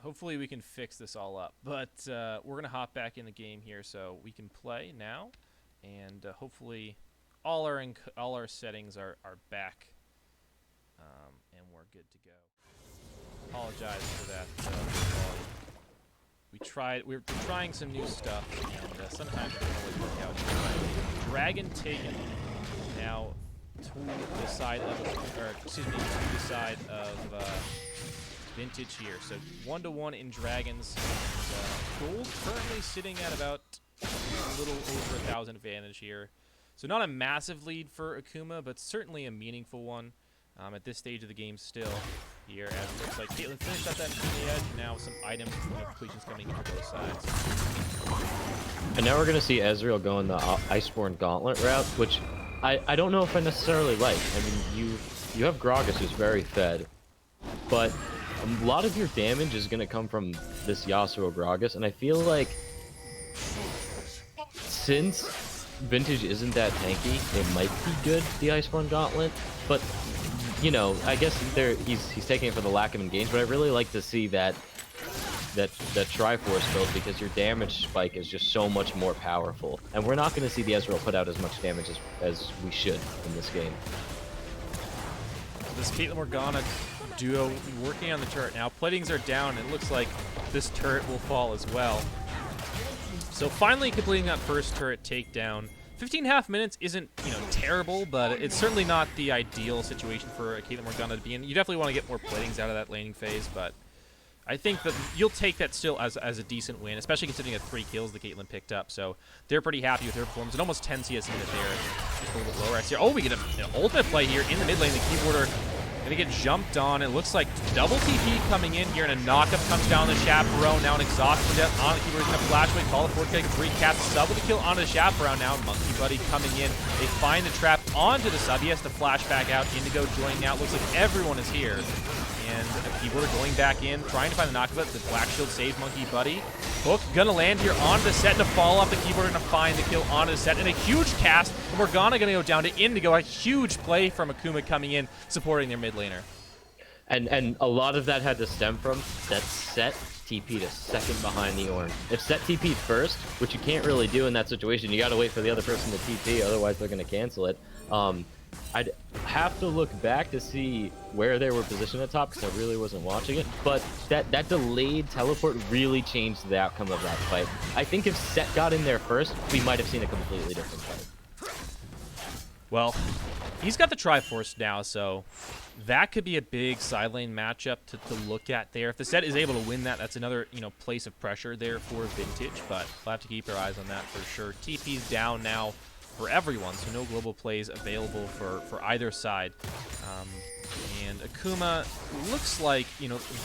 Hopefully we can fix this all up. But we're gonna hop back in the game here so we can play now, and hopefully all our settings are back, and we're good to go. Apologize for that. We're trying some new stuff, and sometimes it doesn't always work out. Dragon taken now to the side of Vintage here. So 1-to-1 in dragons. And, gold currently sitting at about a little over 1,000 advantage here. So not a massive lead for Akuma, but certainly a meaningful one at this stage of the game still. Here, as it looks like Caitlyn finished up that in the edge. Now some item completions coming in for both sides. And now we're going to see Ezreal going the Iceborne Gauntlet route, which I don't know if I necessarily like. I mean, you have Gragas, who's very fed, but a lot of your damage is going to come from this Yasuo Gragas, and I feel like since Vintage isn't that tanky, it might be good, the Iceborne Gauntlet, but you know, I guess he's taking it for the lack of engage, but I really like to see that Triforce build, because your damage spike is just so much more powerful, and we're not going to see the Ezreal put out as much damage as we should in this game. This Caitlyn Morgana duo working on the turret now. Platings are down, and it looks like this turret will fall as well. So finally completing that first turret takedown. 15.5 minutes isn't, terrible, but it's certainly not the ideal situation for a Caitlyn Morgana to be in. You definitely want to get more platings out of that laning phase, but I think that you'll take that still as a decent win, especially considering the 3 kills the Caitlyn picked up. So they're pretty happy with their performance. And almost 10 CS in it there. Just a little bit lower. Right here. Oh, we get an ultimate play here in the mid lane. The keyboarder gonna get jumped on. It looks like double TP coming in here, and a knockup comes down the Chaperone. Now an exhaust from death on the keyboard. He's gonna flash away, call it forward, getting 3 cats, sub with a kill onto the Chaperone. Now Monkey Buddy coming in. They find the trap onto the sub. He has to flash back out. Indigo joining now. It looks like everyone is here. And the keyboarder going back in, trying to find the knockup. The Black Shield saves Monkey Buddy. Hook gonna land here onto the set, and to fall off the keyboarder, gonna find the kill onto the set, and a huge cast. Morgana gonna go down to Indigo. A huge play from Akuma coming in, supporting their mid laner. And a lot of that had to stem from that Set TP'd a second behind the Ornn. If Set TP'd first, which you can't really do in that situation, you gotta wait for the other person to TP, otherwise they're gonna cancel it. I'd have to look back to see where they were positioned at top, because I really wasn't watching it, but that delayed teleport really changed the outcome of that fight. I think if Set got in there first, we might have seen a completely different fight. Well, he's got the Triforce now, so that could be a big side lane matchup to look at there. If the Set is able to win that, that's another place of pressure there for Vintage, but we'll have to keep our eyes on that for sure. TP's down now for everyone, so no global plays available for either side. And Akuma looks like,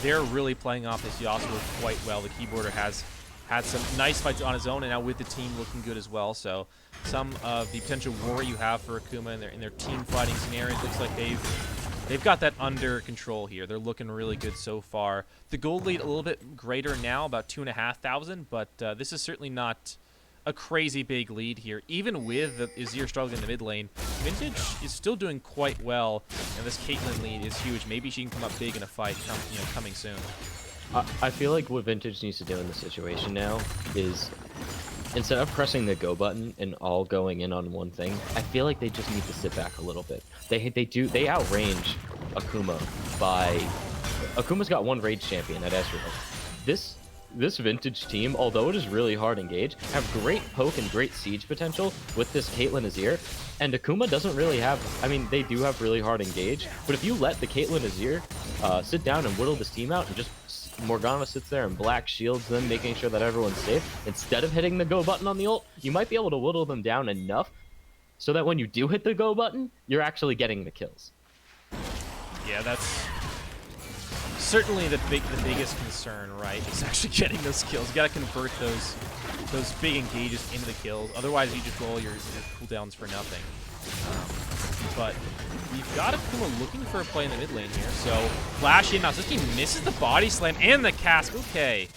they're really playing off this Yasuo quite well. The keyboarder has had some nice fights on his own, and now with the team looking good as well. So some of the potential worry you have for Akuma in their team fighting scenarios looks like they've got that under control here. They're looking really good so far. The gold lead a little bit greater now, about 2,500, but this is certainly not a crazy big lead here. Even with the Azir struggling in the mid lane, Vintage is still doing quite well, and this Caitlyn lead is huge. Maybe she can come up big in a fight coming soon. I feel like what Vintage needs to do in this situation now is, instead of pressing the go button and all going in on one thing, I feel like they just need to sit back a little bit. They outrange Akuma by... Akuma's got 1 rage champion at Ezreal. This Vintage team, although it is really hard engage, have great poke and great siege potential with this Caitlyn Azir, and Akuma doesn't really have... I mean, they do have really hard engage, but if you let the Caitlyn Azir sit down and whittle this team out, and just Morgana sits there and black shields them, making sure that everyone's safe, instead of hitting the go button on the ult, you might be able to whittle them down enough so that when you do hit the go button, you're actually getting the kills. Yeah, that's certainly the biggest concern, right? Is actually getting those kills. You got to convert those big engages into the kills. Otherwise, you just roll your cooldowns for nothing. But we've got Akuma looking for a play in the mid lane here. So flash in now. So this team misses the body slam and the cast. Okay.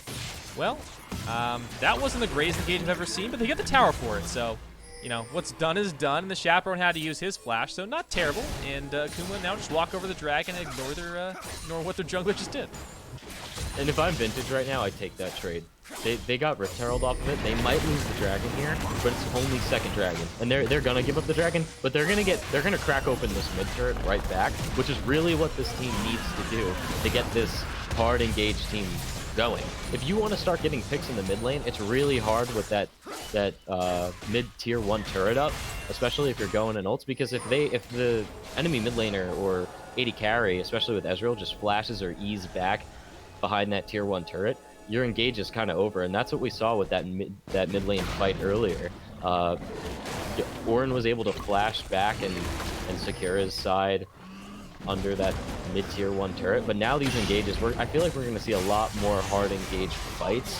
Well, that wasn't the greatest engage I've ever seen, but they get the tower for it. So you know, what's done is done, and the Chaperone had to use his flash, so not terrible. And Akuma now just walk over the dragon and ignore what their jungler just did. And if I'm Vintage right now, I take that trade. They got returned off of it. They might lose the dragon here, but it's only second dragon, and they're gonna give up the dragon, but they're gonna crack open this mid turret right back, which is really what this team needs to do to get this hard engaged team going. If you want to start getting picks in the mid lane, it's really hard with that mid tier 1 turret up, especially if you're going in ults, because if the enemy mid laner or AD carry, especially with Ezreal, just flashes or ease back behind that tier 1 turret, your engage is kind of over, and that's what we saw with that mid lane fight earlier. Orin was able to flash back and secure his side under that mid tier 1 turret, but now these engages, I feel like we're going to see a lot more hard engaged fights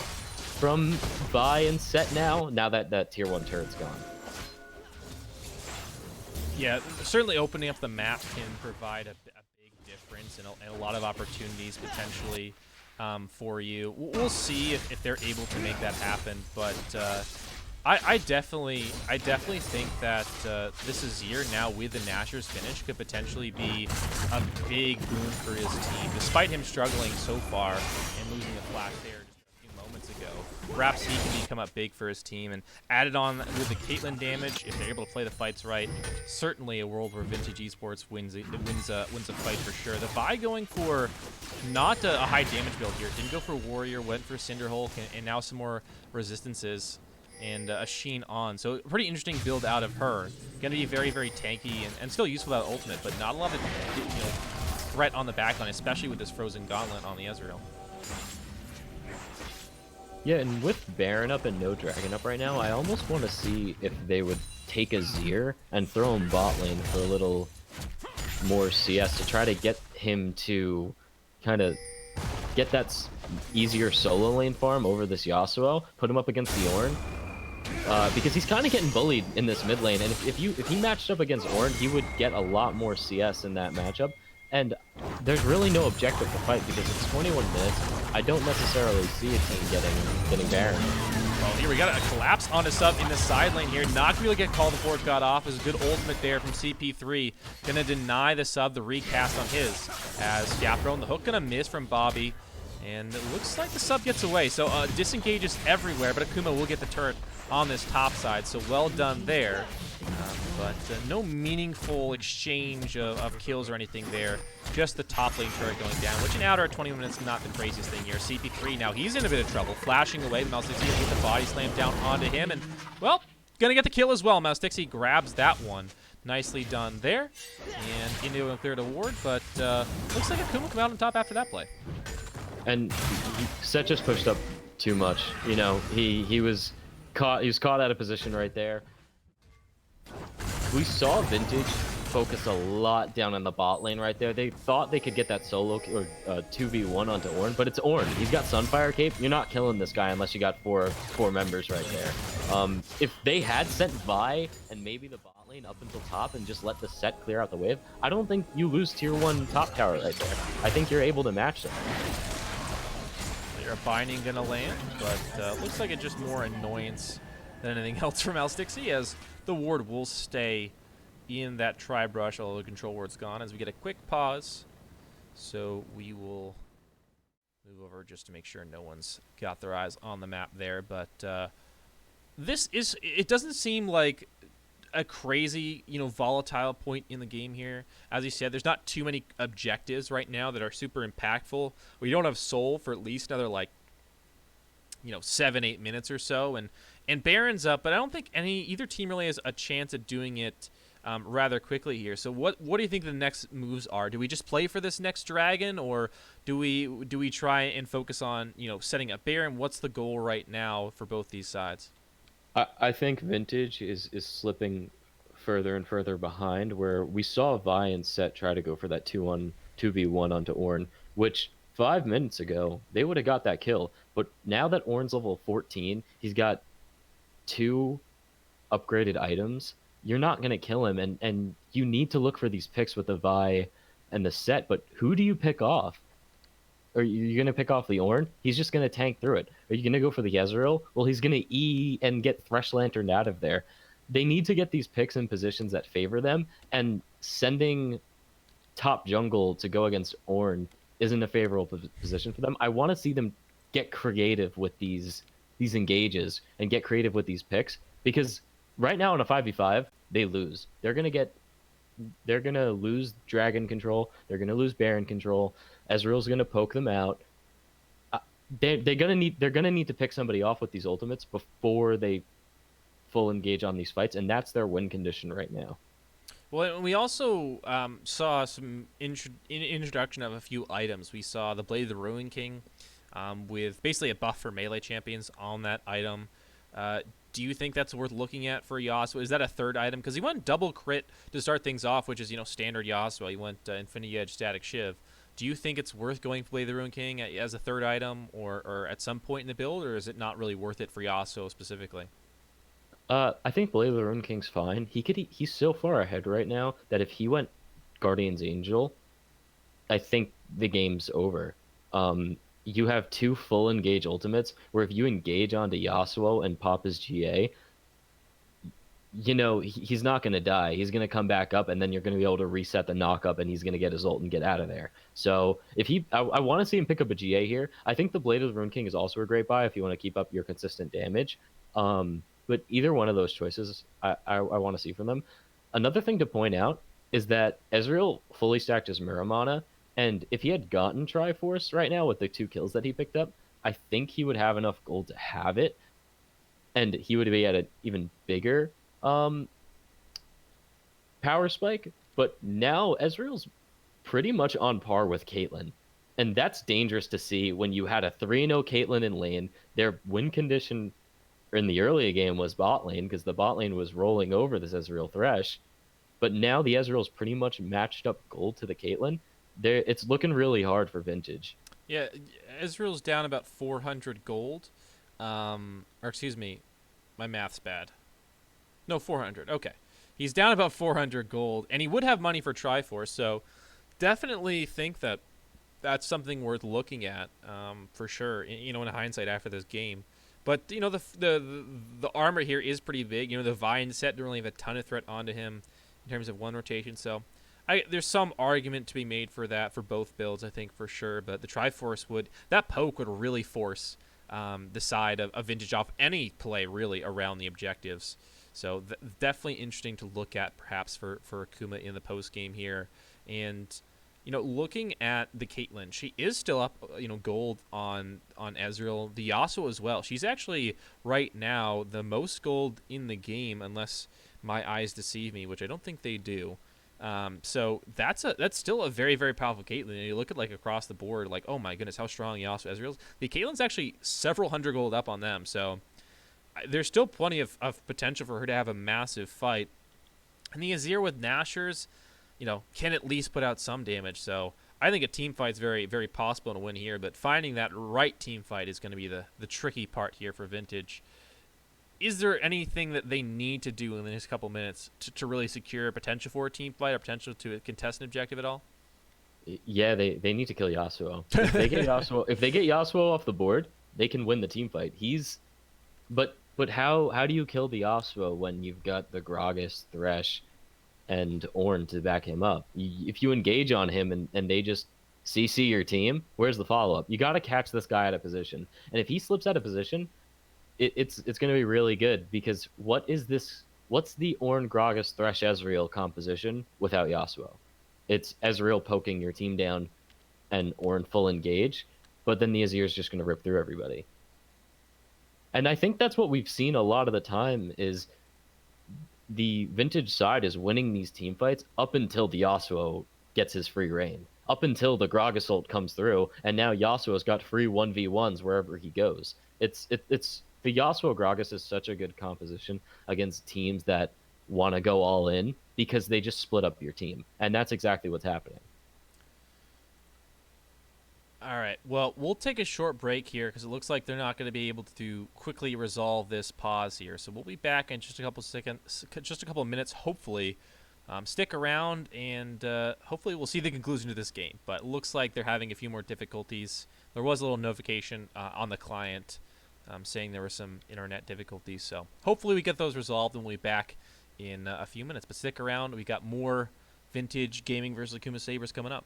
from Vi and Set now that tier 1 turret's gone. Yeah, certainly opening up the map can provide a big difference and a lot of opportunities potentially for you. We'll see if they're able to make that happen, but I definitely think that this Azir now with the Nashor's finish could potentially be a big boon for his team, despite him struggling so far and losing a flash there just a few moments ago. Perhaps he can become up big for his team, and added on with the Caitlyn damage, if they're able to play the fights right, certainly a world where Vintage Esports wins a fight for sure. The Vi going for not a high damage build here, didn't go for Warrior, went for Cinderhulk, and now some more resistances and a Sheen on. So pretty interesting build out of her. Going to be very, very tanky and still useful without ultimate, but not a lot of threat on the backline, especially with this Frozen Gauntlet on the Ezreal. Yeah, and with Baron up and no Dragon up right now, I almost want to see if they would take Azir and throw him bot lane for a little more CS to try to get him to kind of get that easier solo lane farm over this Yasuo, put him up against the Ornn. Because he's kind of getting bullied in this mid lane, and if he matched up against Ornn, he would get a lot more CS in that matchup. And there's really no objective to fight because it's 21 minutes. I don't necessarily see a team getting Baron. Well, here we got a collapse on a sub in the side lane here. Not really get called before it got off. It was a good ultimate there from CP3. Gonna deny the sub, the recast on his. As Chaperone, the hook gonna miss from Bobby. And it looks like the sub gets away. So disengages everywhere, but Akuma will get the turret on this top side. So well done there. But no meaningful exchange of kills or anything there. Just the top lane turret going down, which in outer 20 minutes not the craziest thing here. CP3 now, he's in a bit of trouble. Flashing away, Mouse Dixie with the body slam down onto him. And, well, gonna get the kill as well. Mouse Dixie grabs that one. Nicely done there. And Indio will clear the ward, but looks like Akuma come out on top after that play. And Set just pushed up too much. You know, he was caught out of position right there. We saw Vintage focus a lot down in the bot lane right there. They thought they could get that solo or 2v1 onto Ornn, but it's Ornn. He's got Sunfire Cape. You're not killing this guy unless you got four members right there. If they had sent Vi and maybe the bot lane up until top and just let the Set clear out the wave, I don't think you lose tier 1 top tower right there. I think you're able to match them. A binding gonna land, but looks like it's just more annoyance than anything else from Mouse Dixie, as the ward will stay in that tri-brush, although the control ward's gone, as we get a quick pause. So we will move over just to make sure no one's got their eyes on the map there. But it doesn't seem like a crazy, volatile point in the game here. As you said, there's not too many objectives right now that are super impactful. We don't have Soul for at least another 7-8 minutes or so, and Baron's up, but I don't think either team really has a chance at doing it rather quickly here. So what do you think the next moves are? Do we just play for this next dragon, or do we try and focus on setting up Baron? What's the goal right now for both these sides? I think Vintage is slipping further and further behind, where we saw Vi and Set try to go for that 2v1 onto Ornn, which 5 minutes ago they would have got that kill. But now that Ornn's level 14, he's got 2 upgraded items. You're not going to kill him, and you need to look for these picks with the Vi and the Set, but who do you pick off? Are you going to pick off the Ornn? He's just going to tank through it. Are you going to go for the Ezreal? Well, he's going to E and get Thresh Lantern out of there. they need to get these picks in positions that favor them, and sending top jungle to go against Ornn isn't a favorable position for them. I want to see them get creative with these engages and get creative with these picks, because right now in a 5v5 they lose. They're gonna lose dragon control. They're gonna lose baron control. Ezreal's gonna poke them out. They're gonna need to pick somebody off with these ultimates before they full engage on these fights, and that's their win condition right now. Well, and we also saw some introduction of a few items. We saw the Blade of the Ruin King with basically a buff for melee champions on that item. Do you think that's worth looking at for Yasuo? Is that a third item? Because he went double crit to start things off, which is, you know, standard Yasuo. He went Infinity Edge, Static Shiv. Do you think it's worth going for Blade of the Ruin King as a third item or at some point in the build, or is it not really worth it for Yasuo specifically? I think Blade of the Ruin King's fine. He's so far ahead right now that if he went Guardian's Angel, I think the game's over. You have two full engage ultimates where if you engage onto Yasuo and pop his GA, you know, he's not going to die. He's going to come back up, and then you're going to be able to reset the knock up, and he's going to get his ult and get out of there. So if I want to see him pick up a GA here. I think the Blade of the Ruin King is also a great buy if you want to keep up your consistent damage. But either one of those choices, I want to see from them. Another thing to point out is that Ezreal fully stacked his Muramana, and if he had gotten Triforce right now with the 2 kills that he picked up, I think he would have enough gold to have it, and he would be at an even bigger power spike. But now Ezreal's pretty much on par with Caitlyn, and that's dangerous to see when you had a 3-0 Caitlyn in lane. Their win condition in the early game was bot lane because the bot lane was rolling over this Ezreal Thresh, but now the Ezreal's pretty much matched up gold to the Caitlyn. It's looking really hard for Vintage. Yeah, Ezreal's down about 400 gold. Or excuse me, my math's bad. No, 400. Okay. He's down about 400 gold, and he would have money for Triforce, so definitely think that that's something worth looking at for sure, you know, in hindsight after this game. But, you know, the armor here is pretty big. You know, the Vine set don't really have a ton of threat onto him in terms of one rotation, so there's some argument to be made for that for both builds, I think, for sure. But the Triforce that poke would really force the side of Vintage off any play, really, around the objectives. So definitely interesting to look at, perhaps, for Akuma in the post-game here. And, you know, looking at the Caitlyn, she is still up, you know, gold on Ezreal. The Yasuo as well. She's actually, right now, the most gold in the game, unless my eyes deceive me, which I don't think they do. So that's still a very, very powerful Caitlyn. And you look at, like, across the board, like, oh my goodness, how strong Yasuo Ezreal's. The Caitlyn's actually several hundred gold up on them, so there's still plenty of potential for her to have a massive fight. And the Azir with Nashers, you know, can at least put out some damage. So I think a team fight's very, very possible to win here, but finding that right team fight is going to be the tricky part here for Vintage. Is there anything that they need to do in the next couple minutes to really secure a potential for a team fight or potential to contest an objective at all? Yeah, they need to kill Yasuo. If they get Yasuo off the board, they can win the team fight. But how do you kill the Yasuo when you've got the Gragas, Thresh, and Ornn to back him up? If you engage on him and they just CC your team, where's the follow-up? You got to catch this guy out of position. And if he slips out of position, it's going to be really good, because what's the Ornn, Gragas, Thresh, Ezreal composition without Yasuo? It's Ezreal poking your team down and Ornn full engage, but then the Azir is just going to rip through everybody. And I think that's what we've seen a lot of the time, is the Vintage side is winning these team fights up until the Yasuo gets his free reign, up until the Gragas ult comes through, and now Yasuo's got free 1v1s wherever he goes. It's the Yasuo Gragas is such a good composition against teams that want to go all in, because they just split up your team, and that's exactly what's happening. All right. Well, we'll take a short break here because it looks like they're not going to be able to quickly resolve this pause here. So we'll be back in just a couple minutes, hopefully. Stick around, and hopefully we'll see the conclusion to this game. But it looks like they're having a few more difficulties. There was a little notification on the client saying there were some internet difficulties. So hopefully we get those resolved and we'll be back in a few minutes. But stick around. We got more Vintage Gaming versus Akuma Sabers coming up.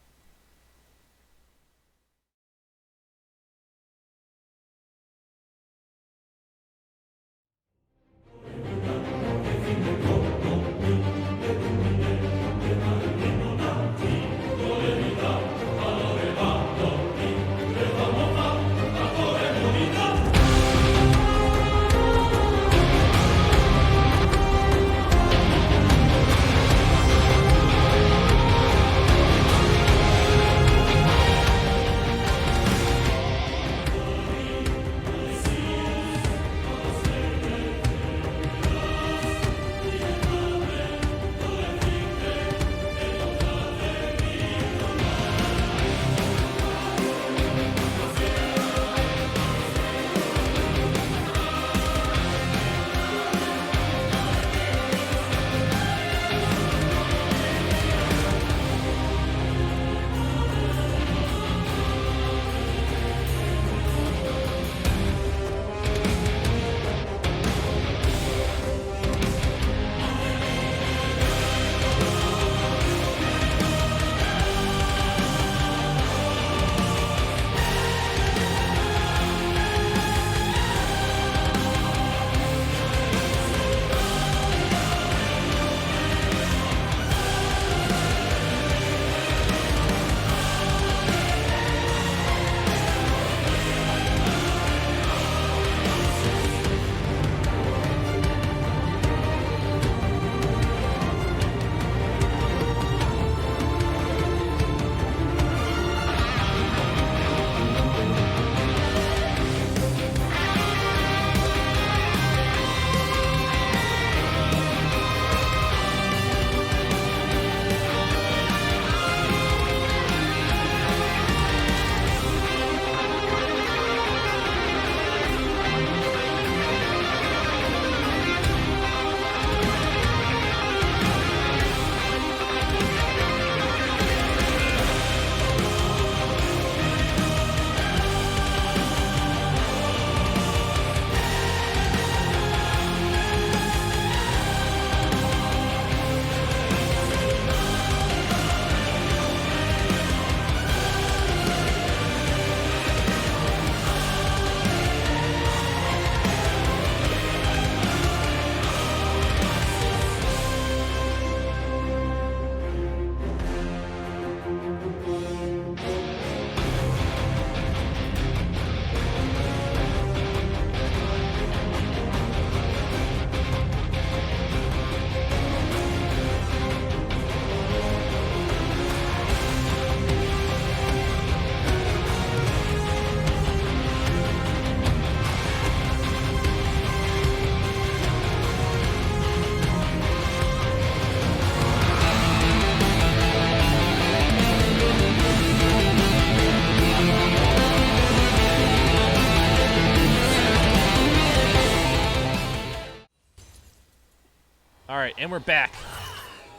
All right, and we're back.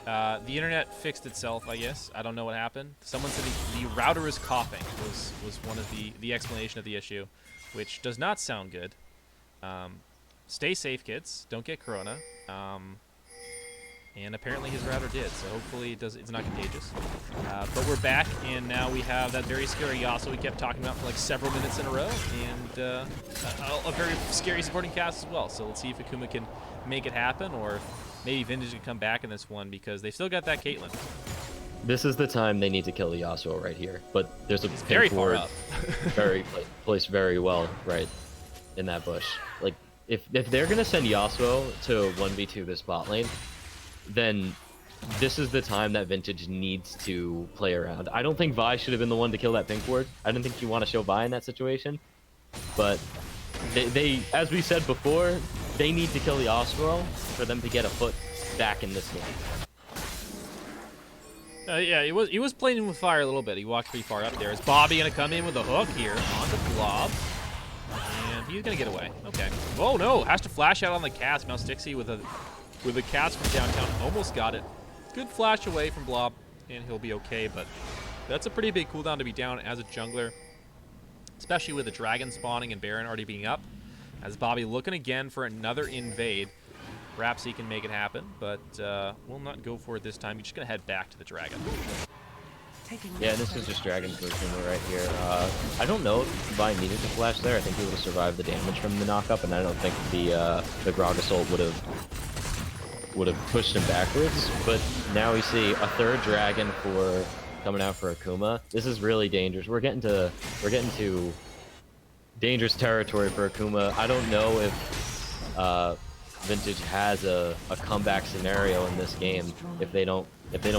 The internet fixed itself, I guess. I don't know what happened. Someone said the router is coughing was one of the explanation of the issue, which does not sound good. Stay safe, kids. Don't get corona. And apparently his router did, so hopefully it's not contagious. But we're back, and now we have that very scary Yasuo we kept talking about for like several minutes in a row, and a very scary supporting cast as well. So let's see if Akuma can make it happen, or if maybe Vintage can come back in this one, because they still got that Caitlyn. This is the time they need to kill the Yasuo right here, but there's a very far up. very placed very well right in that bush. Like if they're gonna send Yasuo to 1v2 this bot lane, then this is the time that Vintage needs to play around. I don't think Vi should have been the one to kill that pink ward. I don't think you want to show Vi in that situation, but they as we said before, they need to kill the Yasuo for them to get a foot back in this game. Yeah, he was playing with fire a little bit. He walked pretty far up there. Is Bobby gonna come in with a hook here on the blob? And he's gonna get away. Okay. Oh no! Has to flash out on the cast. Now Stixie with a cast from downtown almost got it. Good flash away from blob, and he'll be okay. But that's a pretty big cooldown to be down as a jungler, especially with the dragon spawning and Baron already being up. As Bobby looking again for another invade. Perhaps he can make it happen, but will not go for it this time. He's just going to head back to the Dragon. Yeah, this is just Dragon for Akuma right here. I don't know if Vi needed to flash there. I think he would have survived the damage from the knockup, and I don't think the Grog Assault would have pushed him backwards. But now we see a third Dragon for coming out for Akuma. This is really dangerous. We're getting to dangerous territory for Akuma. I don't know if Vintage has a comeback scenario in this game if they don't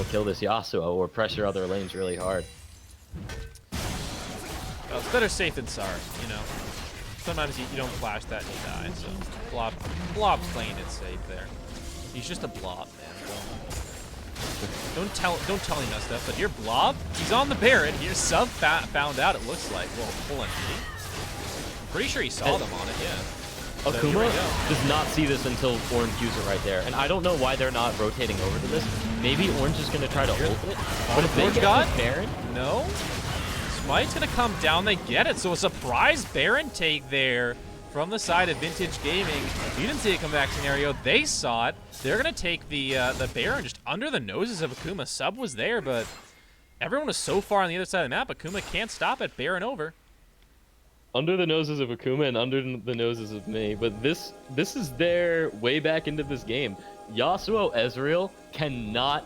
kill this Yasuo or pressure other lanes really hard. Well, it's better safe than sorry, you know. Sometimes you don't flash that and you die, so Blob's playing it safe there. He's just a blob, man. Don't tell him that stuff, but your Blob, he's on the Baron. He's sub found out, it looks like. Well, hold on. I'm pretty sure he saw them on it, yeah. Akuma does not see this until Orange uses it right there, and I don't know why they're not rotating over to this. Maybe Orange is going to try to ult it, but if they get the Baron... No. Smite's going to come down, they get it, so a surprise Baron take there from the side of Vintage Gaming. You didn't see a comeback scenario, they saw it. They're going to take the Baron just under the noses of Akuma. Sub was there, but everyone was so far on the other side of the map, Akuma can't stop it, Baron over. Under the noses of Akuma and under the noses of me, but this is their way back into this game. Yasuo Ezreal cannot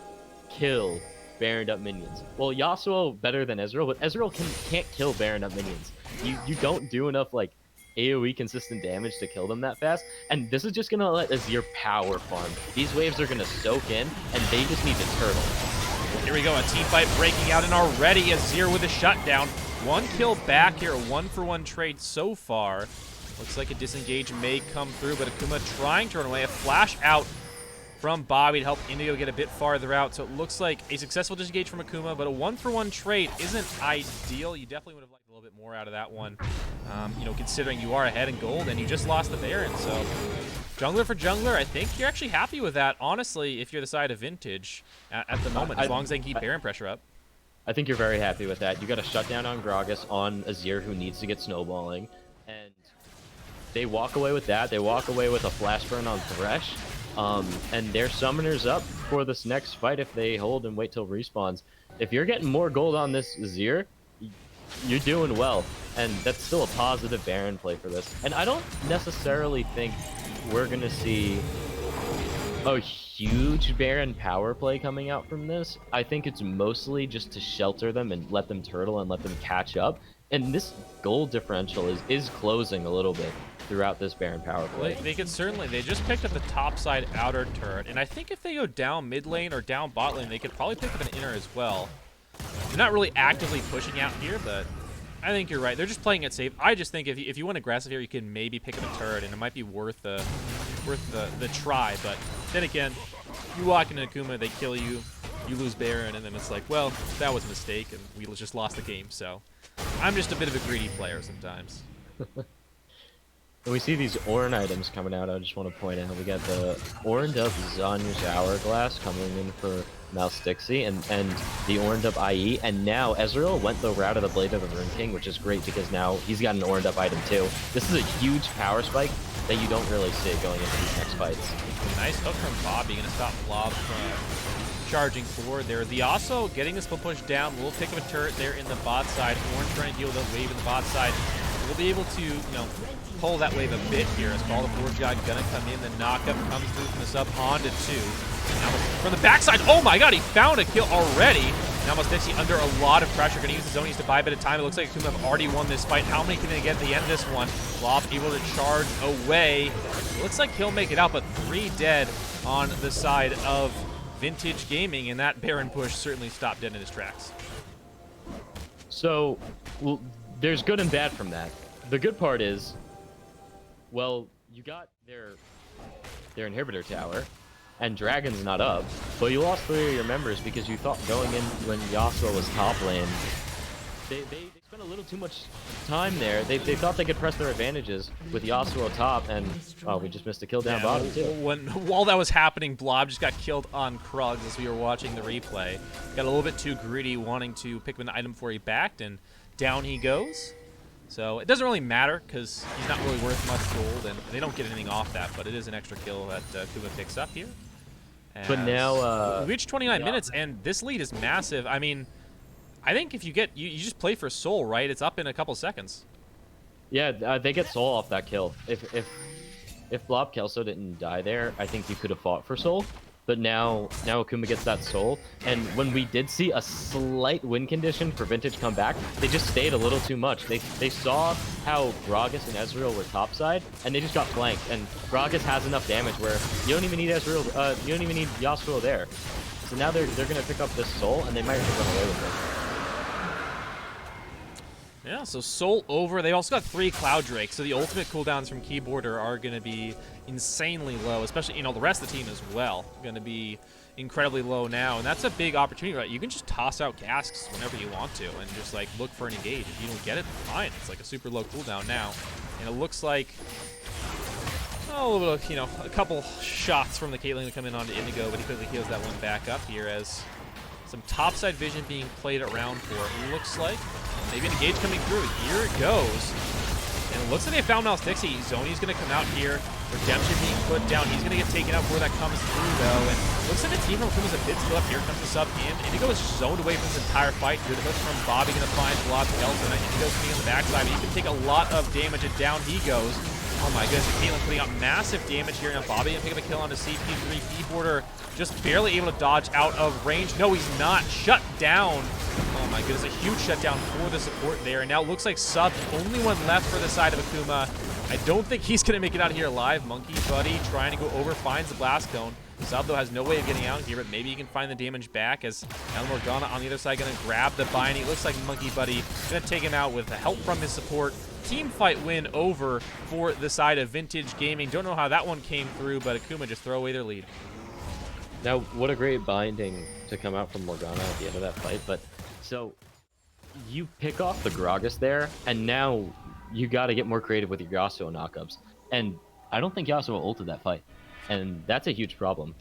kill Baroned up minions. Well, Yasuo better than Ezreal, but Ezreal can't kill Baroned up minions. You don't do enough like AoE consistent damage to kill them that fast, and this is just gonna let Azir power farm. These waves are gonna soak in, and they just need to turtle. Here we go, a team fight breaking out, and already Azir with a shutdown. One kill back here, a 1-for-1 trade so far. Looks like a disengage may come through, but Akuma trying to run away. A flash out from Bobby to help Indigo get a bit farther out. So it looks like a successful disengage from Akuma, but a 1-for-1 trade isn't ideal. You definitely would have liked a little bit more out of that one, you know, considering you are ahead in gold and you just lost the Baron. So jungler for jungler, I think you're actually happy with that, honestly, if you're the side of Vintage at the moment, as long as they can keep Baron pressure up. I think you're very happy with that. You got a shutdown on Gragas on Azir, who needs to get snowballing, and they walk away with that. They walk away with a flash burn on Thresh, and their summoners up for this next fight if they hold and wait till respawns. If you're getting more gold on this Azir, you're doing well, and that's still a positive Baron play for this. And I don't necessarily think we're gonna see a huge Baron power play coming out from this. I think it's mostly just to shelter them and let them turtle and let them catch up. And this gold differential is closing a little bit throughout this Baron power play. They could certainly. They just picked up the top side outer turret, and I think if they go down mid lane or down bot lane, they could probably pick up an inner as well. They're not really actively pushing out here, but I think you're right. They're just playing it safe. I just think if you went aggressive here, you can maybe pick up a turret, and it might be worth the try. But then again, you walk into Akuma, they kill you, you lose Baron, and then it's like, well, that was a mistake, and we just lost the game. So I'm just a bit of a greedy player sometimes. When we see these Ornn items coming out, I just want to point out we got the Ornned up Zanya's Hourglass coming in for Mouse Dixie, and the Ornned up IE, and now Ezreal went the route of the Blade of the Rune King, which is great because now he's got an Ornned up item too. This is a huge power spike that you don't really see going into these next fights. Nice hook from Bobby, gonna stop Blob from charging forward there. The also getting this push down, we'll pick up a turret there in the bot side. Orange trying to deal with a wave in the bot side. We'll be able to, you know, pull that wave a bit here as Call the Forge God gonna come in. The knockup comes through from the sub onto 2. Now from the backside, oh my god, he found a kill already. Now Dixie under a lot of pressure, gonna use the zonies to buy a bit of time. It looks like Akuma have already won this fight. How many can they get at the end of this one? Blob able to charge away. Looks like he'll make it out, but 3 dead on the side of Vintage Gaming, and that Baron push certainly stopped dead in his tracks. So, well, there's good and bad from that. The good part is, well, you got their inhibitor tower, and Dragon's not up, but you lost 3 of your members because you thought going in when Yasuo was top lane, they spent a little too much time there. They thought they could press their advantages with Yasuo top, and oh, we just missed a kill down bottom too. While that was happening, Blob just got killed on Krugs as we were watching the replay. Got a little bit too greedy, wanting to pick up an item before he backed, and down he goes. So it doesn't really matter because he's not really worth much gold, and they don't get anything off that, but it is an extra kill that Akuma picks up here. But now... we reached 29 minutes, and this lead is massive. I mean, I think if you get... You just play for Soul, right? It's up in a couple seconds. Yeah, they get Soul off that kill. If Blob Kelso didn't die there, I think you could have fought for Soul. But now Akuma gets that Soul, and when we did see a slight win condition for Vintage come back, they just stayed a little too much. They saw how Gragas and Ezreal were topside, and they just got flanked. And Gragas has enough damage where you don't even need Ezreal, you don't even need Yasuo there. So now they're gonna pick up this Soul, and they might run away with it. Yeah, so Soul over. They also got 3 Cloud Drakes, so the ultimate cooldowns from Keyboarder are going to be insanely low, especially, the rest of the team as well. Going to be incredibly low now, and that's a big opportunity, right? You can just toss out casks whenever you want to and just, like, look for an engage. If you don't get it, fine. It's, like, a super low cooldown now. And it looks like, a little bit of, a couple shots from the Caitlyn to come in onto Indigo, but he quickly heals that one back up here as some topside vision being played around for it. Looks like maybe an engage coming through. Here it goes. And it looks like they found Mouse Dixie. Zony's going to come out here. Redemption being put down. He's going to get taken out before that comes through, though. And looks like the team from Akuma's a bit split up. Here comes the sub in. Indigo is zoned away from this entire fight. Good hook from Bobby going to find Blob Kelso. And Indigo's coming on the backside, but he can take a lot of damage, and down he goes. Oh my goodness, Caitlyn putting out massive damage here. Now Bobby going to pick up a kill onto CP3. Keyboarder just barely able to dodge out of range. No, he's not. Shut down. Oh my goodness, a huge shutdown for the support there. And now it looks like Sub, the only one left for the side of Akuma. I don't think he's going to make it out of here alive. Monkey Buddy trying to go over, finds the Blast Cone. Sub, though, has no way of getting out here, but maybe he can find the damage back as now Morgana on the other side going to grab the bind. It looks like Monkey Buddy going to take him out with the help from his support. Team fight win over for the side of Vintage Gaming. Don't know how that one came through, but Akuma just throw away their lead. Now, what a great binding to come out from Morgana at the end of that fight. But so you pick off the Gragas there, and now you got to get more creative with your Yasuo knockups. And I don't think Yasuo ulted that fight, and that's a huge problem.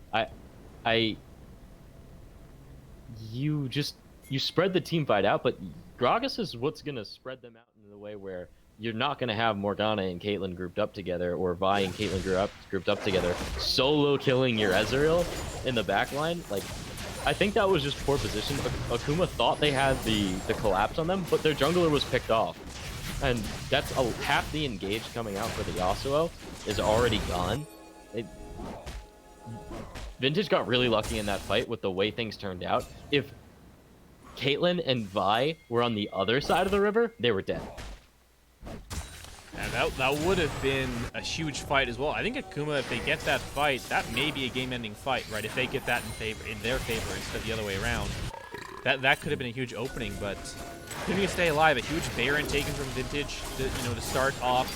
You spread the team fight out, but Gragas is what's gonna spread them out in the way where you're not going to have Morgana and Caitlyn grouped up together, or Vi and Caitlyn grouped up together, solo killing your Ezreal in the backline. Like, I think that was just poor position. Akuma thought they had the collapse on them, but their jungler was picked off. And that's half the engage coming out for the Yasuo is already gone. Vintage got really lucky in that fight with the way things turned out. If Caitlyn and Vi were on the other side of the river, they were dead. And that would have been a huge fight as well. I think Akuma, if they get that fight, that may be a game-ending fight, right? If they get that in their favor instead of the other way around, that could have been a huge opening. But continuing to stay alive, a huge Baron taken from Vintage to start off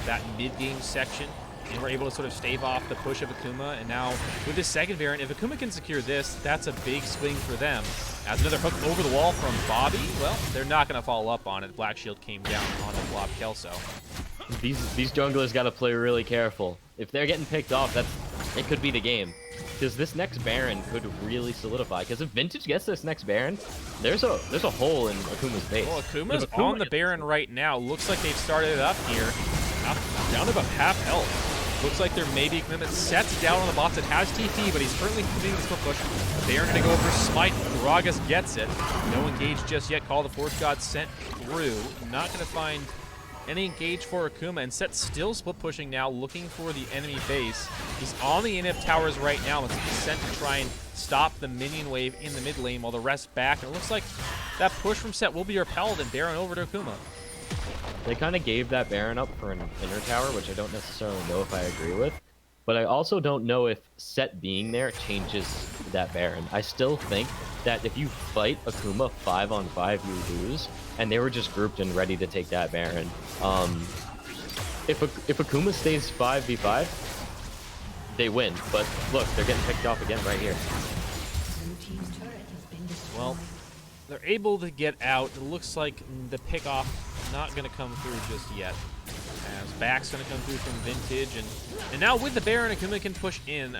that mid-game section. And we're able to sort of stave off the push of Akuma. And now with this second variant, if Akuma can secure this, that's a big swing for them. As another hook over the wall from Bobby, well, they're not going to follow up on it. Black Shield came down on the Blob Kelso. These junglers got to play really careful. If they're getting picked off, it could be the game. Because this next Baron could really solidify. Because if Vintage gets this next Baron, there's a hole in Akuma's base. Well, Akuma's on the Baron right now. Looks like they've started it up here. Down to about half health. Looks like there may be a commitment. Sets down on the bots. It has TP, but he's currently completing the split push. Baron going to go over Smite. Gragas gets it. No engage just yet. Call the Force God sent through. Not going to find any engage for Akuma. And Set still split pushing now, looking for the enemy base. He's on the inhib towers right now. He's sent to try and stop the minion wave in the mid lane while the rest back. And it looks like that push from Set will be repelled, and Baron over to Akuma. They kind of gave that Baron up for an inner tower, which I don't necessarily know if I agree with. But I also don't know if Set being there changes that Baron. I still think that if you fight Akuma 5-on-5, you lose. And they were just grouped and ready to take that Baron. If Akuma stays 5v5, they win. But look, they're getting picked off again right here. Well, they're able to get out. It looks like the pick-off not going to come through just yet. As back's going to come through from Vintage. And now with the Baron, Akuma can push in.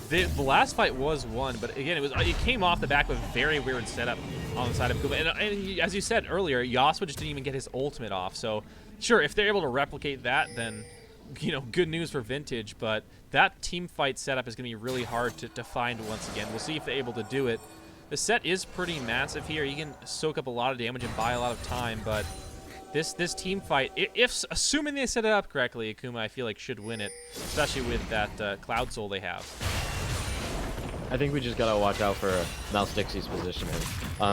The last fight was won, but again, it came off the back of a very weird setup. on the side of Akuma. And as you said earlier, Yasuo just didn't even get his ultimate off. So, sure, if they're able to replicate that, then, you know, good news for Vintage. But that team fight setup is going to be really hard to find once again. We'll see if they're able to do it. The set is pretty massive here. You can soak up a lot of damage and buy a lot of time, but this team fight, if assuming they set it up correctly, Akuma, I feel like, should win it, especially with that Cloud Soul they have. I think we just gotta watch out for Mouse Dixie's positioning.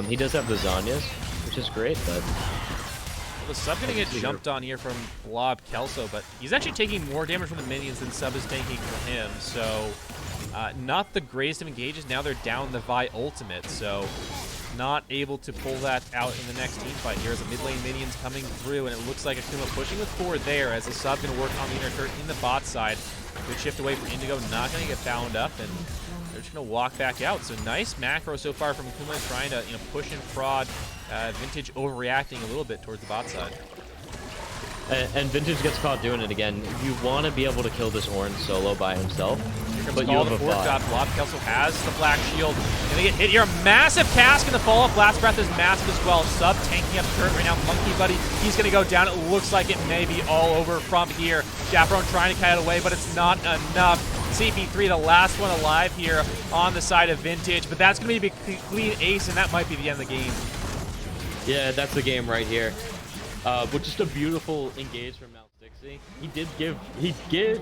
He does have the Zanyas, which is great, but... Well, the sub gonna get jumped on here from Blob Kelso, but he's actually taking more damage from the minions than sub is taking from him, so not the greatest of engages. Now they're down the Vi ultimate, so not able to pull that out in the next team fight. Here as a mid lane minions coming through, and it looks like Akuma pushing with 4 there as the sub gonna work on the inner turret in the bot side. Good shift away from Indigo, not gonna get bound up, and they're just going to walk back out. So nice macro so far from Akuma, trying to push and fraud. Vintage overreacting a little bit towards the bot side. And Vintage gets caught doing it again. You want to be able to kill this Orange solo by himself, but you have a bot. Blob Kelso has the Black Shield. Gonna get hit here. Massive cask, and the follow-up Blast Breath is massive as well. Sub tanking up turret right now. Monkey Buddy, he's gonna go down. It looks like it may be all over from here. Chaperone trying to cut it away, but it's not enough. CP3, the last one alive here on the side of Vintage, but that's gonna be a clean ace, and that might be the end of the game. Yeah, that's the game right here. But just a beautiful engage from Mouse Dixie. He did give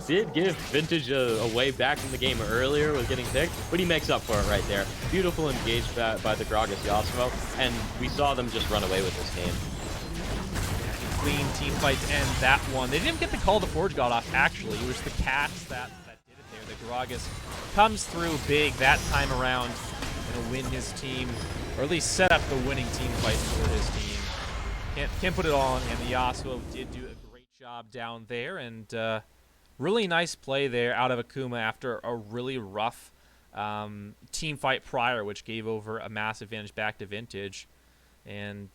Vintage a way back in the game earlier with getting picked, but he makes up for it right there. Beautiful engage by the Gragas Yasuo, and we saw them just run away with this game. Clean team fight to end that one. They didn't get the call the Forge God off, actually. It was the cats that did it there. The Gragas comes through big that time around, gonna win his team, or at least set up the winning team fight for his team. Can't put it all on him. The Yasuo did do a great job down there, and really nice play there out of Akuma after a really rough team fight prior, which gave over a massive advantage back to Vintage. And,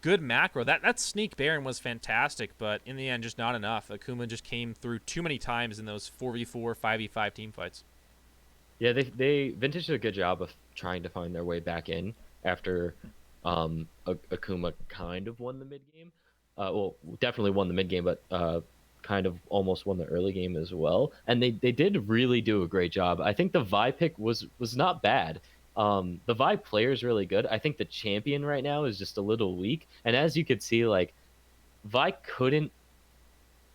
good macro. That Sneak Baron was fantastic, but in the end, just not enough. Akuma just came through too many times in those 4v4, 5v5 team fights. Yeah, Vintage did a good job of trying to find their way back in after Akuma kind of won the mid game. Well, definitely won the mid game, but kind of almost won the early game as well. And they did really do a great job. I think the Vi pick was not bad. The Vi player is really good. I think the champion right now is just a little weak. And as you could see, like, Vi couldn't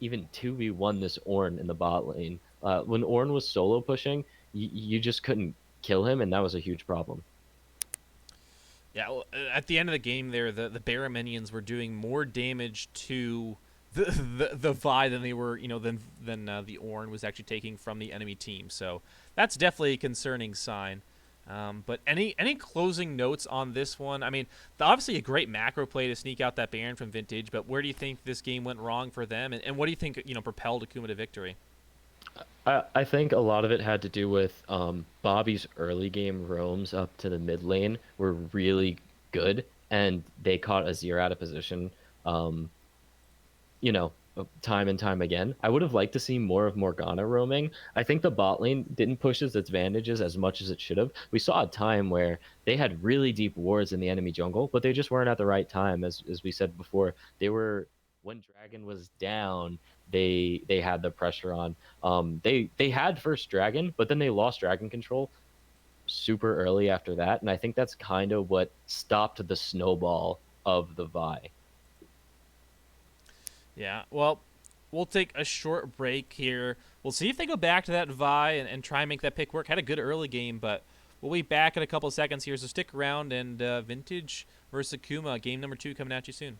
even 2v1 this Ornn in the bot lane. When Ornn was solo pushing, you just couldn't kill him, and that was a huge problem. Yeah, well, at the end of the game there, the Baron minions were doing more damage to the Vi than they were, than the Ornn was actually taking from the enemy team. So that's definitely a concerning sign. But any closing notes on this one? I mean, obviously a great macro play to sneak out that Baron from Vintage, but where do you think this game went wrong for them? And what do you think, propelled Akuma to victory? I think a lot of it had to do with Bobby's early game roams up to the mid lane were really good, and they caught Azir out of position, time and time again. I would have liked to see more of Morgana roaming. I think the bot lane didn't push its advantages as much as it should have. We saw a time where they had really deep wards in the enemy jungle, but they just weren't at the right time. As we said before, they were, when Dragon was down, they had the pressure on. They had first Dragon, but then they lost Dragon control super early after that, and I think that's kind of what stopped the snowball of the Vi. Yeah, well, we'll take a short break here. We'll see if they go back to that Vi and try and make that pick work. Had a good early game, but we'll be back in a couple of seconds here, so stick around, and Vintage versus Akuma, game number 2 coming at you soon.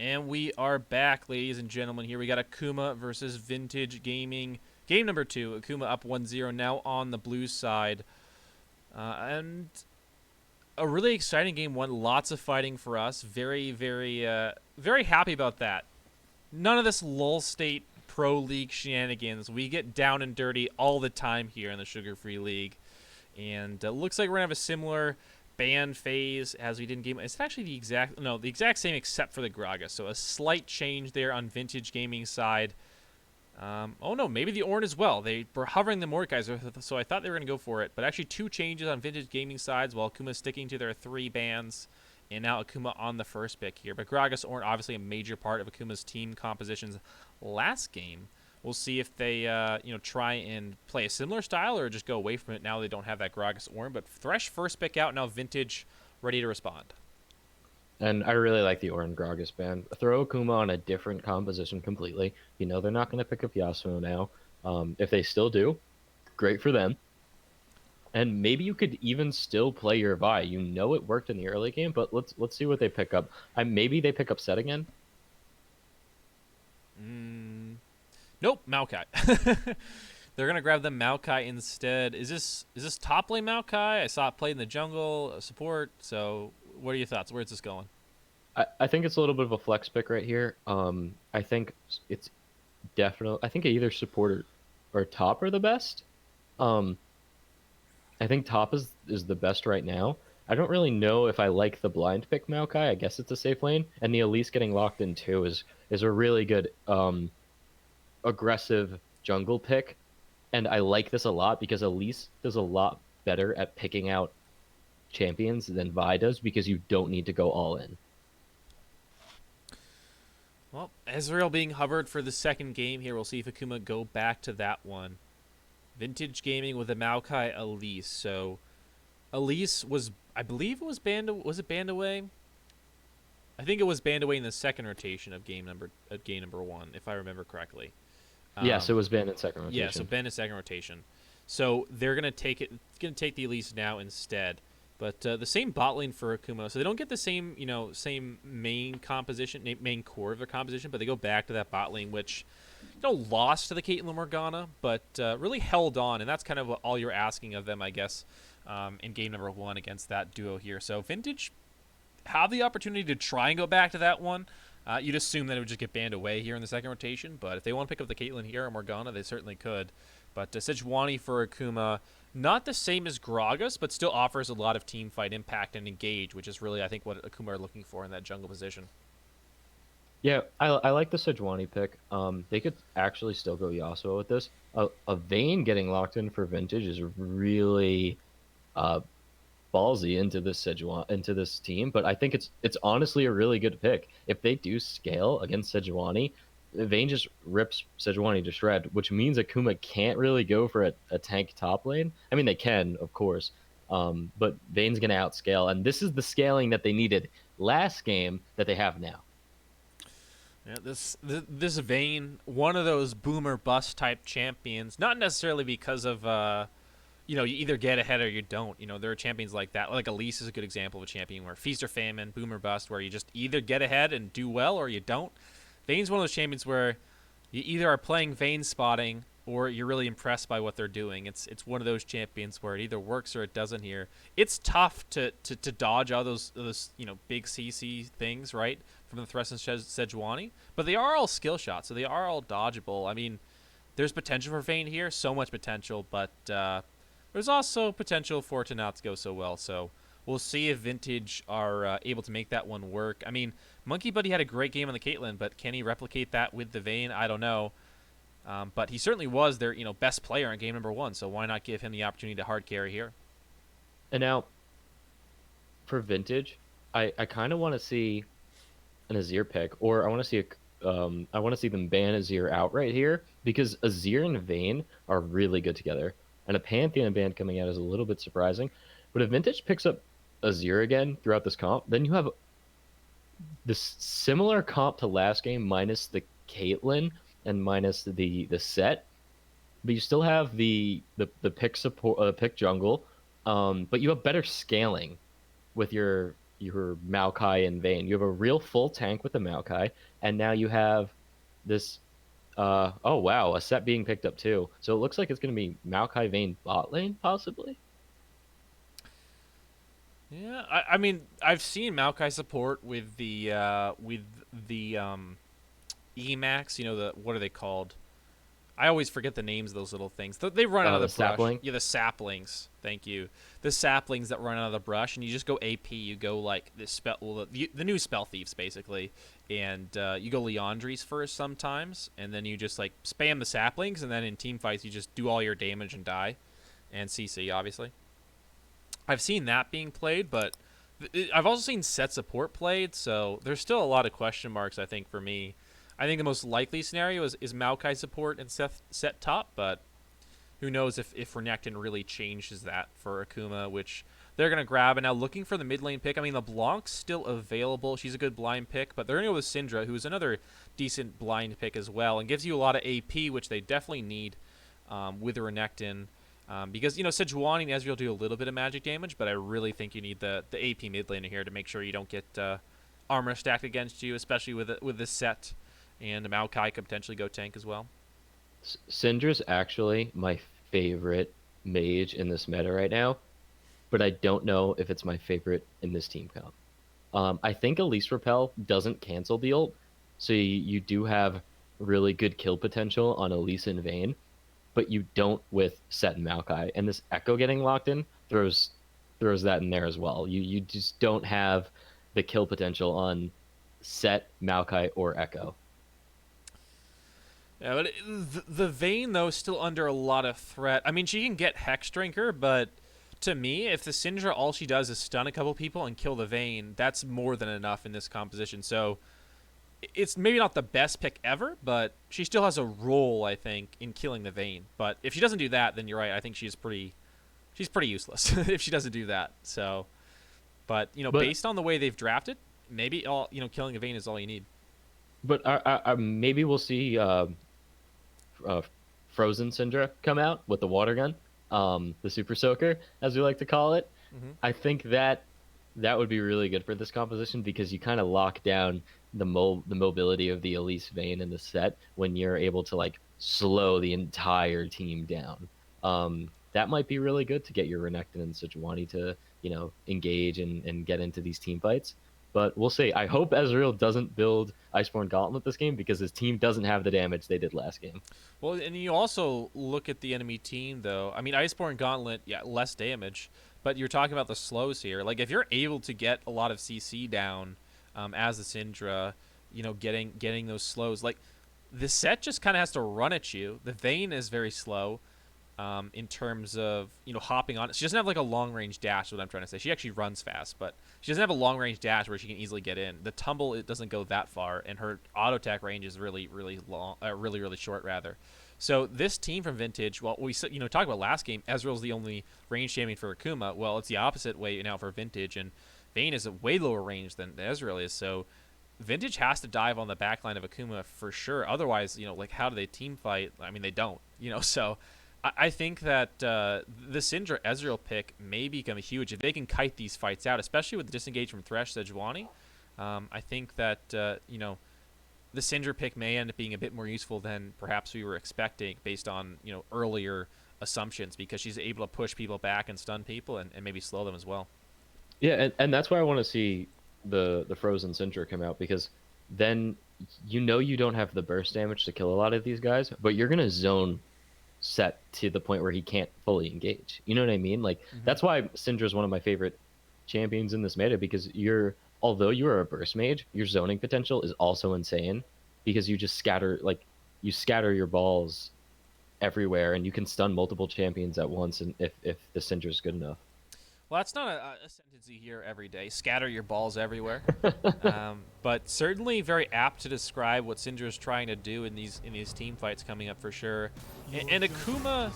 And we are back, ladies and gentlemen. Here we got Akuma versus Vintage Gaming. Game number 2. Akuma up 1-0 now on the blue side. And a really exciting game 1. Lots of fighting for us. Very, very happy about that. None of this lull state pro league shenanigans. We get down and dirty all the time here in the Sugar Free League. And looks like we're going to have a similar ban phase as we did in game. It's actually the exact same except for the Gragas. So a slight change there on Vintage Gaming side. Oh no, maybe the Ornn as well. They were hovering the Mordekaiser, so I thought they were going to go for it. But actually 2 changes on Vintage Gaming sides, while Akuma's sticking to their 3 bans. And now Akuma on the first pick here. But Gragas, Ornn, obviously a major part of Akuma's team compositions last game. We'll see if they, try and play a similar style or just go away from it now they don't have that Gragas Ornn. But Thresh first pick out, now Vintage ready to respond. And I really like the Ornn Gragas ban. Throw Akuma on a different composition completely. You know they're not going to pick up Yasuo now. If they still do, great for them. And maybe you could even still play your Vi. You know it worked in the early game, but let's see what they pick up. Maybe they pick up Set again. Nope, Maokai. They're gonna grab the Maokai instead. Is this top lane Maokai? I saw it played in the jungle, support. So, what are your thoughts? Where's this going? I think it's a little bit of a flex pick right here. I think it's definitely. I think either support or top are the best. I think top is the best right now. I don't really know if I like the blind pick Maokai. I guess it's a safe lane, and the Elise getting locked in too is a really good aggressive jungle pick, and I like this a lot because Elise does a lot better at picking out champions than Vi does because you don't need to go all in. Well, Ezreal being hovered for the second game here. We'll see if Akuma go back to that one. Vintage Gaming with a Maokai Elise. So Elise was, I believe it was banned. Was it banned away? I think it was banned away in the second rotation of game number 1, if I remember correctly. Yes, it was banned in second rotation. Yeah, so banned in second rotation. So they're gonna take the Elise now instead. But the same bot lane for Akuma, so they don't get the same same main composition, main core of their composition, but they go back to that bot lane, which lost to the Caitlyn Morgana, but really held on, and that's kind of all you're asking of them, I guess, in game number 1 against that duo here. So Vintage have the opportunity to try and go back to that one. You'd assume that it would just get banned away here in the second rotation, but if they want to pick up the Caitlyn here or Morgana, they certainly could. But Sejuani for Akuma, not the same as Gragas, but still offers a lot of team fight impact and engage, which is really, I think, what Akuma are looking for in that jungle position. Yeah, I like the Sejuani pick. They could actually still go Yasuo with this. A Vayne getting locked in for Vintage is really ballsy into this team, but I think it's honestly a really good pick. If they do scale against Sejuani, Vayne just rips Sejuani to shred, which means Akuma can't really go for a tank top lane. I mean, they can, of course, but Vayne's going to outscale, and this is the scaling that they needed last game that they have now. Yeah, this Vayne, one of those boomer bust type champions, not necessarily because of you either get ahead or you don't. There are champions like that. Like Elise is a good example of a champion where feast or famine, boomer bust, where you just either get ahead and do well or you don't. Vayne's one of those champions where you either are playing Vayne spotting or you're really impressed by what they're doing. It's one of those champions where it either works or it doesn't here. It's tough to dodge all those big CC things, right, from the Thresh and Sejuani, but they are all skill shots, so they are all dodgeable. I mean, there's potential for Vayne here, so much potential, but there's also potential for it to not go so well, so we'll see if Vintage are able to make that one work. I mean, Monkey Buddy had a great game on the Caitlyn, but can he replicate that with the Vayne? I don't know. But he certainly was their best player in game number 1, so why not give him the opportunity to hard carry here? And now, for Vintage, I kind of want to see an Azir pick, or I want to see them ban Azir outright here, because Azir and Vayne are really good together, and a Pantheon ban coming out is a little bit surprising. But if Vintage picks up Azir again throughout this comp, then you have this similar comp to last game minus the Caitlyn and minus the set, but you still have the pick support, pick jungle, but you have better scaling with your your Maokai and Vayne. You have a real full tank with the Maokai, and now you have this. Oh wow, a set being picked up too. So it looks like it's gonna be Maokai Vayne bot lane possibly. Yeah, I mean, I've seen Maokai support with the Emacs. You know, the what are they called? I always forget the names of those little things. They run out of The the brush. sapling. Yeah, the saplings. Thank you. The saplings that run out of the brush, and you just go AP. You go like this spell, well, the new spell thieves basically, and you go Leandries first sometimes, and then you just like spam the saplings, and then in team fights you just do all your damage and die, and CC obviously. I've seen that being played, but I've also seen set support played, so there's still a lot of question marks, I think, for me. I think the most likely scenario is Maokai support and set top, but who knows if Renekton really changes that for Akuma, which they're going to grab. And now looking for the mid lane pick, I mean, LeBlanc's still available. She's a good blind pick, but they're going to go with Syndra, who's another decent blind pick as well, and gives you a lot of AP, which they definitely need with the Renekton. Because, you know, Sejuani and Ezreal do a little bit of magic damage, but I really think you need the AP mid laner here to make sure you don't get armor stacked against you, especially with this set. And Maokai could potentially go tank as well. Syndra's actually my favorite mage in this meta right now, but I don't know if it's my favorite in this team comp. I think Elise Repel doesn't cancel the ult, so you do have really good kill potential on Elise and Vayne, but you don't with Set and Maokai. And this Echo getting locked in throws that in there as well. You just don't have the kill potential on Set, Maokai, or Echo. Yeah, but the Vayne, though, is still under a lot of threat. I mean, she can get Hex Drinker, but to me, if the Syndra all she does is stun a couple people and kill the Vayne, that's more than enough in this composition. So it's maybe not the best pick ever, but she still has a role, I think, in killing the Vayne. But if she doesn't do that, then you're right. I think she's pretty useless if she doesn't do that. So, but you know, based on the way they've drafted, maybe killing a Vayne is all you need. But maybe we'll see Frozen Syndra come out with the water gun, the Super Soaker, as we like to call it. Mm-hmm. I think that would be really good for this composition because you kind of lock down the mobility of the Elise Vayne in the set when you're able to like slow the entire team down. That might be really good to get your Renekton and Sejuani to engage and get into these team fights. But we'll see. I hope Ezreal doesn't build Iceborne Gauntlet this game because his team doesn't have the damage they did last game. Well, and you also look at the enemy team, though. I mean, Iceborne Gauntlet, yeah, less damage, but you're talking about the slows here. Like, if you're able to get a lot of CC down as the Syndra, getting those slows, like, the set just kind of has to run at you. The Vayne is very slow. In terms of hopping on it. She doesn't have like a long range dash is what I'm trying to say. She actually runs fast, but she doesn't have a long range dash where she can easily get in. The tumble, it doesn't go that far, and her auto attack range is really long, really short rather. So this team from Vintage, well, we talked about last game, Ezreal's the only range champion for Akuma. Well, it's the opposite way now for Vintage, and Vayne is a way lower range than Ezreal is. So Vintage has to dive on the backline of Akuma for sure. Otherwise, like how do they team fight? I mean, they don't. So I think that the Syndra Ezreal pick may become huge if they can kite these fights out, especially with the disengage from Thresh Sejuani. I think that the Syndra pick may end up being a bit more useful than perhaps we were expecting based on earlier assumptions, because she's able to push people back and stun people and maybe slow them as well. Yeah, and that's why I want to see the Frozen Syndra come out, because then you don't have the burst damage to kill a lot of these guys, but you're gonna zone Set to the point where he can't fully engage. You know what I mean? Like that's why Syndra is one of my favorite champions in this meta, because although you are a burst mage, your zoning potential is also insane, because you just scatter your balls everywhere and you can stun multiple champions at once, and if the Syndra is good enough. Well, that's not a sentence you hear every day. Scatter your balls everywhere. But certainly very apt to describe what Syndra is trying to do in these team fights coming up for sure. And Akuma,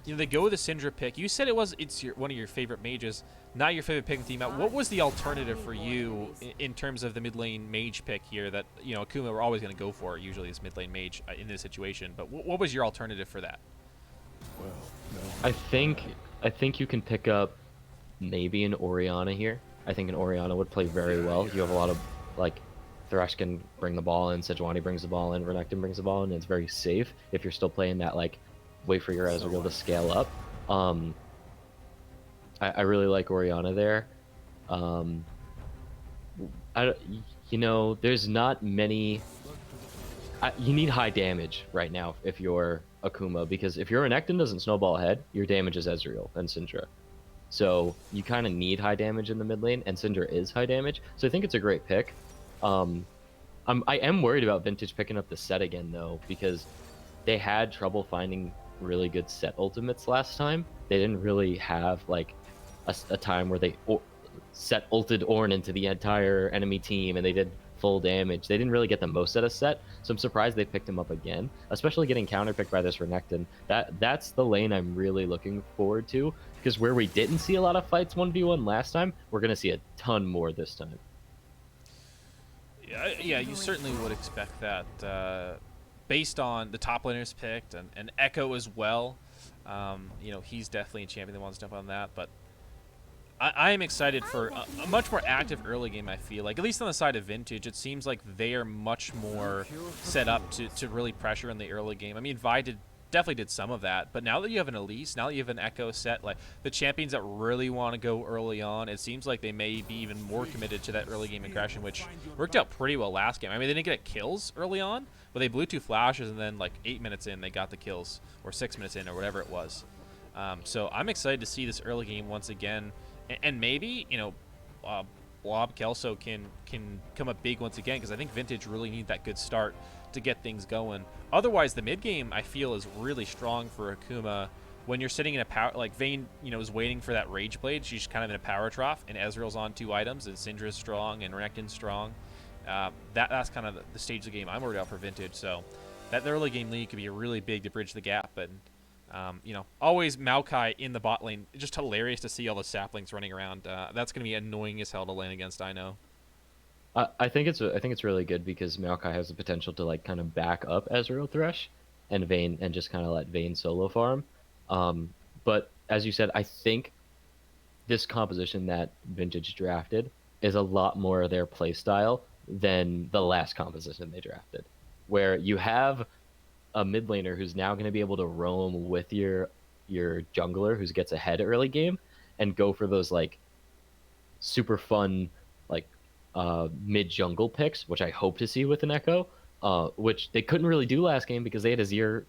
they go with the Syndra pick. You said it's one of your favorite mages, not your favorite pick in team out. What was the alternative for you in terms of the mid lane mage pick here that Akuma we're always going to go for usually this mid lane mage in this situation? But what was your alternative for that? I think you can pick up maybe an Orianna here. I think an Orianna would play very well. You have a lot of, like, Thresh can bring the ball in, Sejuani brings the ball in, Renekton brings the ball in, and it's very safe if you're still playing that, like, wait for your Ezreal to scale up. I really like Orianna there. You know, there's not many... you need high damage right now if you're Akuma, because if your Renekton doesn't snowball ahead, your damage is Ezreal and Syndra. So you kind of need high damage in the mid lane, and Syndra is high damage. So I think it's a great pick. I am worried about Vintage picking up the set again, though, because they had trouble finding really good set ultimates last time. They didn't really have, like, a time where they set ulted Ornn into the entire enemy team and they did full damage. They didn't really get the most out of set, so I'm surprised they picked him up again, especially getting counterpicked by this Renekton. That's the lane I'm really looking forward to, because where we didn't see a lot of fights 1v1 last time, we're going to see a ton more this time. Yeah, you certainly would expect that, based on the top laners picked and Echo as well. You know, he's definitely a champion that wants to jump on that, but I am excited for a much more active early game, I feel like. At least on the side of Vintage, it seems like they are much more set up to really pressure in the early game. I mean, Vi definitely did some of that, but now that you have an Elise, now that you have an Echo set, like, the champions that really want to go early on, it seems like they may be even more committed to that early game aggression, which worked out pretty well last game. I mean, they didn't get kills early on, but they blew 2 flashes, and then, like, 8 minutes in, they got the kills, or 6 minutes in, or whatever it was. So I'm excited to see this early game once again. And maybe, you know, Blob Kelso can come up big once again, because I think Vintage really need that good start to get things going. Otherwise, the mid game, I feel, is really strong for Akuma. When you're sitting in a power, like Vayne, you know, is waiting for that Rage Blade, she's kind of in a power trough, and Ezreal's on 2 items, and Syndra's strong, and Renekton's strong. That's kind of the stage of the game I'm worried about for Vintage. So that early game lead could be really big to bridge the gap, and you know, always Maokai in the bot lane. Just hilarious to see all the saplings running around. That's going to be annoying as hell to lane against, I know. I think it's really good, because Maokai has the potential to, like, kind of back up Ezreal Thresh and Vayne, and just kind of let Vayne solo farm. But as you said, I think this composition that Vintage drafted is a lot more their play style than the last composition they drafted, where you have a mid laner who's now going to be able to roam with your jungler who gets ahead early game and go for those, like, super fun, like, mid jungle picks, which I hope to see with an Echo, which they couldn't really do last game because they had Azir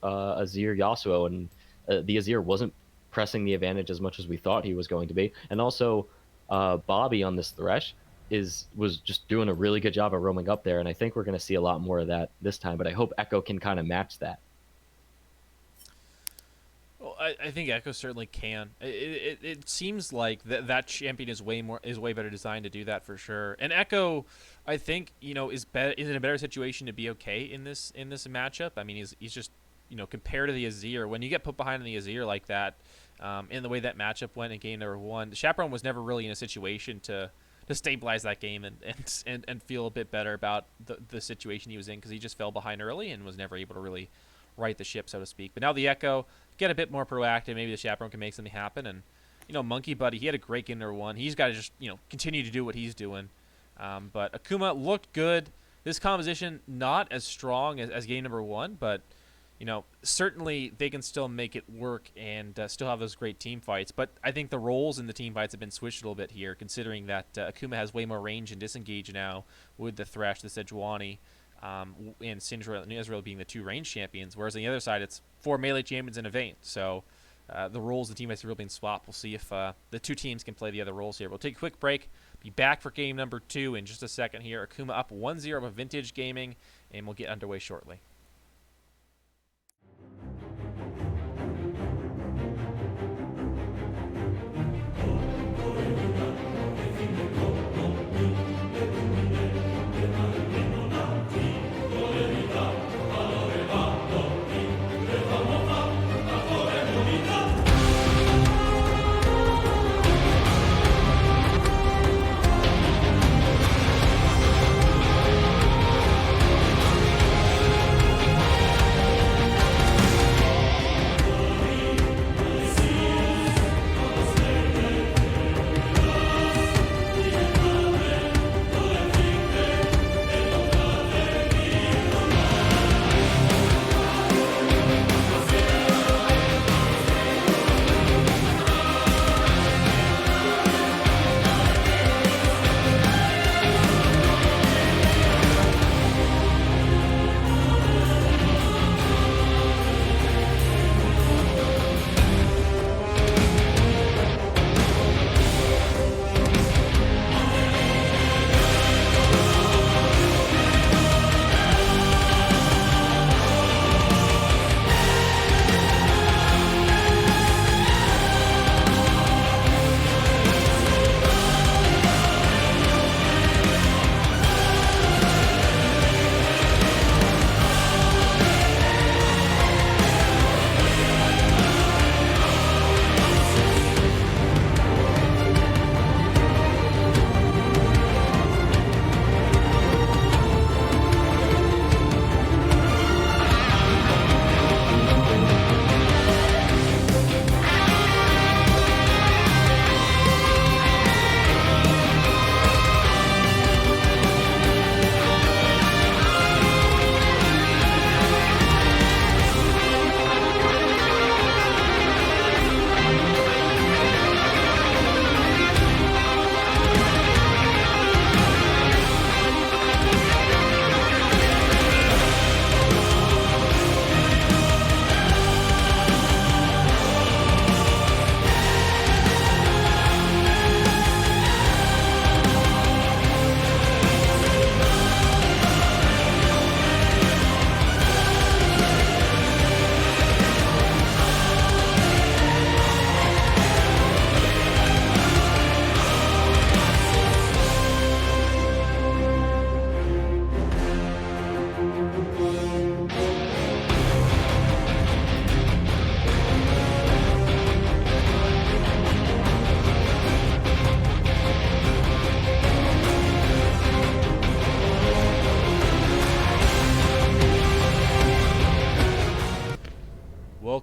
Yasuo, and the Azir wasn't pressing the advantage as much as we thought he was going to be. And also Bobby on this Thresh was just doing a really good job of roaming up there, and I think we're going to see a lot more of that this time, but I hope Echo can kind of match that. Well, I think Echo certainly can. It seems like that champion is way better designed to do that for sure. And Echo, I think, you know, is in a better situation to be okay in this matchup. I mean, he's just, you know, compared to the Azir, when you get put behind the Azir like that, in the way that matchup went in game number 1, the Chaperone was never really in a situation to stabilize that game and feel a bit better about the situation he was in, because he just fell behind early and was never able to really right the ship, so to speak. But now the Echo get a bit more proactive. Maybe the Chaperone can make something happen. And, you know, Monkey Buddy, he had a great game number 1. He's got to just, you know, continue to do what he's doing. But Akuma looked good. This composition not as strong as game number 1, but, you know, certainly they can still make it work and still have those great team fights. But I think the roles in the team fights have been switched a little bit here, considering that Akuma has way more range and disengage now with the Thresh, the Sejuani, and Syndra and Ezreal being the 2 range champions, whereas on the other side it's 4 melee champions and a Vayne. So the roles the team has really been swapped. We'll see if the 2 teams can play the other roles here. We'll take a quick break, be back for game number 2 in just a second here. Akuma up 1-0 over Vintage Gaming, and we'll get underway shortly.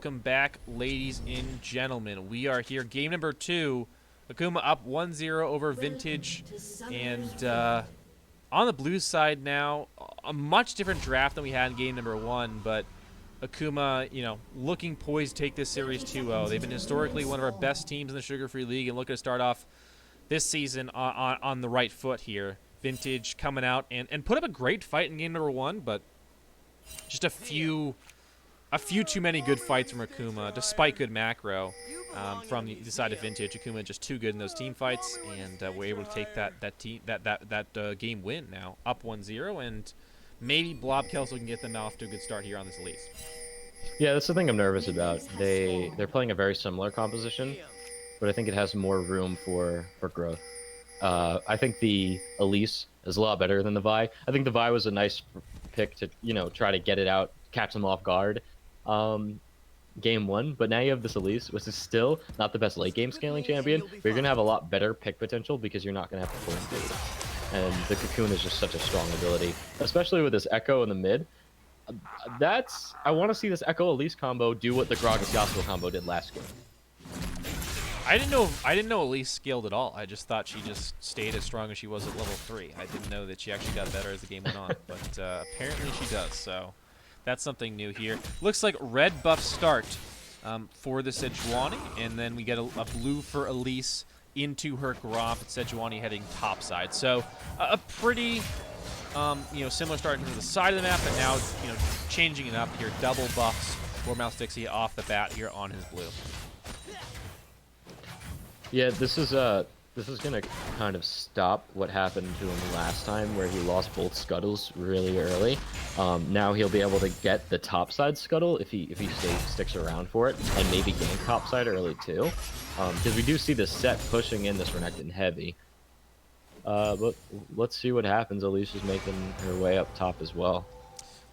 welcome back, ladies and gentlemen. We are here, game number 2. Akuma up 1-0 over Vintage, and on the Blues side now, a much different draft than we had in game number 1, but Akuma, you know, looking poised to take this series 2-0. They've been historically one of our best teams in the Sugar Free League, and looking to start off this season on the right foot here. Vintage coming out and put up a great fight in game number 1, but just a few too many good fights from Akuma, despite good macro from the side of Vintage. Akuma just too good in those team fights, and we're able to take that game win now, up 1-0, and maybe Blob Kelso can get them off to a good start here on this Elise. Yeah, that's the thing I'm nervous about. They're playing a very similar composition, but I think it has more room for growth. I think the Elise is a lot better than the Vi. I think the Vi was a nice pick to, you know, try to get it out, catch them off guard. Game 1, but now you have this Elise, which is still not the best late game scaling champion, but you're gonna have a lot better pick potential because you're not gonna have to pull invade. And the Cocoon is just such a strong ability, especially with this Echo in the mid. I want to see this Echo Elise combo do what the Gragas Yasuo combo did last game. I didn't know Elise scaled at all. I just thought she just stayed as strong as she was at level 3. I didn't know that she actually got better as the game went on, but apparently she does, so that's something new here. Looks like red buff start for the Sejuani, and then we get a blue for Elise into her Gromp. Sejuani heading topside. So a pretty similar start to the side of the map, but now changing it up here. Double buffs for Mouse Dixie off the bat here on his blue. Yeah, this is gonna kind of stop what happened to him last time, where he lost both scuttles really early. Now he'll be able to get the topside scuttle if he sticks around for it, and maybe gank topside early too, because we do see the set pushing in this Renekton heavy. But let's see what happens. Elise is making her way up top as well.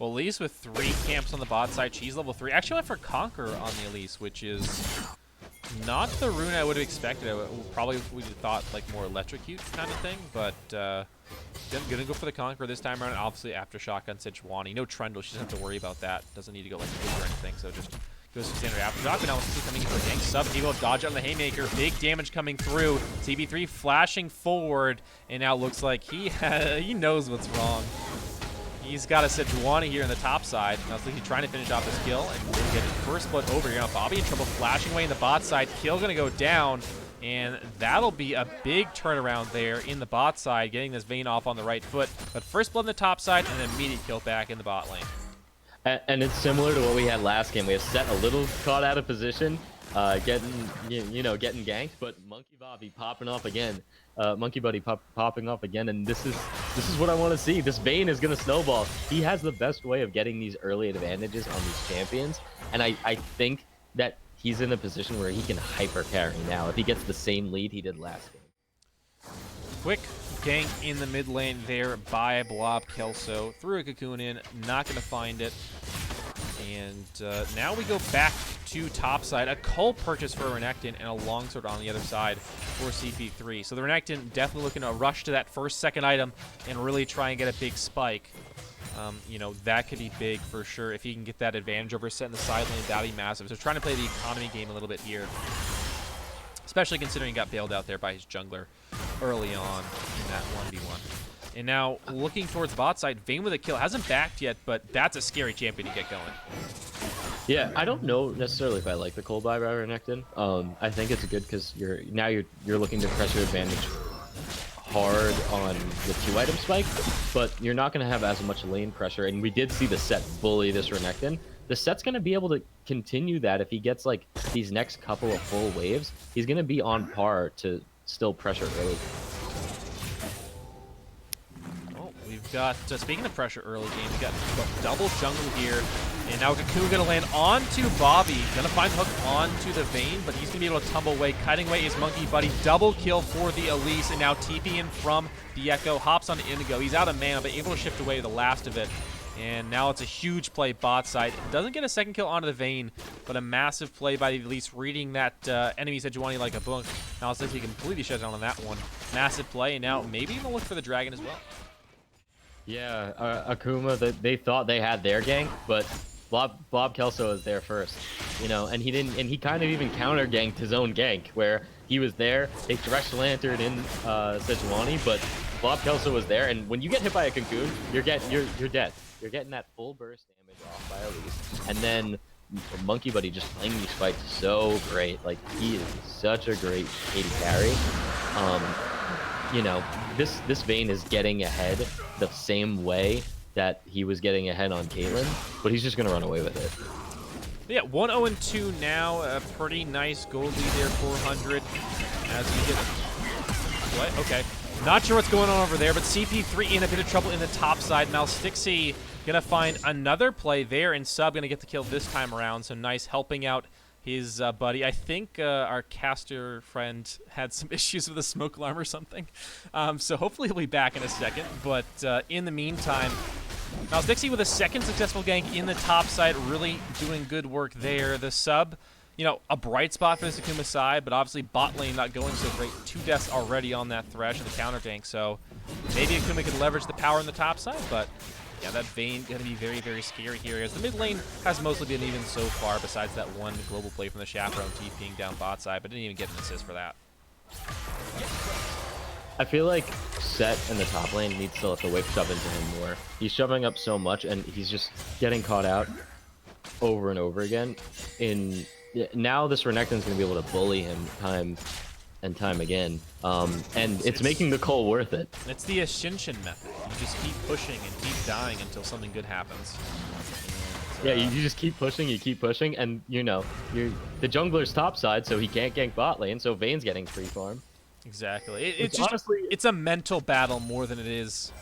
Well, Elise with 3 camps on the bot side. She's level 3. Actually went for Conquer on the Elise, which is not the rune I would have expected. Probably we thought like more electrocute kind of thing, but gonna go for the Conqueror this time around. Obviously Aftershock on Sejuani. No Trundle, she doesn't have to worry about that. Doesn't need to go like blue or anything, so just goes for standard Aftershock. But now it's coming in for a gank sub, able to dodge out on the Haymaker. Big damage coming through. CB3 flashing forward, and now looks like he knows what's wrong. He's got a Sejuani here on the top side. Now he's trying to finish off his kill, and we'll get his first blood over here. Now Bobby in trouble, flashing away in the bot side. Kill gonna go down, and that'll be a big turnaround there in the bot side, getting this Vayne off on the right foot. But first blood on the top side, and an immediate kill back in the bot lane. And it's similar to what we had last game. We have Set a little caught out of position, getting ganked, but Monkey Bobby popping off again. Monkey Buddy popping off again, and this is what I want to see. This Vayne is going to snowball. He has the best way of getting these early advantages on these champions, and I think that he's in a position where he can hyper carry now if he gets the same lead he did last game. Quick gank in the mid lane there by Blob Kelso. Threw a Cocoon in, not going to find it. And now we go back to topside. A Cull purchase for Renekton and a Longsword on the other side for CP3. So the Renekton definitely looking to rush to that second item and really try and get a big spike. That could be big for sure. If he can get that advantage over Set in the side lane, that'd be massive. So trying to play the economy game a little bit here. Especially considering he got bailed out there by his jungler early on in that 1v1. And now looking towards bot side, Vayne with a kill. Hasn't backed yet, but that's a scary champion to get going. Yeah, I don't know necessarily if I like the cold buy by Renekton. I think it's good because you're looking to press your advantage hard on the 2-item spike, but you're not going to have as much lane pressure. And we did see the Set bully this Renekton. The Set's going to be able to continue that if he gets like these next couple of full waves. He's going to be on par to still pressure early. We've got, speaking of pressure early game, we got double jungle here, and now Cocoon gonna land onto Bobby, gonna find the hook onto the Vayne, but he's gonna be able to tumble away. Cutting away is Monkey Buddy, double kill for the Elise, and now TP in from the Echo, hops on Indigo. He's out of mana, but able to shift away the last of it. And now it's a huge play bot side. Doesn't get a second kill onto the Vayne, but a massive play by the Elise, reading that enemy Sejuani like a book. Now it's like he completely shut down on that one. Massive play, and now maybe even look for the dragon as well. Yeah, Akuma, they thought they had their gank, but Bob Kelso was there first, you know, and he kind of even counter ganked his own gank where he was there. They thresh lanterned in Sejuani, but Bob Kelso was there, and when you get hit by a cocoon, you're dead. You're getting that full burst damage off by Elise, and then Monkey Buddy just playing these fights so great. Like, he is such a great AD carry. You know, this Vayne is getting ahead the same way that he was getting ahead on Caitlyn, but he's just gonna run away with it. Yeah, 1-0-2 now. A pretty nice gold lead there, 400. As we get what? Okay, not sure what's going on over there, but CP3 in a bit of trouble in the top side. Malstixi gonna find another play there, and Sub gonna get the kill this time around. So nice helping out his buddy. I think our caster friend had some issues with a smoke alarm or something. So hopefully he'll be back in a second. But in the meantime, Malstixi with a second successful gank in the top side, really doing good work there. The Sub, you know, a bright spot for this Akuma side, but obviously bot lane not going so great. 2 deaths already on that Thresh, the counter gank. So maybe Akuma could leverage the power on the top side, but yeah, that Vayne going to be very, very scary here, as the mid lane has mostly been even so far, besides that one global play from the Chaperone TPing down bot side, but didn't even get an assist for that. I feel like Set in the top lane needs to let the whip shove into him more. He's shoving up so much, and he's just getting caught out over and over again. Now this Renekton's going to be able to bully him time and time again, and it's making the Cole worth it. It's the Ascension method. You just keep pushing and keep dying until something good happens. Yeah, you just keep pushing, and you know, the jungler's top side, so he can't gank bot lane, so Vayne's getting free farm. Exactly. It's just honestly, it's a mental battle more than it is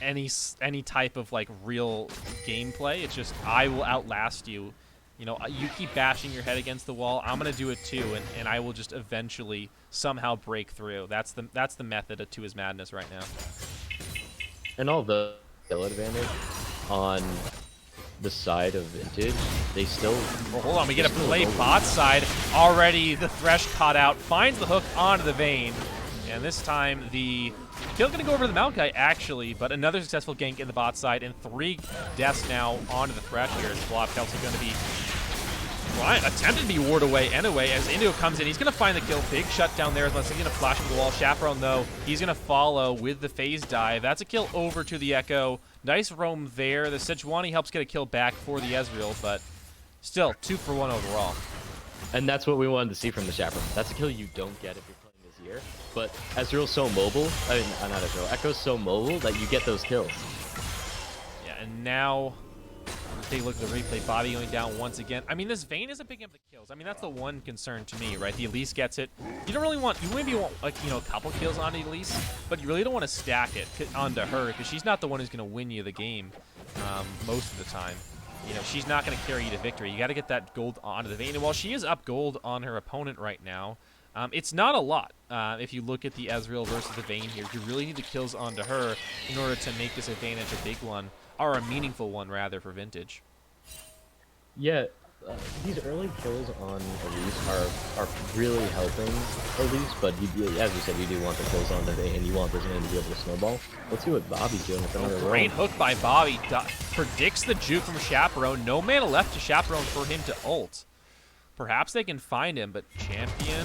any type of like real gameplay. It's just, I will outlast you. You know, you keep bashing your head against the wall, I'm gonna do it too, and I will just eventually somehow break through. That's the method to his madness right now. And all the skill advantage on the side of Vintage, they still... Well, hold on, we get a play bot side. Already the Thresh caught out, finds the hook onto the Vayne, and this time the kill gonna go over to the Maokai actually, but another successful gank in the bot side, and 3 deaths now onto the Thresh here. Blob Kelsey gonna be attempted to be ward away anyway, as Indio comes in. He's going to find the kill. Big shutdown there, unless he's going to flash into the wall. Chaperone, though, he's going to follow with the phase dive. That's a kill over to the Echo. Nice roam there. The Sejuani helps get a kill back for the Ezreal, but still, 2 for 1 overall. And that's what we wanted to see from the Chaperone. That's a kill you don't get if you're playing this year. But Ezreal's so mobile, I mean, not Ezreal, Echo's so mobile that you get those kills. Yeah, and now... take a look at the replay. Bobby going down once again. I mean, this Vayne isn't picking up the kills. I mean, that's the one concern to me, right? The Elise gets it. You don't really want, you maybe want, like, you know, a couple kills on the Elise, but you really don't want to stack it onto her, because she's not the one who's going to win you the game most of the time. You know, she's not going to carry you to victory. You got to get that gold onto the Vayne. And while she is up gold on her opponent right now, it's not a lot. If you look at the Ezreal versus the Vayne here, you really need the kills onto her in order to make this advantage a big one. Or a meaningful one, rather, for Vintage. Yeah, these early kills on Elise are really helping Elise, but as you said, you do want the kills on the Vayne, and you want this Vayne to be able to snowball. Let's see what Bobby's doing with another roll. Great hook by Bobby. Predicts the juke from Chaperone. No mana left to Chaperone for him to ult. Perhaps they can find him, but Champion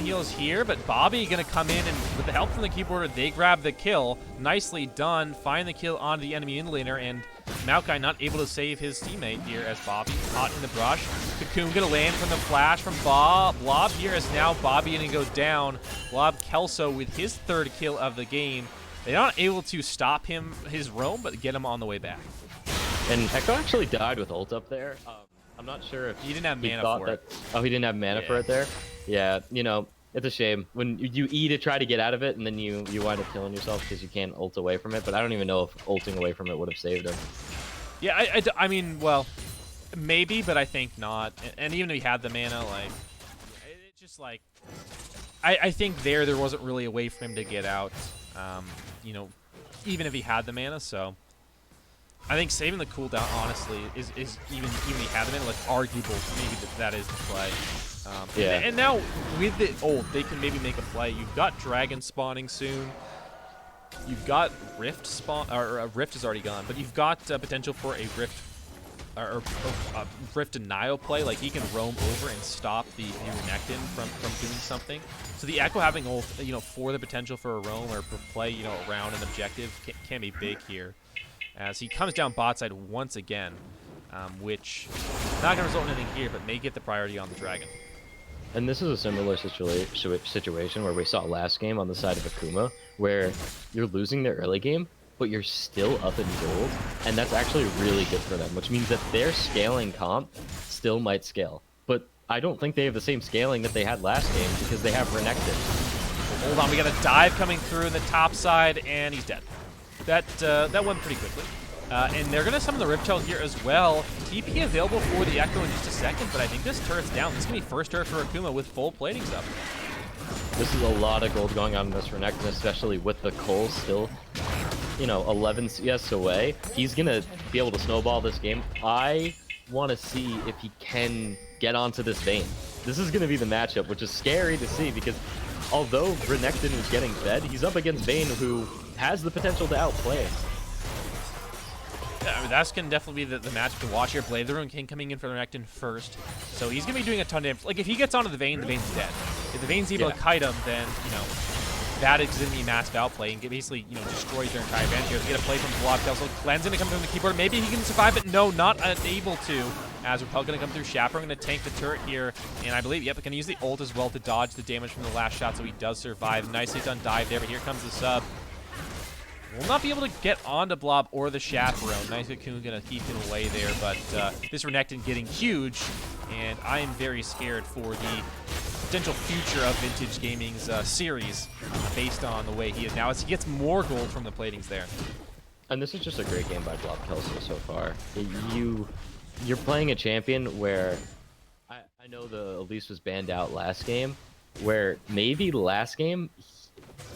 heals here, but Bobby gonna come in, and with the help from the keyboarder, they grab the kill. Nicely done. Find the kill onto the enemy inlaner, and Maokai not able to save his teammate here as Bobby caught in the brush. Cocoon gonna land from the flash from Blob here, as now Bobby gonna go down. Blob Kelso with his 3rd kill of the game. They're not able to stop him, his roam, but get him on the way back. And Echo actually died with ult up there. I'm not sure if he didn't have mana for it. Oh, he didn't have mana for it there? Yeah, you know, it's a shame. When you E to try to get out of it, and then you wind up killing yourself because you can't ult away from it, but I don't even know if ulting away from it would have saved him. Yeah, I mean, well, maybe, but I think not. And even if he had the mana, like, it's just like, I think there wasn't really a way for him to get out, you know, even if he had the mana, so... I think saving the cooldown, honestly, is even if he had the mana, like, arguable. Maybe that is the play. Yeah. And now, with the ult, they can maybe make a play. You've got Dragon spawning soon. You've got Rift spawn, or Rift is already gone, but you've got potential for a Rift or Rift denial play. Like he can roam over and stop the Renekton from doing something. So the Echo having ult, for the potential for a roam or for play, around an objective can be big here. As he comes down bot side once again, which is not going to result in anything here, but may get the priority on the Dragon. And this is a similar situation where we saw last game on the side of Akuma, where you're losing their early game, but you're still up in gold, and that's actually really good for them, which means that their scaling comp still might scale. But I don't think they have the same scaling that they had last game because they have Renekton. Hold on, we got a dive coming through in the top side, and he's dead. That went pretty quickly. And they're going to summon the Riptail here as well. TP available for the Echo in just a second, but I think this turret's down. This is going to be first turret for Akuma with full platings up. This is a lot of gold going on in this Renekton, especially with the Cole still, 11 CS away. He's going to be able to snowball this game. I want to see if he can get onto this Vayne. This is going to be the matchup, which is scary to see because although Renekton is getting fed, he's up against Vayne, who has the potential to outplay. Yeah, I mean, that's going to definitely be the match to watch here. Blade the Rune King coming in for the Renekton first. So he's going to be doing a ton of damage. Like, if he gets onto the Vayne's dead. If the Vayne's able to kite him, then, that is going to be massive outplay and basically, destroys their entire advantage here. Get a play from Blob. So Glen's going to come from the keyboard. Maybe he can survive it. No, not able to. As Repel going to come through. Chaperone going to tank the turret here. And I believe, going to use the ult as well to dodge the damage from the last shot. So he does survive. Nicely done dive there. But here comes the sub. Will not be able to get onto Blob or the Chaperone. Nice Cocoon going to keep him away there, but this Renekton getting huge, and I am very scared for the potential future of Vintage Gaming's series based on the way he is now as he gets more gold from the platings there. And this is just a great game by Blob Kelso so far. You're playing a champion where I know the Elise was banned out last game, where maybe last game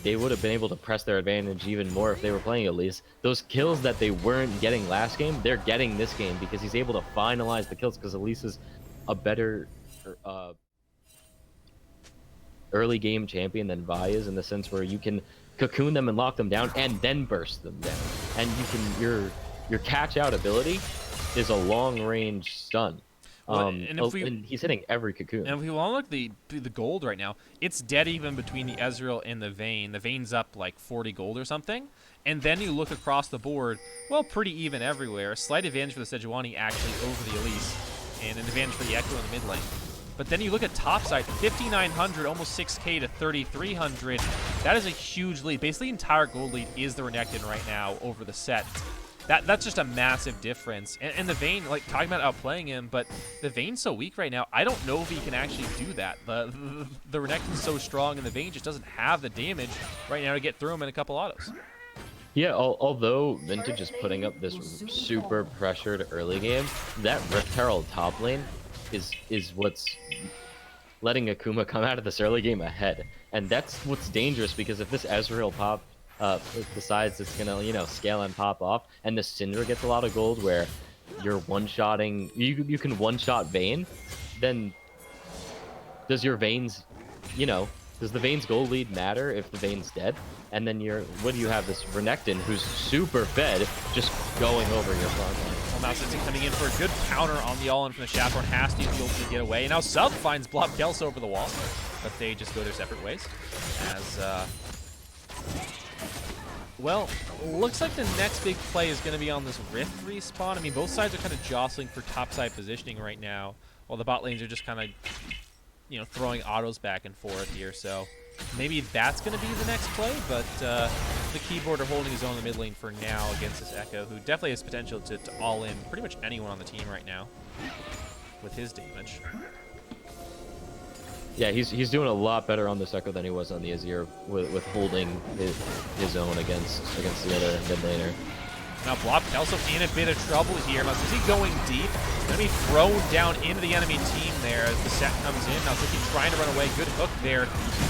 they would have been able to press their advantage even more if they were playing Elise. Those kills that they weren't getting last game, they're getting this game because he's able to finalize the kills because Elise is a better early game champion than Vi is in the sense where you can cocoon them and lock them down and then burst them down. And you can your catch out ability is a long range stun. Well, and he's hitting every cocoon. And if we want to look at the gold right now, it's dead even between the Ezreal and the Vayne. The Vayne's up like 40 gold or something. And then you look across the board, well, pretty even everywhere. A slight advantage for the Sejuani actually over the Elise, and an advantage for the Echo in the mid lane. But then you look at topside, 5,900, almost 6K to 3,300. That is a huge lead. Basically, the entire gold lead is the Renekton right now over the set. That's just a massive difference. And the Vayne, like, talking about outplaying him, but the Vayne's so weak right now, I don't know if he can actually do that. The Renekton's so strong, and the Vayne just doesn't have the damage right now to get through him in a couple autos. Yeah, although Vintage is putting up this super pressured early game, that Rift Herald top lane is what's letting Akuma come out of this early game ahead. And that's what's dangerous, because if this Ezreal pop decides it's gonna, scale and pop off, and the Syndra gets a lot of gold where you're one-shotting, you can one-shot Vayne, then does your Vayne's, does the Vayne's gold lead matter if the Vayne's dead? And then what do you have, this Renekton who's super fed, just going over your front line. Well, now Cincy coming in for a good counter on the all-in from the Chaperone, has to use the ult to get away. And now Sub finds Blob Kelso over the wall, but they just go their separate ways. As, well, looks like the next big play is going to be on this Rift respawn. I mean, both sides are kind of jostling for topside positioning right now, while the bot lanes are just kind of, throwing autos back and forth here. So maybe that's going to be the next play, but the keyboarder holding his own in the mid lane for now against this Echo, who definitely has potential to all-in pretty much anyone on the team right now with his damage. Yeah, he's doing a lot better on this Echo than he was on the Azir with holding his own against the other mid laner. Now Blob Kelso in a bit of trouble here. Now Cincy going deep. Going to be thrown down into the enemy team there as the set comes in. Now Cincy trying to run away. Good hook there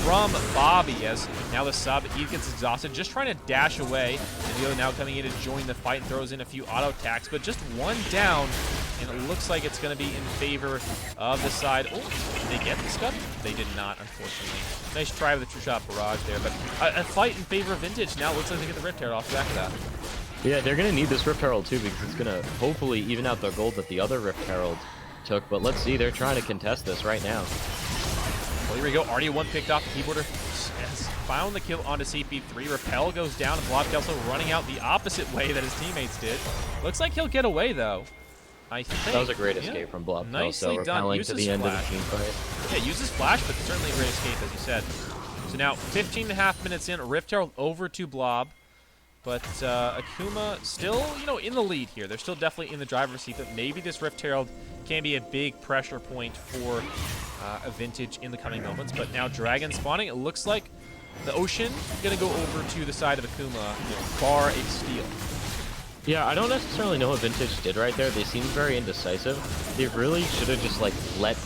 from Bobby as now the sub, he gets exhausted. Just trying to dash away. And the other now coming in to join the fight and throws in a few auto attacks. But just one down. And it looks like it's going to be in favor of the side. Oh, did they get the scud? they did not, unfortunately. Nice try with the True Shot Barrage there, but a fight in favor of Vintage now. Looks like they get the Rift Herald off the back of that. Yeah, they're going to need this Rift Herald too, because it's going to hopefully even out the gold that the other Rift Herald took. But let's see, they're trying to contest this right now. Well, here we go. Already one picked off. The keyboarder has found the kill onto CP3. Repel goes down, and Blobkelso running out the opposite way that his teammates did. Looks like he'll get away, though. I think. That was a great escape from Blobkelso. Nicely done. Repelling to the end of the team fight. Yeah, uses Flash, but certainly a great escape, as you said. So now, 15.5 minutes in, Rift Herald over to Blob. But Akuma still, in the lead here. They're still definitely in the driver's seat, but maybe this Rift Herald can be a big pressure point for a Vintage in the coming moments. But now Dragon spawning. It looks like the Ocean going to go over to the side of Akuma. Bar a steal. Yeah, I don't necessarily know what Vintage did right there. They seemed very indecisive. They really should have just, let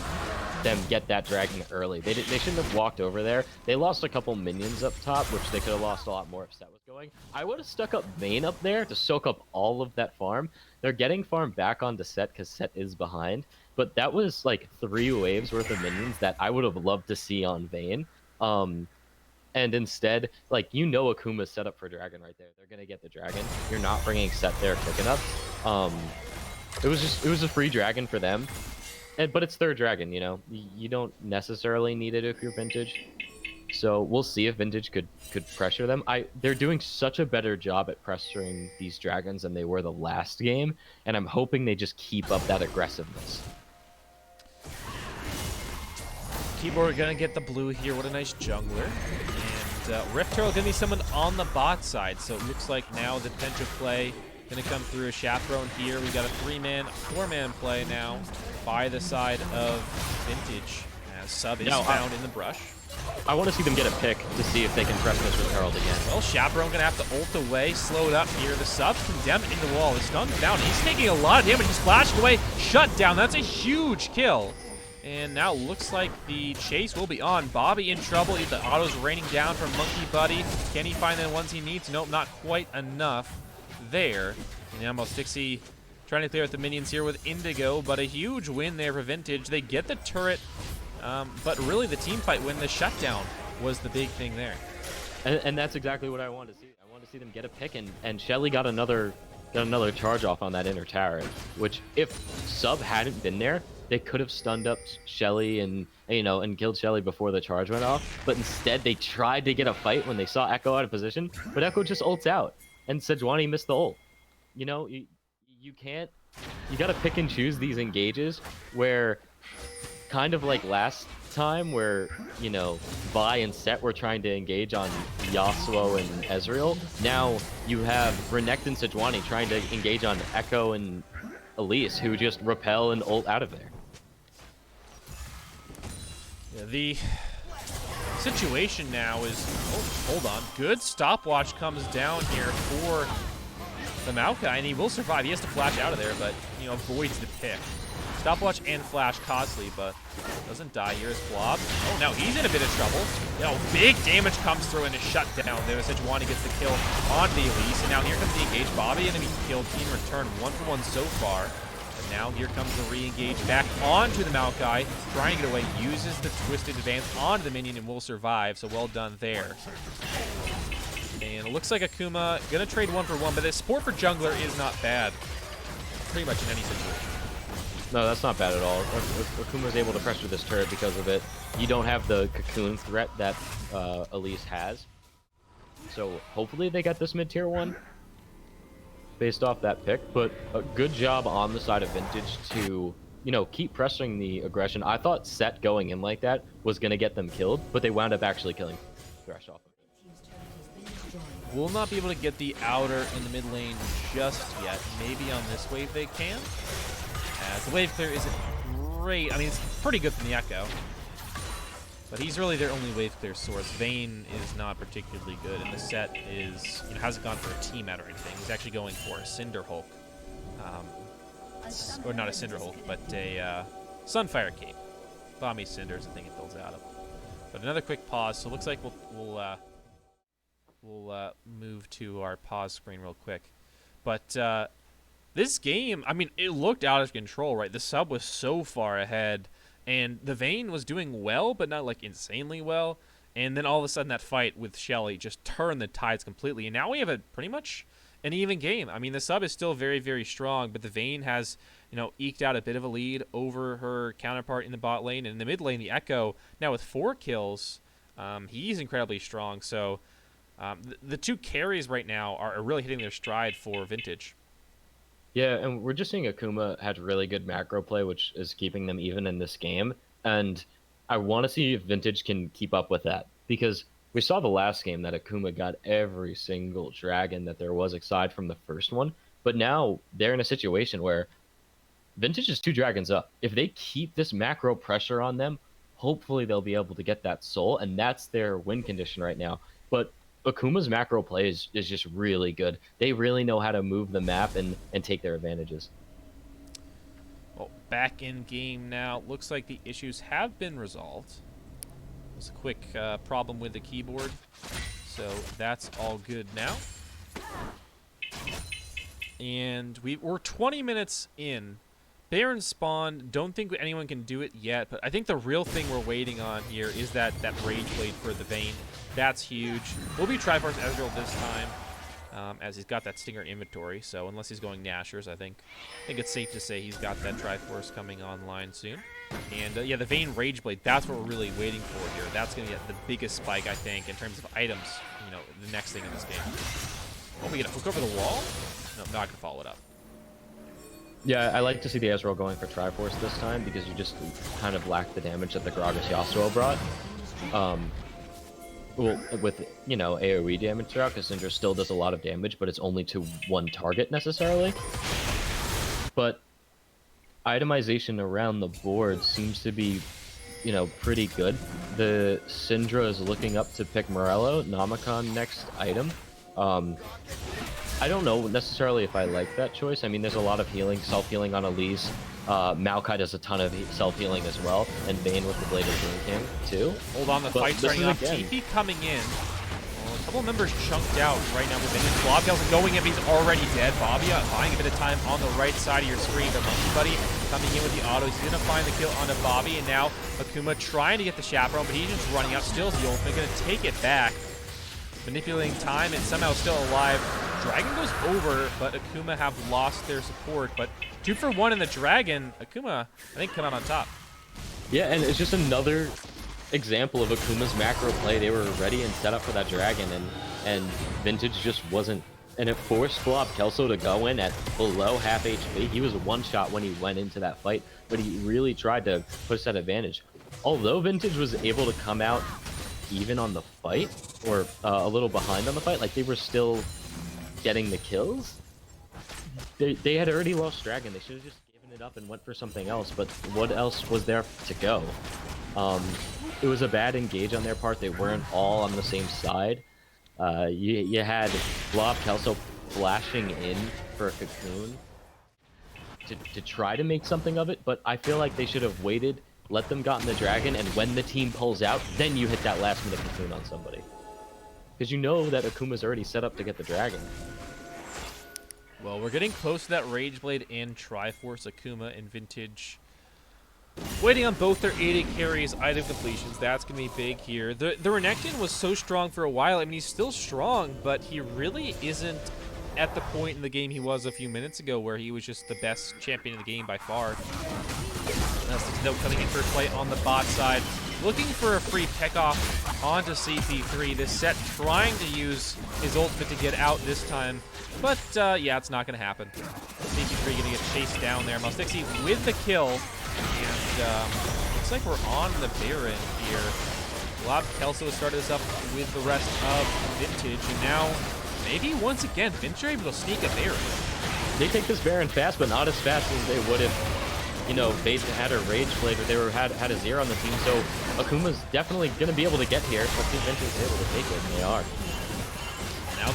them get that dragon early. They shouldn't have walked over there. They lost a couple minions up top, which they could have lost a lot more if Set was going. I would have stuck up Vayne up there to soak up all of that farm. They're getting farm back onto Set because Set is behind, but that was 3 waves worth of minions that I would have loved to see on Vayne. And instead, Akuma's set up for Dragon right there. They're gonna get the Dragon. You're not bringing Set there quick enough. It was a free Dragon for them. But it's their Dragon, You don't necessarily need it if you're Vintage. So we'll see if Vintage could pressure them. They're doing such a better job at pressuring these Dragons than they were the last game, and I'm hoping they just keep up that aggressiveness. Keyboard gonna get the blue here. What a nice jungler. And Rift Herald gonna be someone on the bot side, so it looks like now the potential play gonna come through a Chaperone here. We got a 3-man, 4-man play now by the side of Vintage, as Sub is found in the brush. I want to see them get a pick to see if they can press this with Herald again. Well, Chaperone gonna have to ult away, slowed up here. The Sub's condemned in the wall. The stun's down. He's taking a lot of damage. He's flashing away. Shut down. That's a huge kill. And now looks like the chase will be on. Bobby in trouble. The auto's raining down from Monkey Buddy. Can he find the ones he needs? Nope, not quite enough there. And almost Dixie trying to clear out the minions here with Indigo, but a huge win there for Vintage. They get the turret, but really the team fight win, the shutdown was the big thing there. And that's exactly what I wanted to see. I wanted to see them get a pick, and Shelly got another charge off on that inner tower, which if Sub hadn't been there, they could have stunned up Shelly and killed Shelly before the charge went off. But instead, they tried to get a fight when they saw Echo out of position, but Echo just ults out, and Sejuani missed the ult. You gotta pick and choose these engages where, kind of like last time where, Vi and Set were trying to engage on Yasuo and Ezreal. Now you have Renekton and Sejuani trying to engage on Echo and Elise, who just repel and ult out of there. Yeah, the situation now is, hold on, good stopwatch comes down here for the Maokai, and he will survive. He has to flash out of there, but, avoids the pick. Stopwatch and flash costly, but doesn't die. Here's Blob. Oh, now he's in a bit of trouble. Big damage comes through and is shut down there. Sejuani gets the kill on the Elise, and now here comes the engage. Bobby, enemy killed. Team return 1-for-1 so far. Now here comes the re-engage back onto the Maokai, trying to get away, uses the twisted advance onto the minion and will survive, so well done there. And it looks like Akuma gonna trade 1-for-1, but the support for jungler is not bad, pretty much in any situation. No, that's not bad at all. Akuma's able to pressure this turret because of it. You don't have the cocoon threat that Elise has. So hopefully they get this mid-tier one based off that pick, but a good job on the side of Vintage to, keep pressing the aggression. I thought Set going in like that was going to get them killed, but they wound up actually killing Thresh off of it. Will not be able to get the outer in the mid lane just yet. Maybe on this wave they can. As the wave clear isn't great. I mean, it's pretty good from the Echo. But he's really their only wave clear source. Vayne is not particularly good, and the Set is, hasn't gone for a team out or anything. He's actually going for a Cinder Hulk. Or not a Cinder Hulk, but a Sunfire Cape. Bomby Cinders, I think it builds out of. But another quick pause, so it looks like we'll move to our pause screen real quick. But this game, I mean, it looked out of control, right? The Sub was so far ahead. And the Vayne was doing well, but not like insanely well. And then all of a sudden that fight with Shelly just turned the tides completely. And now we have a pretty much an even game. I mean, the sub is still very, very strong, but the Vayne has, you know, eked out a bit of a lead over her counterpart in the bot lane. And in the mid lane, the Echo, now with 4 kills, he's incredibly strong. So the two carries right now are really hitting their stride for Vintage. Yeah, and we're just seeing Akuma had really good macro play, which is keeping them even in this game. And I want to see if Vintage can keep up with that, because we saw the last game that Akuma got every single dragon that there was aside from the first one. But now they're in a situation where Vintage is 2 dragons up. If they keep this macro pressure on them, hopefully they'll be able to get that soul, and that's their win condition right now. But Akuma's macro play is just really good. They really know how to move the map and take their advantages. Well, back in game now. Looks like the issues have been resolved. There's a quick problem with the keyboard, so that's all good now. And we're 20 minutes in. Baron spawn. Don't think anyone can do it yet, but I think the real thing we're waiting on here is that Rage Blade for the Vayne. That's huge. We'll be Triforce Ezreal this time, as he's got that Stinger inventory. So unless he's going Nashers, I think it's safe to say he's got that Triforce coming online soon. And yeah, the Vayne Rage Blade. That's what we're really waiting for here. That's going to get the biggest spike, I think, in terms of items. You know, the next thing in this game. Oh, we get a hook over the wall? No, not gonna follow it up. Yeah, I like to see the Ezreal going for Triforce this time, because you just kind of lack the damage that the Gragas Yasuo brought. Well, with, you know, AoE damage throughout, because Syndra still does a lot of damage, but it's only to one target necessarily. But itemization around the board seems to be, you know, pretty good. The Syndra is looking up to pick Morello, Namacon next item. I don't know necessarily if I like that choice. I mean, there's a lot of healing, self-healing on Elise. Maokai does a ton of self-healing as well, and Vayne with the Blade of the Rune King too. Hold on, the fight starting off. TP coming in. Well, a couple members chunked out right now with Vayne. Blobtail's going in, but he's already dead. Bobby buying a bit of time on the right side of your screen, but Monkey Buddy coming in with the autos. He's gonna find the kill onto Bobby, and now Akuma trying to get the chaperone, but he's just running out. Steals the ultimate, gonna take it back. Manipulating time and somehow still alive. Dragon goes over, but Akuma have lost their support. But 2 for 1 in the Dragon. Akuma, I think, come out on top. Yeah, and it's just another example of Akuma's macro play. They were ready and set up for that Dragon, and Vintage just wasn't. And it forced Blob Kelso to go in at below half HP. He was one shot when he went into that fight, but he really tried to push that advantage. Although Vintage was able to come out even on the fight, or a little behind on the fight, like they were still getting the kills. They had already lost Dragon. They should have just given it up and went for something else, but what else was there to go? It was a bad engage on their part. They weren't all on the same side. You had Blob Kelso flashing in for a cocoon to try to make something of it, but I feel like they should have waited, let them gotten the Dragon, and when the team pulls out, then you hit that last minute cocoon on somebody. Because you know that Akuma's already set up to get the Dragon. Well, we're getting close to that Rage Blade and Triforce. Akuma and Vintage waiting on both their AD carries, item completions. That's going to be big here. The Renekton was so strong for a while. I mean, he's still strong, but he really isn't at the point in the game he was a few minutes ago, where he was just the best champion in the game by far. That's the note coming in for a play on the bot side. Looking for a free pick-off onto CP3. This set trying to use his ultimate to get out this time. But, yeah, it's not going to happen. CP3 going to get chased down there. Mustixi with the kill. And looks like we're on the Baron here. Blob Kelso has started this up with the rest of Vintage. And now, maybe once again, Vintage are able to sneak a Baron. They take this Baron fast, but not as fast as they would have. You know, they had a Rage Blade, or they had a Zero on the team, so Akuma's definitely going to be able to get here. Let's see if Vintage is able to take it, and they are. Now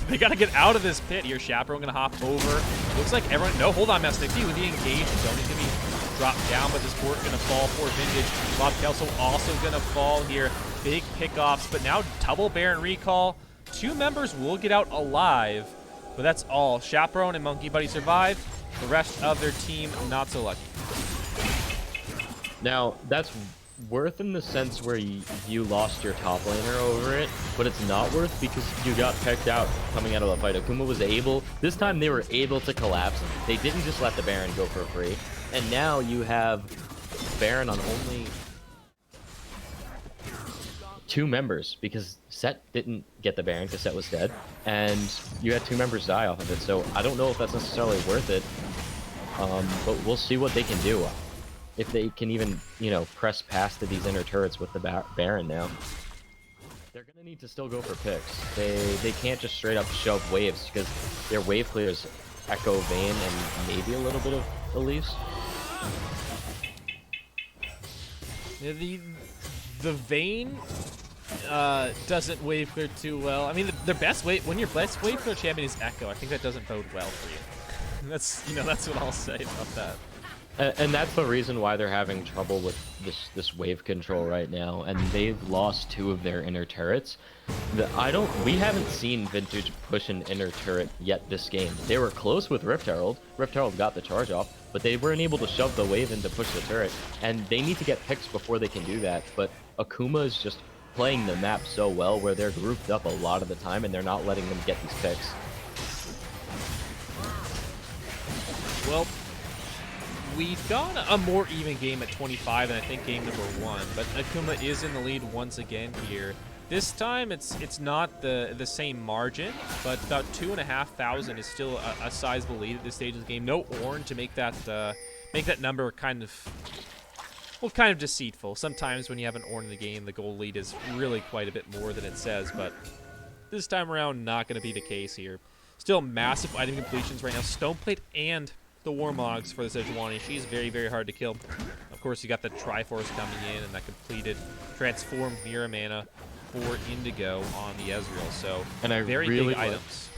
they got to get out of this pit here. Chaperone going to hop over. Looks like everyone... No, hold on, Mastixi with the engage. Tony's going to be dropped down, but this port going to fall for Vintage. Blob Kelso also going to fall here. Big pickoffs, but now double Baron recall. 2 members will get out alive, but that's all. Chaperone and Monkey Buddy survive. The rest of their team, not so lucky. Now, that's worth in the sense where you lost your top laner over it, but it's not worth because you got pecked out coming out of the fight. Akuma was able, this time they were able to collapse. They didn't just let the Baron go for free. And now you have Baron on only 2 members because Set didn't get the Baron because Set was dead. And you had 2 members die off of it. So I don't know if that's necessarily worth it. But we'll see what they can do. If they can even, you know, press past to these inner turrets with the Baron now. They're going to need to still go for picks. They can't just straight up shove waves because their wave clears Echo, Vayne, and maybe a little bit of Elise. Yeah, the Vayne doesn't wave clear too well. I mean, their best wave, when your best wave clear champion is Echo, I think that doesn't bode well for you. That's, you know, that's what I'll say about that. And that's the reason why they're having trouble with this wave control right now, and they've lost 2 of their inner turrets. We haven't seen Vintage push an inner turret yet this game. They were close with Rift Herald. Rift Herald got the charge off, but they weren't able to shove the wave in to push the turret, and they need to get picks before they can do that. But Akuma is just playing the map so well where they're grouped up a lot of the time, and they're not letting them get these picks. Well, we've got a more even game at 25 than I think game number 1, but Akuma is in the lead once again here. This time it's not the same margin, but about 2,500 is still a sizable lead at this stage of the game. No Ornn to make that number kind of deceitful. Sometimes when you have an Ornn in the game, the goal lead is really quite a bit more than it says, but this time around, not going to be the case here. Still massive item completions right now. Stoneplate and the Warmogs for the Sejuani. She's very, very hard to kill. Of course, you got the Triforce coming in and that completed transformed Mirror Mana for Indigo on the Ezreal. So, and I very really big like items.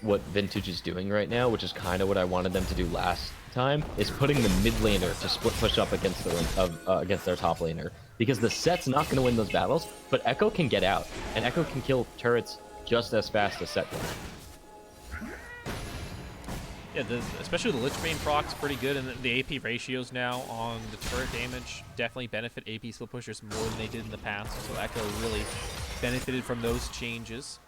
What Vintage is doing right now, which is kind of what I wanted them to do last time, is putting the mid laner to split push up against against their top laner. Because the Set's not going to win those battles, but Echo can get out, and Echo can kill turrets just as fast as Set can. Yeah, especially the Lichbane proc's pretty good, and the AP ratios now on the turret damage definitely benefit AP split pushers more than they did in the past. So Echo really benefited from those changes.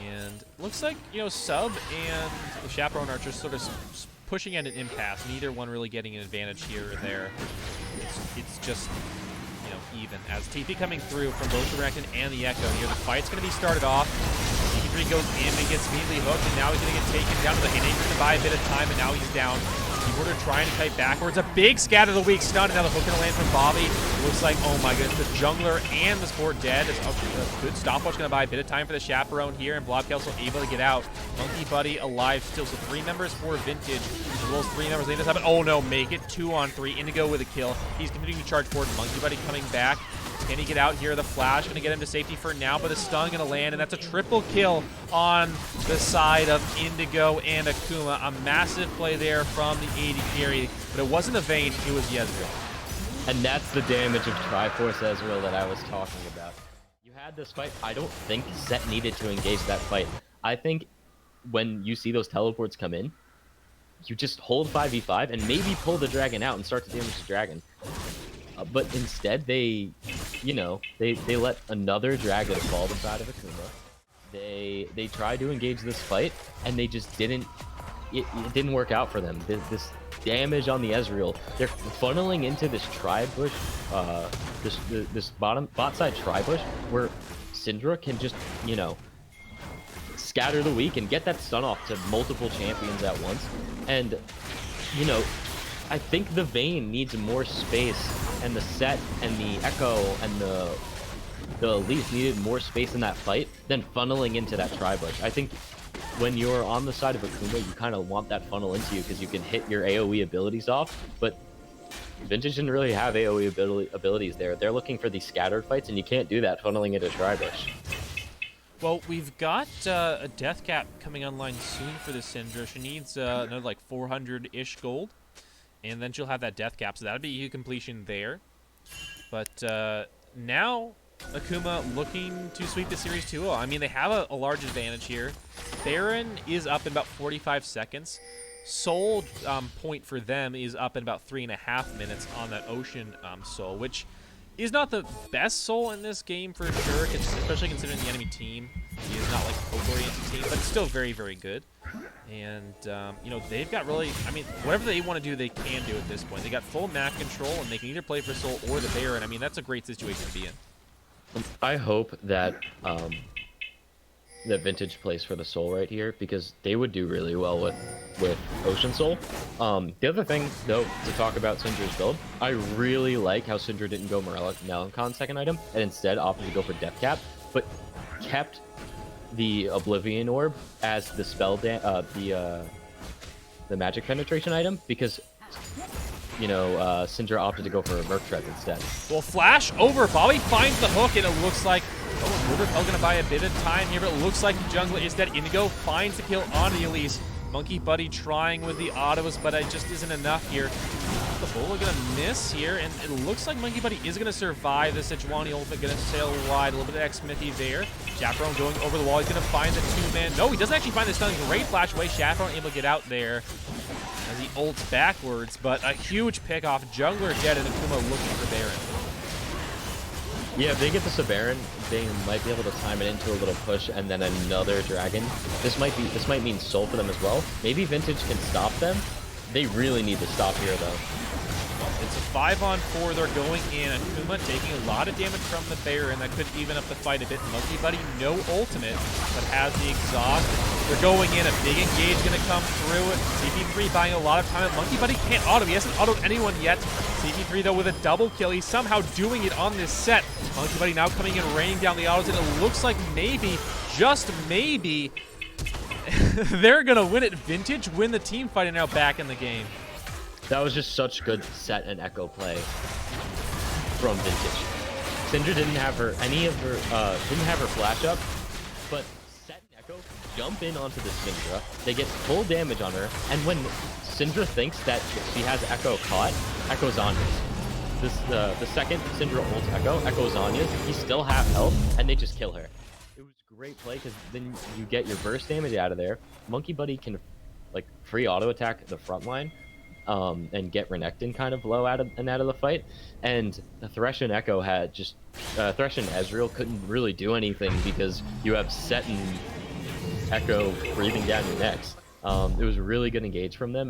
And looks like, you know, Sub and the Chaperone are just sort of pushing at an impasse. Neither one really getting an advantage here or there. It's just, you know, even. As TP coming through from both the Renekton and the Echo here, the fight's going to be started off. CP3 goes in and gets immediately hooked, and now he's going to get taken down to the Haymaker to buy a bit of time, and now he's down. Keyboarder trying to kite backwards. A big scatter the weak stun, and now the hook going to land from Bobby. Looks like, oh my goodness, the jungler and the support dead. It's a good stopwatch going to buy a bit of time for the Chaperone here, and Blobkelso able to get out. Monkey Buddy alive still, so 3 members for Vintage, as well as 3 members leaving this up. Oh no, make it 2-on-3. Indigo with a kill. He's continuing to charge forward. Monkey Buddy coming back. Can he get out here? The flash going to get him to safety for now, but the stun going to land, and that's a triple kill on the side of Indigo and Akuma. A massive play there from the AD carry, but it wasn't the Vayne, it was the Ezreal. And that's the damage of Triforce Ezreal that I was talking about. You had this fight. I don't think Set needed to engage that fight. I think when you see those teleports come in, you just hold 5v5 and maybe pull the dragon out and start to damage the dragon. But instead, they let another dragon fall the side of Akuma. They tried to engage this fight, and they just didn't. It didn't work out for them. This damage on the Ezreal, they're funneling into this tri-bush, this bot side tri-bush, where Syndra can just, you know, scatter the weak and get that stun off to multiple champions at once. And, you know, I think the Vayne needs more space, and the Set and the Echo and the Elise needed more space in that fight than funneling into that tri-bush. I think when you're on the side of Akuma, you kind of want that funnel into you because you can hit your AoE abilities off, but Vintage didn't really have AoE abilities there. They're looking for these scattered fights, and you can't do that funneling into tri-bush. Well, we've got a death cap coming online soon for the Syndra. She needs another like 400-ish gold, and then she'll have that death cap, so that'll be a completion there. But now Akuma looking to sweep the series 2-0. I mean, they have a large advantage here. Baron is up in about 45 seconds. soul point for them is up in about 3.5 minutes on that ocean soul, which is not the best soul in this game for sure, especially considering the enemy team is not like a poke-oriented team, but it's still very, very good. And, you know, they've got really, I mean, whatever they want to do, they can do at this point. They got full map control, and they can either play for soul or the Baron. I mean, that's a great situation to be in. I hope that that Vintage plays for the Soul right here, because they would do really well with Ocean Soul. The other thing, though, to talk about Syndra's build, I really like how Syndra didn't go Melanchon's second item, and instead opted to go for Death Cap, but kept the Oblivion Orb as the spell, the Magic Penetration item, because, you know, Syndra opted to go for Merc Tread instead. Well, flash over. Bobby finds the hook, and it looks like Riverfell going to buy a bit of time here, but it looks like the jungler is dead. Indigo finds the kill on the Elise. Monkey Buddy trying with the autos, but it just isn't enough here. The Bull are going to miss here, and it looks like Monkey Buddy is going to survive the Sejuani ultimate. Going to sail wide. A little bit of X-Smithy there. Chaperone going over the wall. He's going to find the two-man. No, he doesn't actually find the stun. Great flash away. Chaperone able to get out there as he ults backwards, but a huge pick off. Jungler dead, and Akuma looking for Baron. Yeah, if they get the Sabers, they might be able to time it into a little push and then another dragon. This might mean soul for them as well. Maybe Vintage can stop them. They really need to stop here though. It's a 5-on-4. They're going in. Akuma taking a lot of damage from the Baron. That could even up the fight a bit. Monkey Buddy, no ultimate, but has the exhaust. They're going in. A big engage going to come through. CP3 buying a lot of time. Monkey Buddy can't auto. He hasn't autoed anyone yet. CP3, though, with a double kill. He's somehow doing it on this set. Monkey Buddy now coming in, raining down the autos, and it looks like maybe, just maybe, they're going to win it. Vintage win the team fight and now back in the game. That was just such good set and echo play from Vintage. Syndra didn't have her flash up, but set and echo jump in onto the Syndra. They get full damage on her, and when Syndra thinks that she has Echo caught, Echo Zanya's. The second Syndra ults Echo Zanya's, he's still half health, and they just kill her. It was great play because then you get your burst damage out of there. Monkey Buddy can like free auto attack the front line. And get Renekton kind of low out of the fight, and the Thresh and Echo had just Thresh and Ezreal couldn't really do anything because you have Set and Echo breathing down your necks. It was a really good engage from them,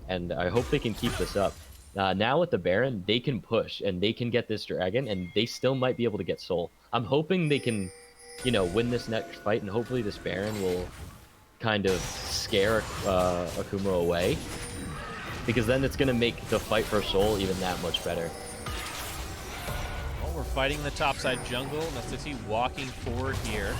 and I hope they can keep this up. Now with the Baron, they can push and they can get this dragon, and they still might be able to get Soul. I'm hoping they can, you know, win this next fight, and hopefully this Baron will kind of scare Akuma away. Because then it's going to make the fight for Soul even that much better. Well, we're fighting the topside jungle. Nasixi walking forward here.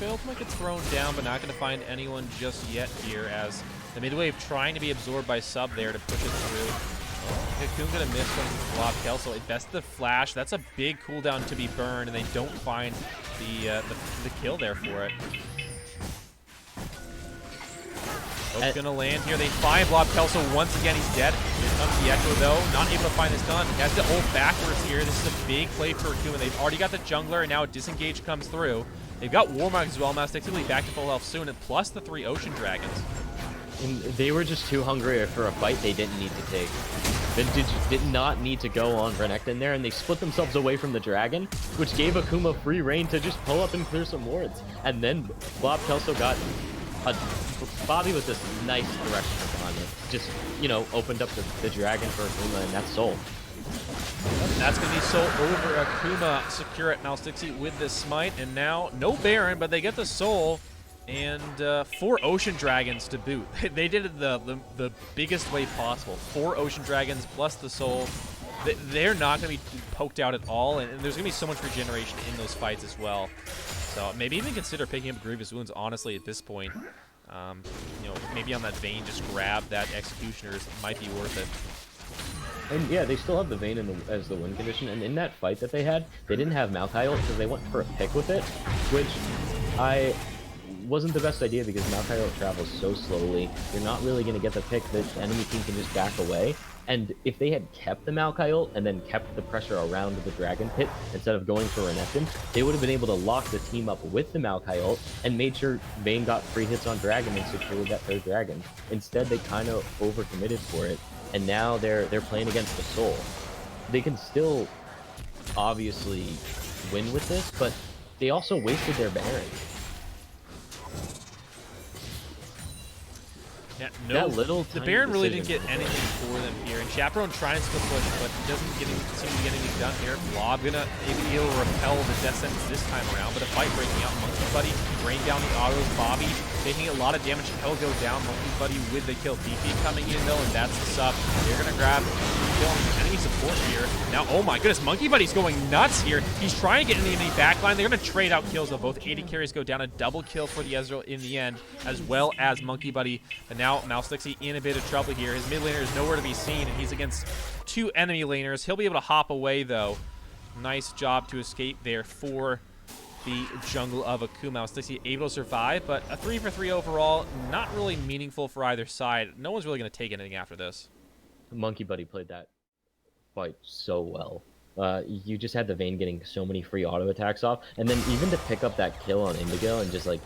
Now ultimate gets thrown down, but not going to find anyone just yet here as the mid wave trying to be absorbed by Sub there to push it through. Cocoon going to miss from Blob Kelso. It bests the flash. That's a big cooldown to be burned, and they don't find the kill there for it. Hook's gonna land here. They find Blob Kelso once again. He's dead. Here comes the Echo though. Not able to find this done. He has to ult backwards here. This is a big play for Akuma. They've already got the jungler, and now a disengage comes through. They've got Warmog as well. Mastically back to full health soon, and plus the 3 Ocean Dragons. And they were just too hungry for a fight they didn't need to take. Vintage did not need to go on Renekton there, and they split themselves away from the dragon, which gave Akuma free reign to just pull up and clear some wards. And then Blob Kelso got Bobby with this nice direction behind it. Just, you know, opened up the dragon for Akuma, and that's Soul. That's going to be Soul over Akuma. Secure it now, Stixie with this smite, and now no Baron, but they get the Soul, and 4 Ocean Dragons to boot. They did it the biggest way possible. 4 Ocean Dragons plus the Soul. They're not going to be poked out at all, and there's going to be so much regeneration in those fights as well. So maybe even consider picking up Grievous Wounds, honestly, at this point. You know, maybe on that Vayne, just grab that Executioners. It might be worth it. And yeah, they still have the Vayne as the win condition, and in that fight that they had, they didn't have Maokai ult because they went for a pick with it, which I wasn't the best idea because Malkaio travels so slowly. You're not really going to get the pick. The enemy team can just back away. And if they had kept the Malkaio and then kept the pressure around the Dragon Pit instead of going for Renekton, they would have been able to lock the team up with the Malkaio and made sure Vayne got free hits on Dragon and secured that third Dragon. Instead, they kind of overcommitted for it, and now they're playing against the Soul. They can still obviously win with this, but they also wasted their Baron. Yeah, no, the Baron really didn't get decision. anything for them here, and Chaperone trying to split push, but he doesn't seem to be getting anything done here. Lob gonna maybe be able to repel the death sentence this time around, but a fight breaking out. Monkey Buddy rain down the autos. Bobby taking a lot of damage. He'll go down. Monkey Buddy with the kill. DP coming in though, and that's the sub. They're gonna grab enemy support here. Now, oh my goodness, Monkey Buddy's going nuts here. He's trying to get in the enemy backline. They're gonna trade out kills though. Both AD carries go down. A double kill for the Ezreal in the end, as well as Monkey Buddy. But now Moustlixie in a bit of trouble here. His mid laner is nowhere to be seen, and he's against two enemy laners. He'll be able to hop away though. Nice job to escape there for the jungle of Akuma. Moustlixie able to survive, but a 3-for-3 overall, not really meaningful for either side. No one's really going to take anything after this. Monkey Buddy played that fight so well. You just had the Vayne getting so many free auto attacks off, and then even to pick up that kill on Indigo and just like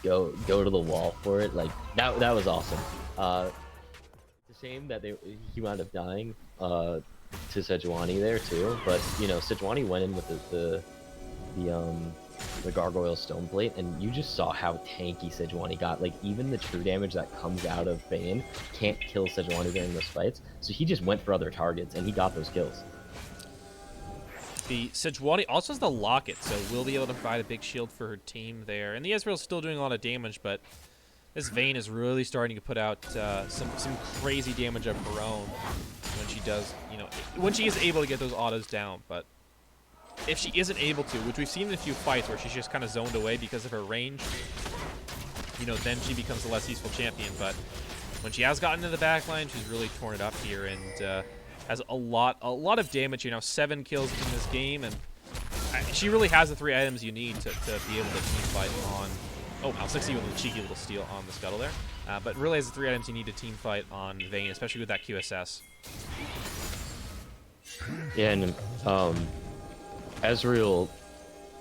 go to the wall for it, like that was awesome. It's a shame that he wound up dying to Sejuani there too, but you know, Sejuani went in with the Gargoyle Stone Plate, and you just saw how tanky Sejuani got. Like, even the true damage that comes out of Vayne can't kill Sejuani during those fights, so he just went for other targets, and he got those kills. The Sejuani also has the Locket, so we'll be able to provide a big shield for her team there. And the Ezreal's still doing a lot of damage, but this Vayne is really starting to put out some crazy damage of her own when she does, you know, when she is able to get those autos down. But if she isn't able to, which we've seen in a few fights where she's just kind of zoned away because of her range, you know, then she becomes a less useful champion. But when she has gotten into the backline, she's really torn it up here and has a lot of damage. You know, 7 kills in this game, and she really has the 3 items you need to be able to team fight on. Oh, Moustlixie with a cheeky little steal on the scuttle there. But really has the 3 items you need to team fight on Vayne, especially with that QSS. Yeah, and Ezreal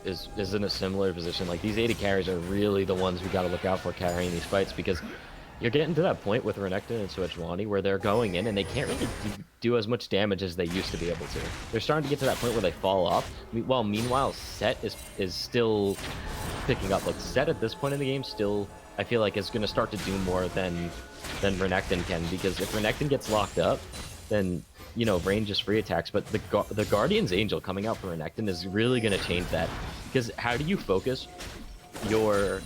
is in a similar position. Like, these AD carries are really the ones we got to look out for carrying these fights, because you're getting to that point with Renekton and Sejuani where they're going in and they can't really do as much damage as they used to be able to. They're starting to get to that point where they fall off. Well, meanwhile, Set is still picking up. Like, Set at this point in the game still, I feel like, is going to start to do more than Renekton can, because if Renekton gets locked up, then, you know, Rain just free attacks. But the Guardian's Angel coming out for Renekton is really going to change that, because how do you focus your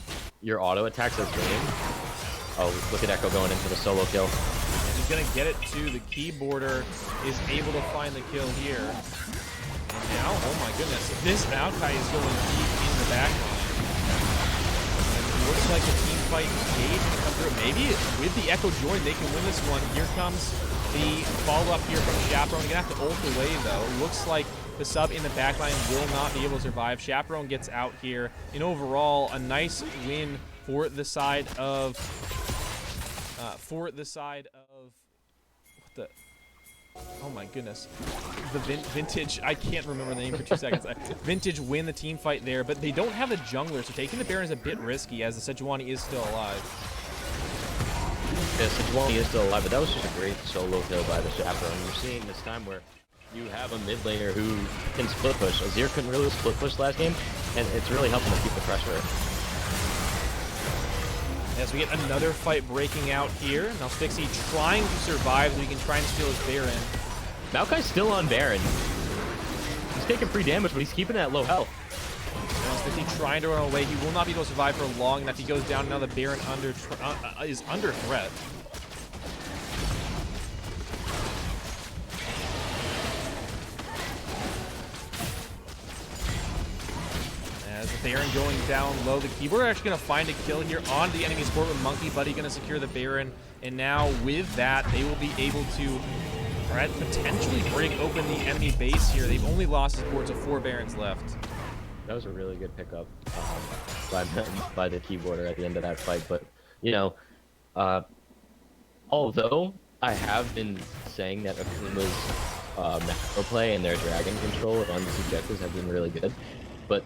auto attacks as Rain? Oh, look at Echo going in for the solo kill. And he's going to get it to the keyboarder, is able to find the kill here. And now, oh my goodness, this Maokai is going deep in the backline. And it looks like the team fight gauge can come through. Maybe with the Echo join, they can win this one. Here comes the follow-up here from Chaperone. You're going to have to ult away, though. Looks like the sub in the backline will not be able to survive. Chaperone gets out here. And overall, a nice win for the side of what the, oh my goodness, the Vintage, I can't remember the name for 2 seconds. Vintage win the team fight there, but they don't have a jungler, so taking the Baron is a bit risky as the Sejuani is still alive. Yeah, Sejuani is still alive, but that was just a great solo kill by the Chaperone. You're seeing this time where you have a mid laner who can split push. Azir couldn't really split push last game, and it's really helping to keep the pressure. As we get another fight breaking out here. Now Stixie trying to survive so he can try and steal his Baron. Maokai's still on Baron. He's taking free damage, but he's keeping it at low health. Now Stixie trying to run away. He will not be able to survive for long enough. He goes down. Now the Baron is under threat. As the Baron going down low, the keyboard are actually going to find a kill here on the enemy support with Monkey Buddy going to secure the Baron. And now with that, they will be able to potentially break open the enemy base here. They've only lost support to 4 Barons left. That was a really good pickup. by the keyboarder at the end of that fight. But you know, uh, although I have been saying that Akuma's macro play and their dragon control on these objectives have been really good, but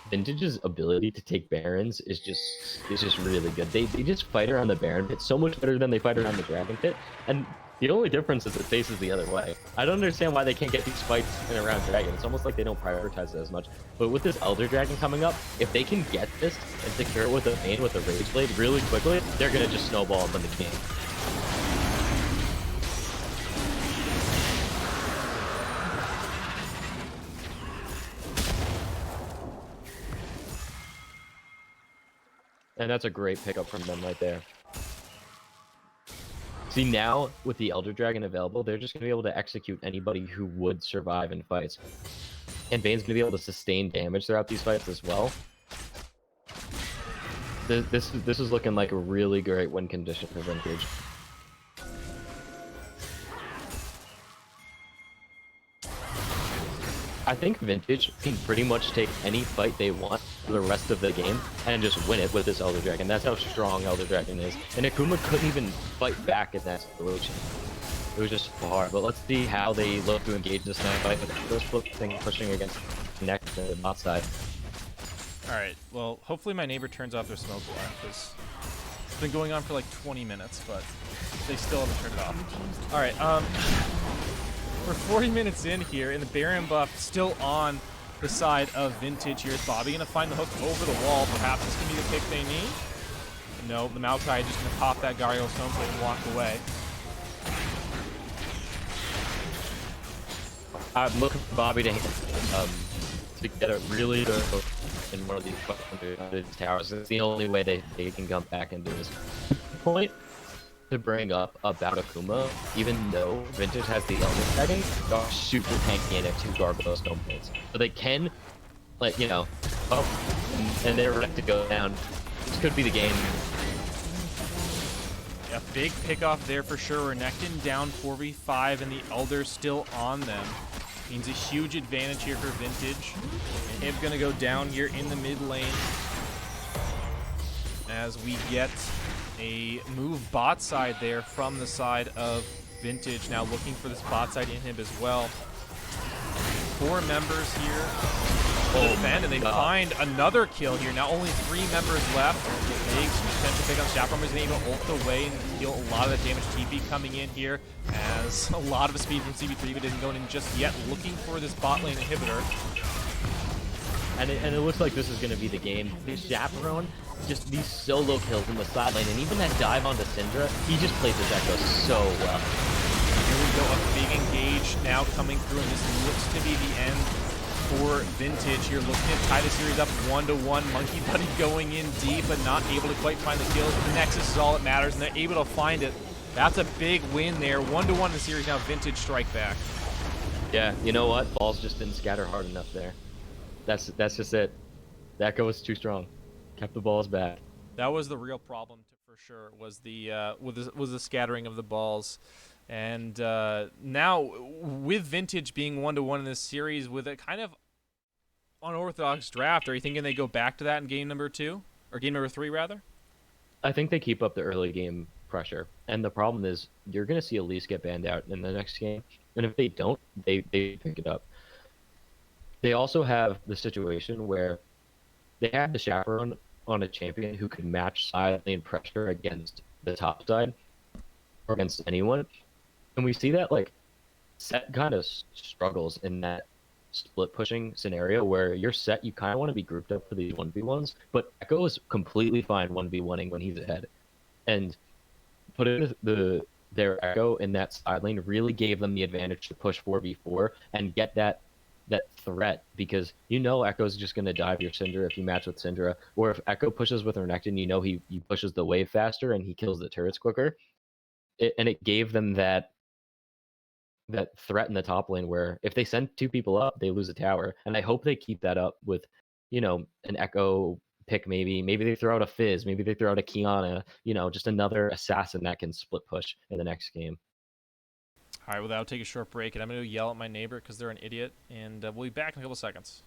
Vintage's ability to take Barons is just really good. They just fight around the Baron pit so much better than they fight around the Dragon pit, and the only difference is it faces the other way. I don't understand why they can't get these fights in around Dragon. It's almost like they don't prioritize it as much. But with this Elder Dragon coming up, if they can get this and secure it with a main with a Rage Blade really quickly, they're gonna just snowball and win the game. And that's a great pickup from them right there. See, now with the Elder Dragon available, they're just going to be able to execute anybody who would survive in fights. And Vayne's going to be able to sustain damage throughout these fights as well. This is looking like a really great win condition for Vintage. I think Vintage can pretty much take any fight they want for the rest of the game and just win it with this Elder Dragon. That's how strong Elder Dragon is. And Akuma couldn't even fight back in that situation. It was just hard. But let's see how they look to engage this next fight with the first flip thing pushing against next to the bot side. Alright, well, hopefully my neighbor turns off their smoke alarm, because it's been going on for like 20 minutes, but they still haven't turned it off. Alright, we're 40 minutes in here, and the Baron buff still on the side of Vintage here. Is Bobby going to find the hook over the wall? Perhaps this can be the pick they need? No, the Maokai just going to pop that Gario Stoneblade and walk away. I'm looking for Bobby to get a really good hook in one of these towers. It's the only way they can come back into this point. To bring up about Akuma, even though Vintage has the Elder Dragon, they're super tanky in it to Gargoyle Stoneblades. So they can, like, you know, and they're ready to go down. This could be the game. A big pick-off there for sure. Renekton down 4v5, and the Elder still on them. Means a huge advantage here for Vintage. And Hib gonna go down here in the mid lane as we get a move bot side there from the side of Vintage. Now looking for this bot side inhib as well. 4 members here to defend, and they find another kill here. Now only 3 members left. Big potential pick on Chaperone is able to ult away and deal a lot of that damage. TP coming in here as a lot of speed from CB3, but isn't going in just yet. Looking for this bot lane inhibitor. And it looks like this is going to be the game. This Chaperone, just these solo kills in the side lane, and even that dive onto Syndra, he just plays his Echo so well. Here we go, a big engage now coming through, and this looks to be the end for Vintage here. Looking to tie the series up 1-1. Monkey Buddy going in deep, but not able to quite find the kills. But the Nexus is all that matters, and they're able to find it. That's a big win there. 1-1 in the series now. Vintage strike back. Yeah, you know what? Balls just didn't scatter hard enough there. That's just it. The Echo was too strong. Kept the balls back. That was the real problem, for sure. Was the scattering of the balls, and now with Vintage being 1-1 in this series, with a kind of unorthodox draft, are you thinking they go back to that in game number 2 or game number 3 rather? I think they keep up the early game pressure, and the problem is you're going to see Elise get banned out in the next game, and if they don't, they pick it up. They also have the situation where they have the Chaperone on a champion who can match side lane pressure against the top side or against anyone. And we see that, like, Set kind of struggles in that split pushing scenario where you're Set, you kind of want to be grouped up for these 1v1s, but Echo is completely fine 1v1ing when he's ahead. And putting their Echo in that side lane really gave them the advantage to push 4v4 and get that threat, because you know Echo's just going to dive your Syndra if you match with Syndra, or if Echo pushes with Renekton, you know he pushes the wave faster and he kills the turrets quicker. And it gave them that threat in the top lane where if they send 2 people up, they lose a tower. And I hope they keep that up with, you know, an Echo pick maybe. Maybe they throw out a Fizz, maybe they throw out a Kiana, you know, just another assassin that can split push in the next game. All right, well, that'll take a short break, and I'm going to yell at my neighbor because they're an idiot, and we'll be back in a couple seconds.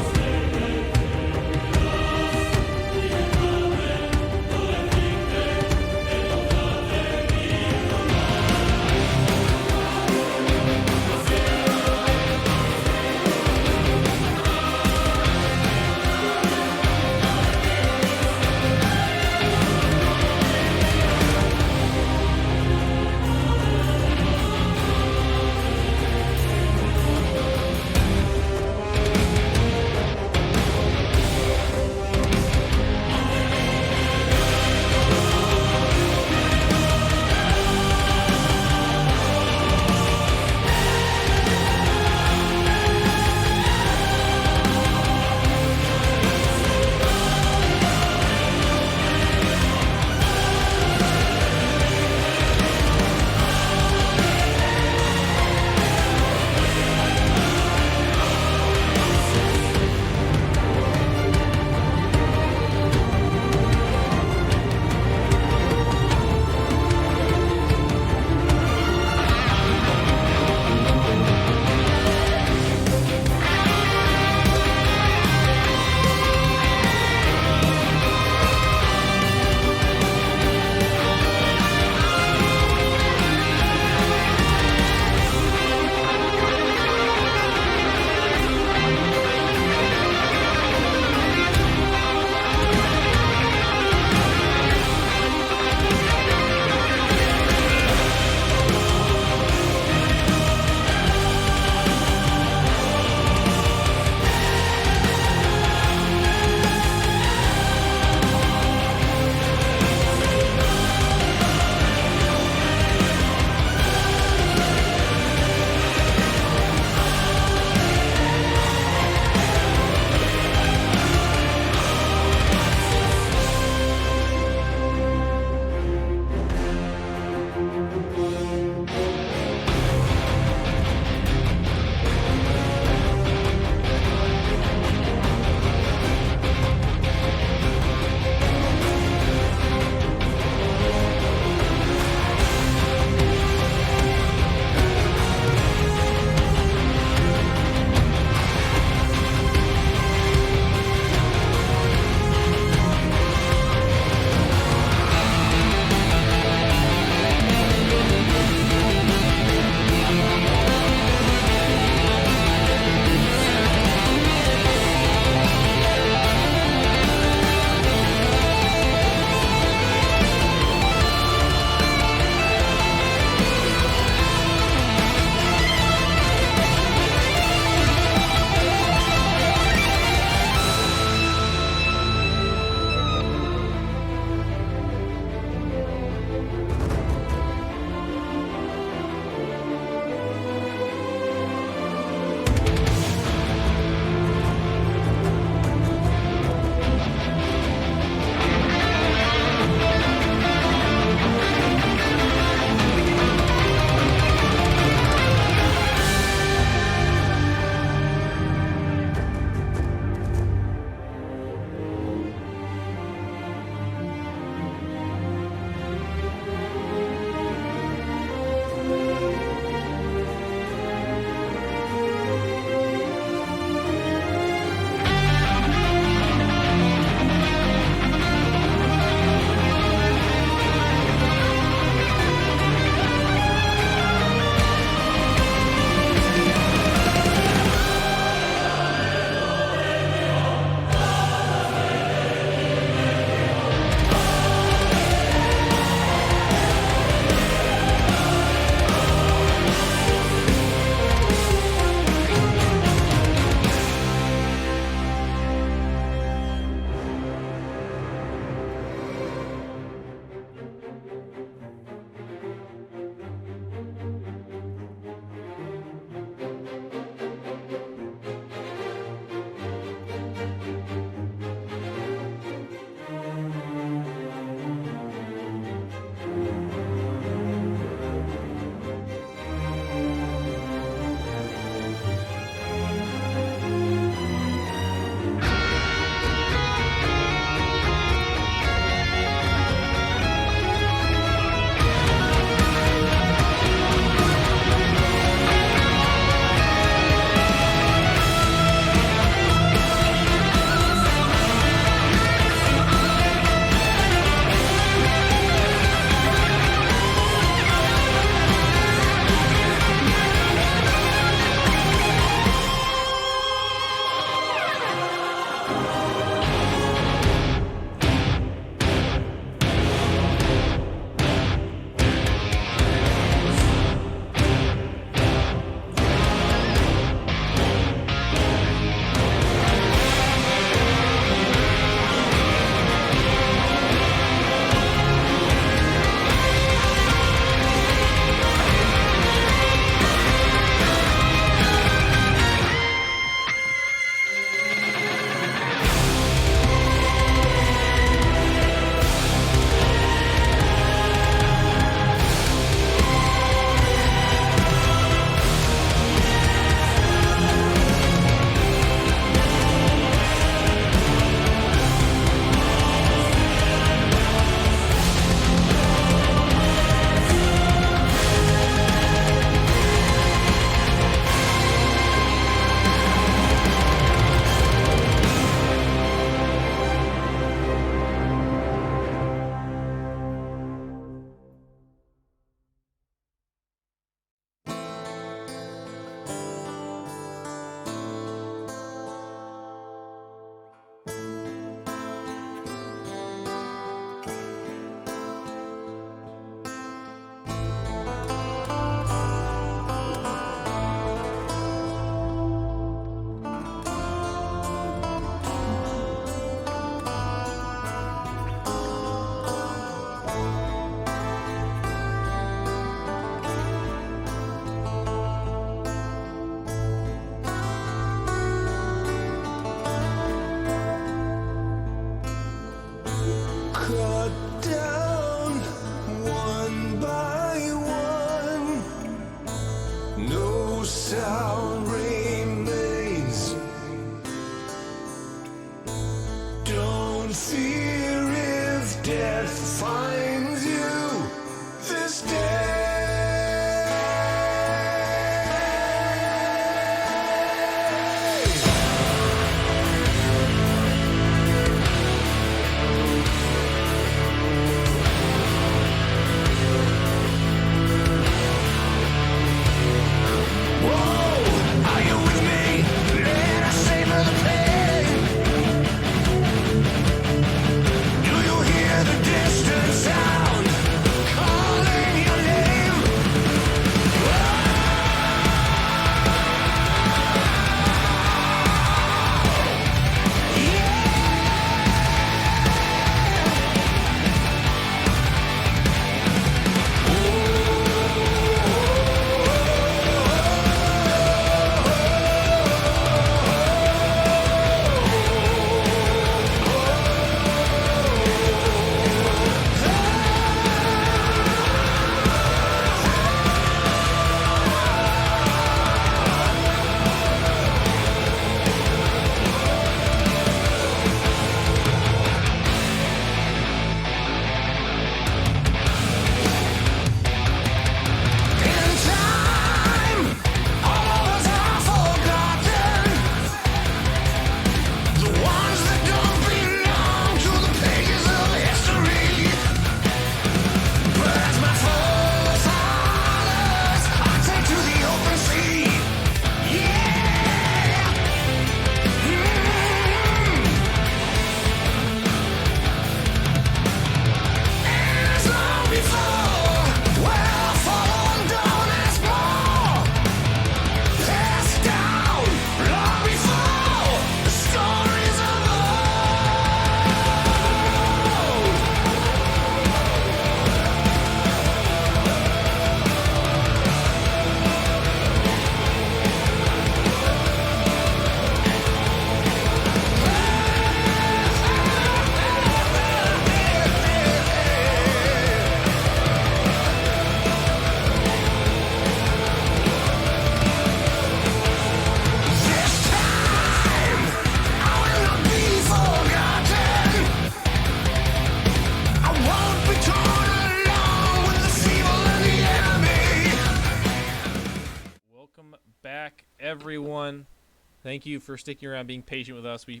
Thank you for sticking around, being patient with us. We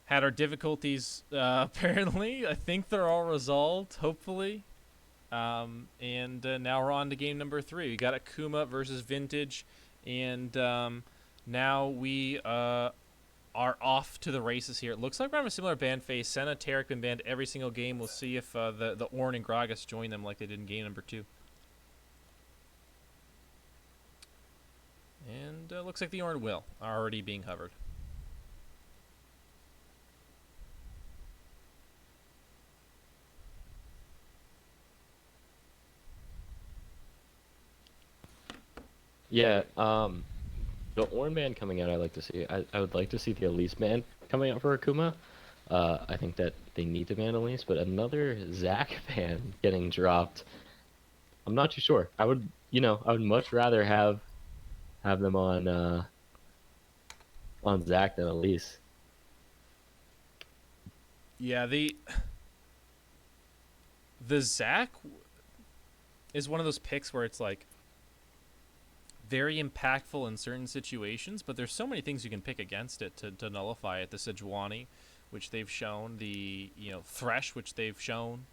had our difficulties, apparently. I think they're all resolved, hopefully. And now we're on to game number 3. We got Akuma versus Vintage, and now we are off to the races here. It looks like we're having a similar ban phase. Senna, Tarek been banned every single game. We'll see if the Ornn and Gragas join them like they did in game number 2. And looks like the Ornn will, already being hovered. Yeah, the Ornn ban coming out, I like to see. I would like to see the Elise ban coming out for Akuma. I think that they need to ban Elise, but another Zac ban getting dropped. I'm not too sure. I would much rather have them on Zac than Elise. Yeah, the Zac is one of those picks where it's like very impactful in certain situations, but there's so many things you can pick against it to nullify it. The Sejuani, which they've shown, the Thresh, which they've shown.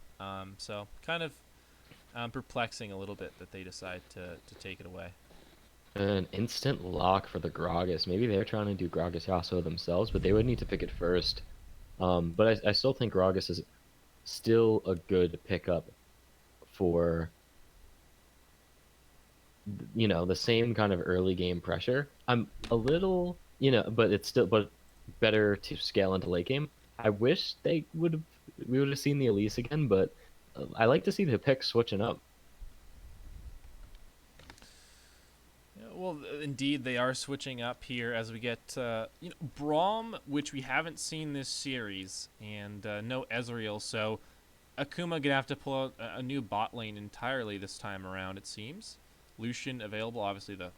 So kind of perplexing a little bit that they decide to take it away. An instant lock for the Gragas. Maybe they're trying to do Gragas Yasuo themselves, but they would need to pick it first. But I still think Gragas is still a good pickup for the same kind of early game pressure. I'm a little, but it's still better to scale into late game. I wish we would have seen the Elise again, but I like to see the picks switching up. Well, indeed, they are switching up here as we get Braum, which we haven't seen this series, and no Ezreal, so Akuma gonna have to pull out a new bot lane entirely this time around, it seems. Lucian available, obviously the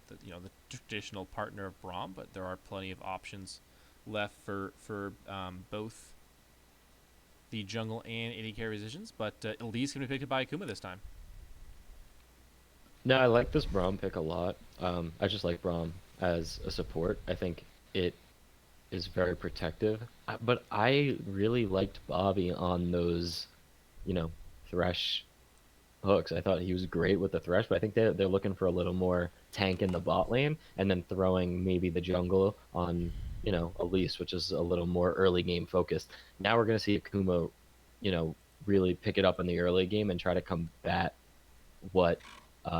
traditional partner of Braum, but there are plenty of options left for both the jungle and AD carry positions. But Elise gonna be picked by Akuma this time. No, I like this Braum pick a lot. I just like Braum as a support. I think it is very protective. But I really liked Bobby on those, Thresh hooks. I thought he was great with the Thresh, but I think they're looking for a little more tank in the bot lane and then throwing maybe the jungle on, Elise, which is a little more early game focused. Now we're going to see Akuma, really pick it up in the early game and try to combat what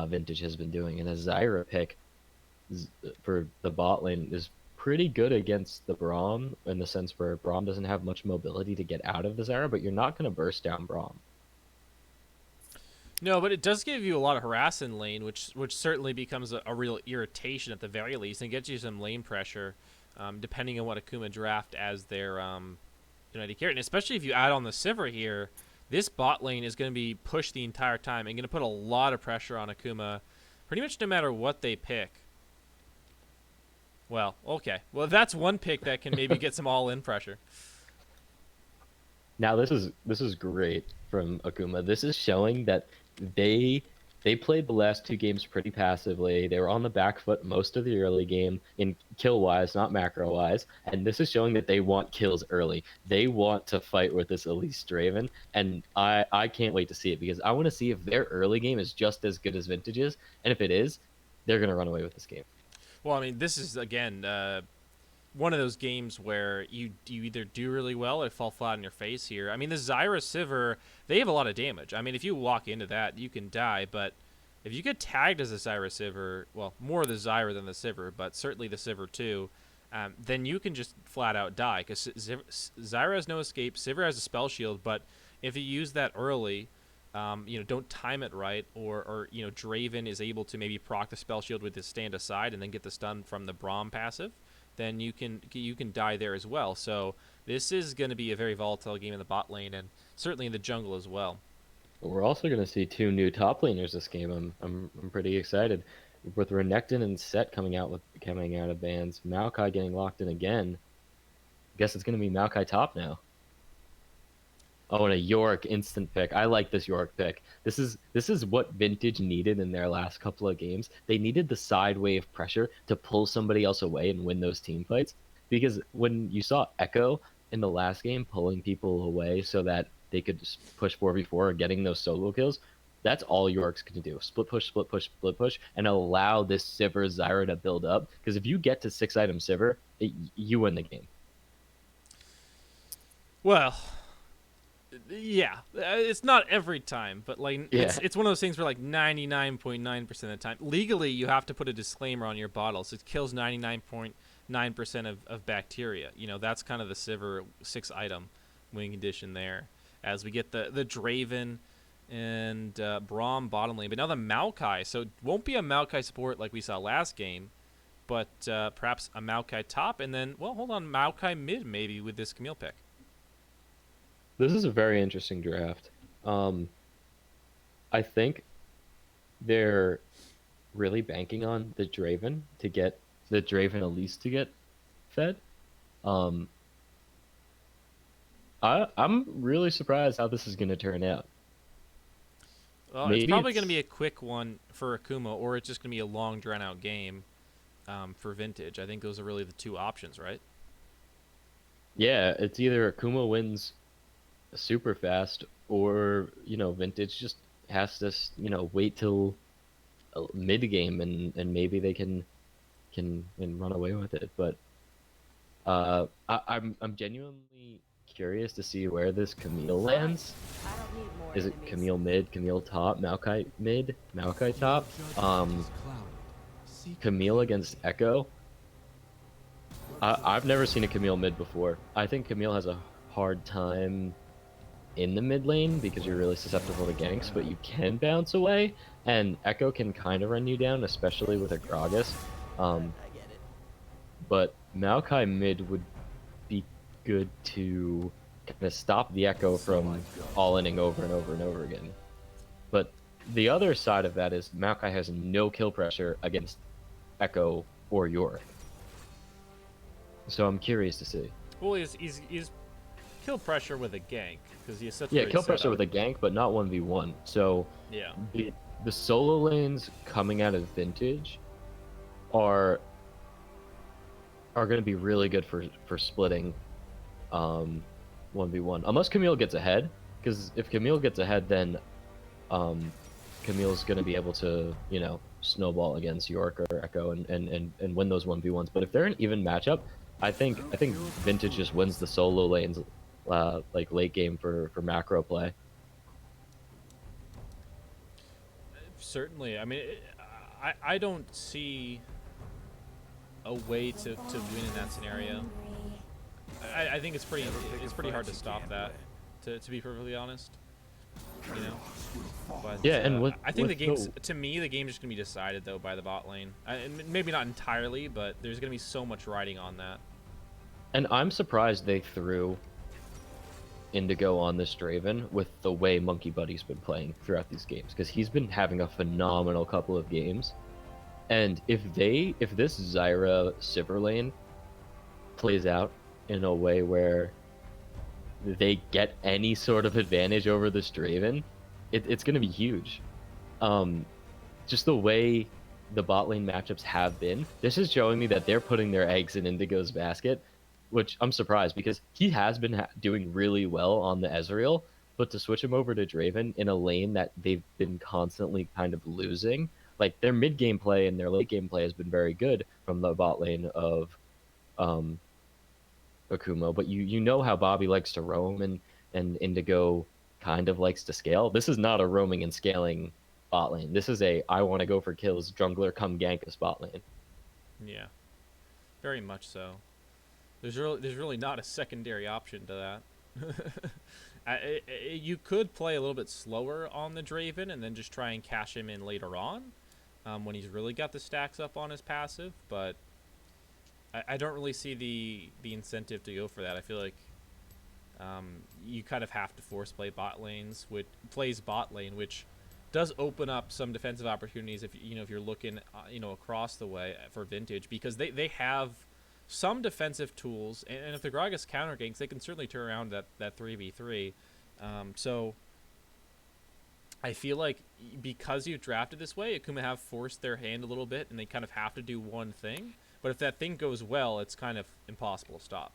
Vintage has been doing. And a Zyra pick for the bot lane is pretty good against the Braum in the sense where Braum doesn't have much mobility to get out of the Zyra, but you're not going to burst down Braum. No, but it does give you a lot of harass in lane, which certainly becomes a real irritation at the very least, and gets you some lane pressure, depending on what Akuma draft as their AD carry. And especially if you add on the Sivir here, this bot lane is going to be pushed the entire time and going to put a lot of pressure on Akuma, pretty much no matter what they pick. Well, okay. Well, that's one pick that can maybe get some all-in pressure. Now this is great from Akuma. This is showing that they played the last 2 games pretty passively. They were on the back foot most of the early game in kill wise, not macro wise, and this is showing that they want kills early. They want to fight with this Elise Draven, and I can't wait to see it because I want to see if their early game is just as good as Vintage's, and if it is, they're gonna run away with this game. Well, I mean, this is again one of those games where you either do really well or fall flat on your face here. I mean, the Zyra Sivir, they have a lot of damage. I mean, if you walk into that, you can die, but if you get tagged as a Zyra Sivir, well, more the Zyra than the Sivir, but certainly the Sivir too, then you can just flat out die, because Zyra has no escape, Sivir has a spell shield, but if you use that early, don't time it right, or Draven is able to maybe proc the spell shield with his stand aside and then get the stun from the Braum passive, then you can die there as well. So this is going to be a very volatile game in the bot lane and certainly in the jungle as well. But we're also going to see 2 new top laners this game. I'm pretty excited. With Renekton and Set coming out of bans, Maokai getting locked in again. I guess it's going to be Maokai top now. Oh, and a York instant pick. I like this York pick. This is what Vintage needed in their last couple of games. They needed the side wave pressure to pull somebody else away and win those team fights. Because when you saw Echo in the last game pulling people away so that they could just push 4v4 or getting those solo kills, that's all York's going to do. Split push, split push, split push, and allow this Sivir Zyra to build up. Because if you get to 6-item Sivir, you win the game. Well, yeah, it's not every time, but like Yeah. it's one of those things where like 99.9% of the time, legally you have to put a disclaimer on your bottles. It kills 99.9% of bacteria. You know, that's kind of the Sivir 6-item win condition there. As we get the Draven and Braum bottom lane, but now the Maokai. So it won't be a Maokai support like we saw last game, but perhaps a Maokai top, and then well, hold on, Maokai mid maybe with this Camille pick. This is a very interesting draft. Um, I think they're really banking on the Draven to get the Draven Elise to get fed. Um, I'm really surprised how this is going to turn out. Well, it's Maybe probably going to it's be a quick one for Akuma, or it's just going to be a long, drawn-out game for Vintage. I think those are really the two options, right? yeah, it's either Akuma wins super fast or Vintage just has to wait till mid game and maybe they can and run away with it. But I'm genuinely curious to see where this Camille lands. Is it Camille mid, Camille top, Maokai mid, Maokai top? Camille against Echo. I've never seen a Camille mid before. I think Camille has a hard time in the mid lane because you're really susceptible to ganks, but you can bounce away, and Echo can kind of run you down, especially with a Gragas. Um, but Maokai mid would be good to kind of stop the Echo from all-inning over and over and over again. But the other side of that is Maokai has no kill pressure against Echo or York. So I'm curious to see. Well, he's kill pressure with a gank because he has such a Yeah, great kill pressure setup. with a gank, but not 1v1. So Yeah. the solo lanes coming out of Vintage are going to be really good for splitting 1v1. Unless Camille gets ahead, because if Camille gets ahead, then Camille's going to be able to, snowball against York or Echo and win those 1v1s. But if they're an even matchup, I think Vintage just wins the solo lanes like late game for macro play. Certainly. I mean, I don't see a way to win in that scenario. I think it's pretty hard to stop that. To be perfectly honest, you know. But Yeah, and I think the game's to me the game's just gonna be decided though by the bot lane. Maybe not entirely, but there's gonna be so much riding on that. And I'm surprised they threw Indigo on this Draven with the way Monkey Buddy's been playing throughout these games, because he's been having a phenomenal couple of games. And if this Zyra Sivir lane plays out in a way where they get any sort of advantage over this Draven, it's going to be huge. Just the way the bot lane matchups have been, this is showing me that they're putting their eggs in Indigo's basket, which I'm surprised because he has been doing really well on the Ezreal, but to switch him over to Draven in a lane that they've been constantly kind of losing, like their mid game play and their late game play has been very good from the bot lane of Akuma, but you know how Bobby likes to roam and Indigo kind of likes to scale. This is not a roaming and scaling bot lane. This is a I want to go for kills, jungler come gank us bot lane. Yeah, very much so. There's really not a secondary option to that. You could play a little bit slower on the Draven and then just try and cash him in later on when he's really got the stacks up on his passive, but I don't really see the incentive to go for that. I feel like you kind of have to force play bot lanes, which plays bot lane, which does open up some defensive opportunities if you're looking across the way for Vintage, because they have some defensive tools, and if the Gragas counter ganks, they can certainly turn around that 3v3. So I feel like because you drafted this way, Akuma have forced their hand a little bit, and they kind of have to do one thing. But if that thing goes well, it's kind of impossible to stop.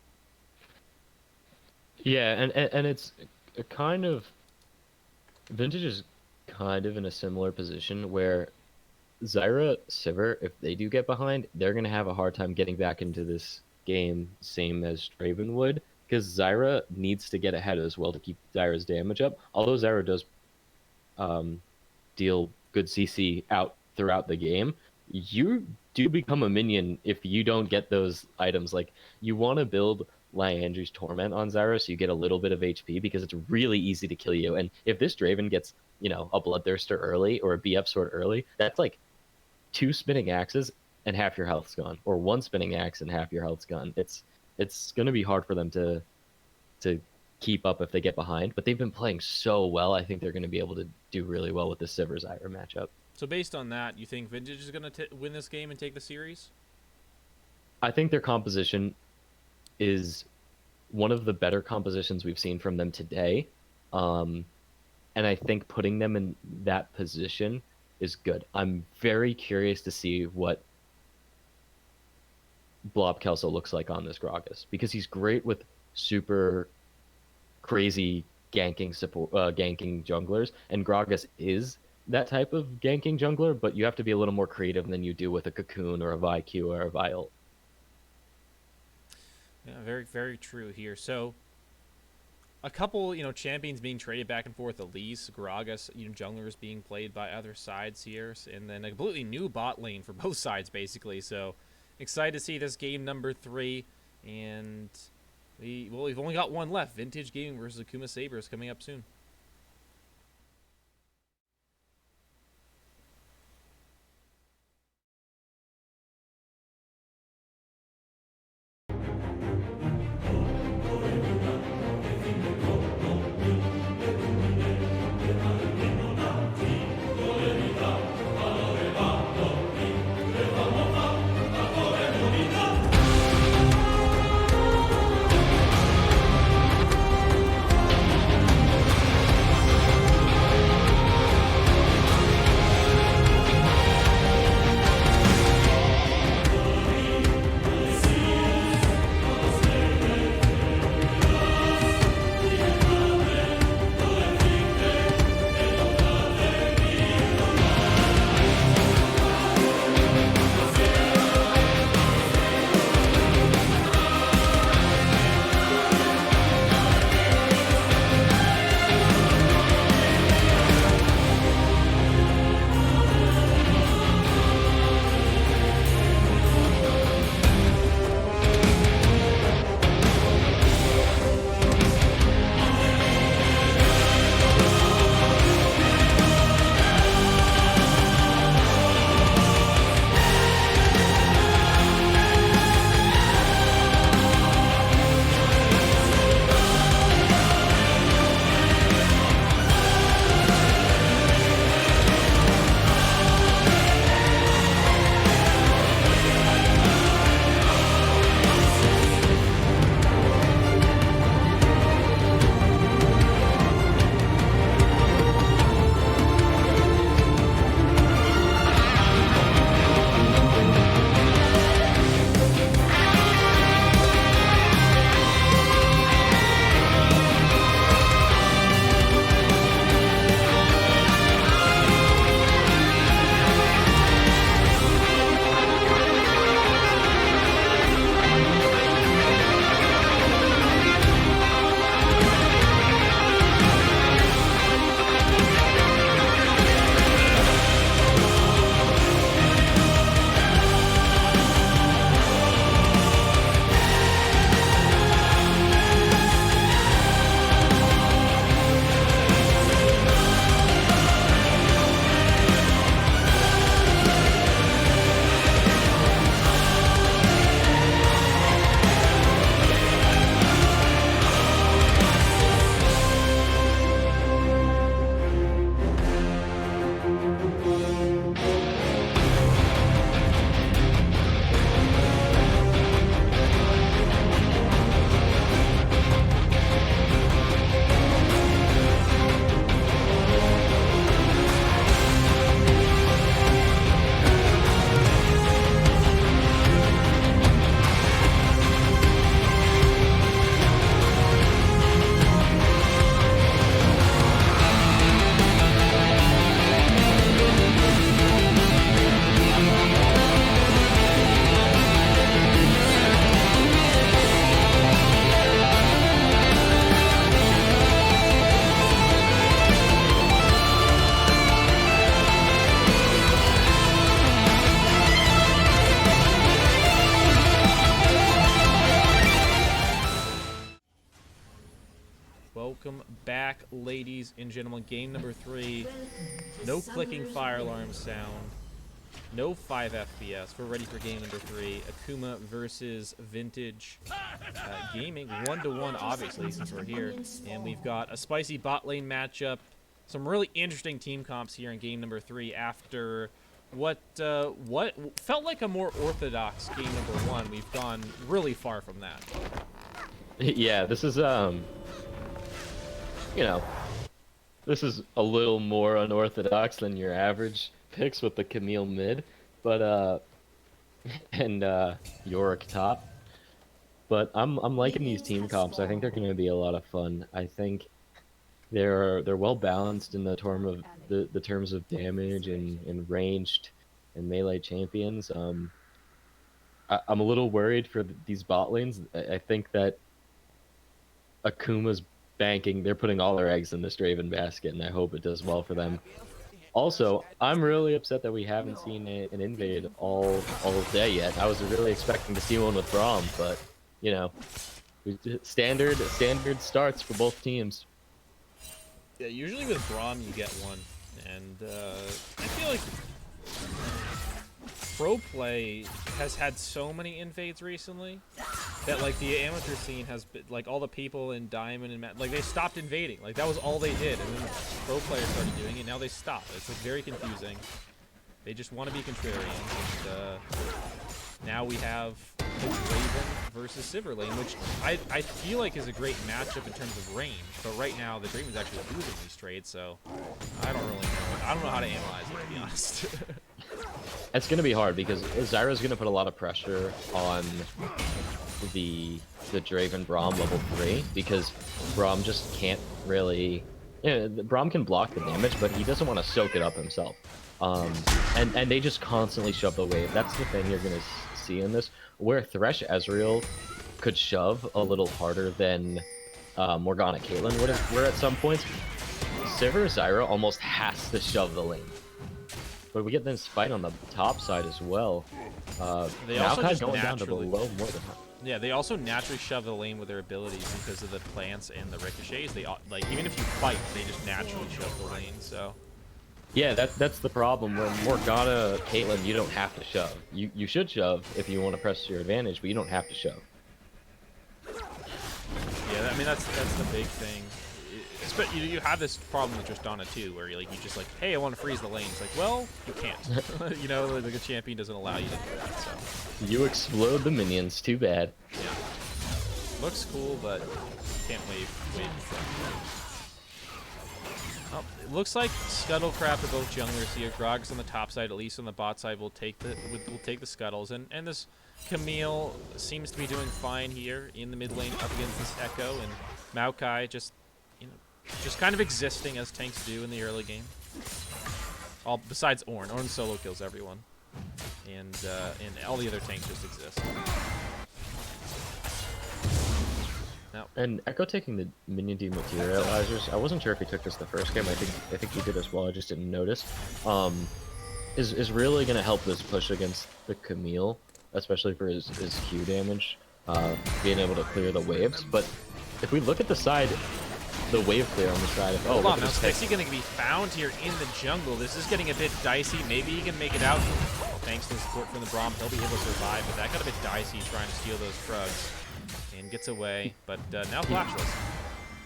Yeah, and it's a kind of Vintage is kind of in a similar position where Zyra, Sivir, if they do get behind, they're gonna have a hard time getting back into this game, same as Draven would, because Zyra needs to get ahead as well to keep Zyra's damage up. Although Zyra does um, deal good CC out throughout the game, you do become a minion if you don't get those items. Like, you want to build Liandry's Torment on Zyra so you get a little bit of HP because it's really easy to kill you. And if this Draven gets, a Bloodthirster early or a BF Sword early, that's like 2 spinning axes and half your health's gone, or 1 spinning axe and half your health's gone. It's going to be hard for them to keep up if they get behind, but they've been playing so well. I think they're going to be able to do really well with the Sivir Zyra matchup. So based on that, you think Vintage is going to win this game and take the series? I think their composition is one of the better compositions we've seen from them today. And I think putting them in that position is good. I'm very curious to see what Blob Kelso looks like on this Gragas, because he's great with super crazy ganking junglers, and Gragas is that type of ganking jungler, but you have to be a little more creative than you do with a Cocoon or a ViQ or a Viol. Yeah, very, very true here. So, a couple, champions being traded back and forth. Elise, Gragas, junglers being played by other sides here, and then a completely new bot lane for both sides, basically. So, excited to see this game number 3, and we've only got one left. Vintage Gaming versus Akuma Sabers coming up soon. Welcome back, ladies and gentlemen. Game number 3. No clicking fire alarm sound. No 5 FPS. We're ready for game number 3. Akuma versus Vintage Gaming. 1-1, obviously, since we're here. And we've got a spicy bot lane matchup. Some really interesting team comps here in game number 3 after what felt like a more orthodox game number 1. We've gone really far from that. Yeah, this is you know, this is a little more unorthodox than your average picks with the Camille mid, but and Yorick top. But I'm liking these team comps. I think they're going to be a lot of fun. I think they're well balanced in the terms of damage and ranged and melee champions. I'm a little worried for these bot lanes. I think that Akuma's banking. They're putting all their eggs in this Draven basket, and I hope it does well for them. Also, I'm really upset that we haven't seen an invade all day yet. I was really expecting to see one with Braum, but you know, standard starts for both teams. Yeah, usually with Braum you get one, and I feel like pro play has had so many invades recently that like the amateur scene has been, like all the people in Diamond and like they stopped invading. Like that was all they did, and then pro players started doing it. Now they stopped. It's like very confusing. They just want to be contrarian. And now we have the Raven versus Sivir lane, which I feel like is a great matchup in terms of range. But right now the Draven's actually losing these trades, so I don't really know. I don't know how to analyze it, to be honest. It's going to be hard because Zyra's going to put a lot of pressure on the Draven Braum level 3 because Braum just can't really... Braum can block the damage, but he doesn't want to soak it up himself. And they just constantly shove the wave. That's the thing you're going to see in this. Where Thresh Ezreal could shove a little harder than Morgana Caitlyn would have, where at some points, Sivir Zyra almost has to shove the lane. But we get this fight on the top side as well. They also just going down to below more than half. Yeah, they also naturally shove the lane with their abilities because of the plants and the ricochets. They like even if you fight, they just naturally shove the lane. So yeah, that's the problem. When Morgana Caitlyn, you don't have to shove. You should shove if you want to press your advantage, but you don't have to shove. Yeah, I mean that's the big thing. But you have this problem with Tristana too, where you just like, hey, I want to freeze the lane. It's like, well, you can't. You know, like a champion doesn't allow you to do that. So you explode the minions. Too bad. Yeah, looks cool, but can't wave in front. Oh, it looks like Scuttlecraft are both junglers here. Grog's on the top side, at least on the bot side, will take the Scuttles, and this Camille seems to be doing fine here in the mid lane up against this Echo, and Maokai just kind of existing as tanks do in the early game. All besides Ornn. Ornn solo kills everyone, and all the other tanks just exist. Now, and Echo taking the minion dematerializers. I wasn't sure if he took this the first game. I think he did as well. I just didn't notice. Is really going to help this push against the Camille, especially for his Q damage, being able to clear the waves. But if we look at the side, the wave clear on the side of... Hold on, now Spixie going to be found here in the jungle. This is getting a bit dicey. Maybe he can make it out. Thanks to the support from the Braum, he'll be able to survive, but that got a bit dicey trying to steal those Krugs. And gets away, but now flashless.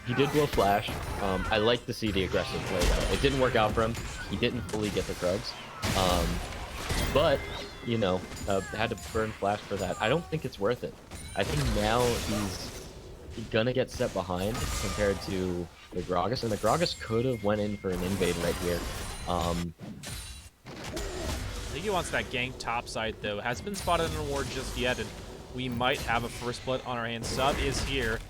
He did blow flash. I like to see the aggressive play though. It didn't work out for him. He didn't fully get the Krugs. But, you know, had to burn flash for that. I don't think it's worth it. I think now he's gonna get set behind compared to the Gragas, and the Gragas could have went in for an invade right here. I think he wants that gank top side though. Hasn't been spotted in a ward just yet, and we might have a first blood on our hands. Sub is here.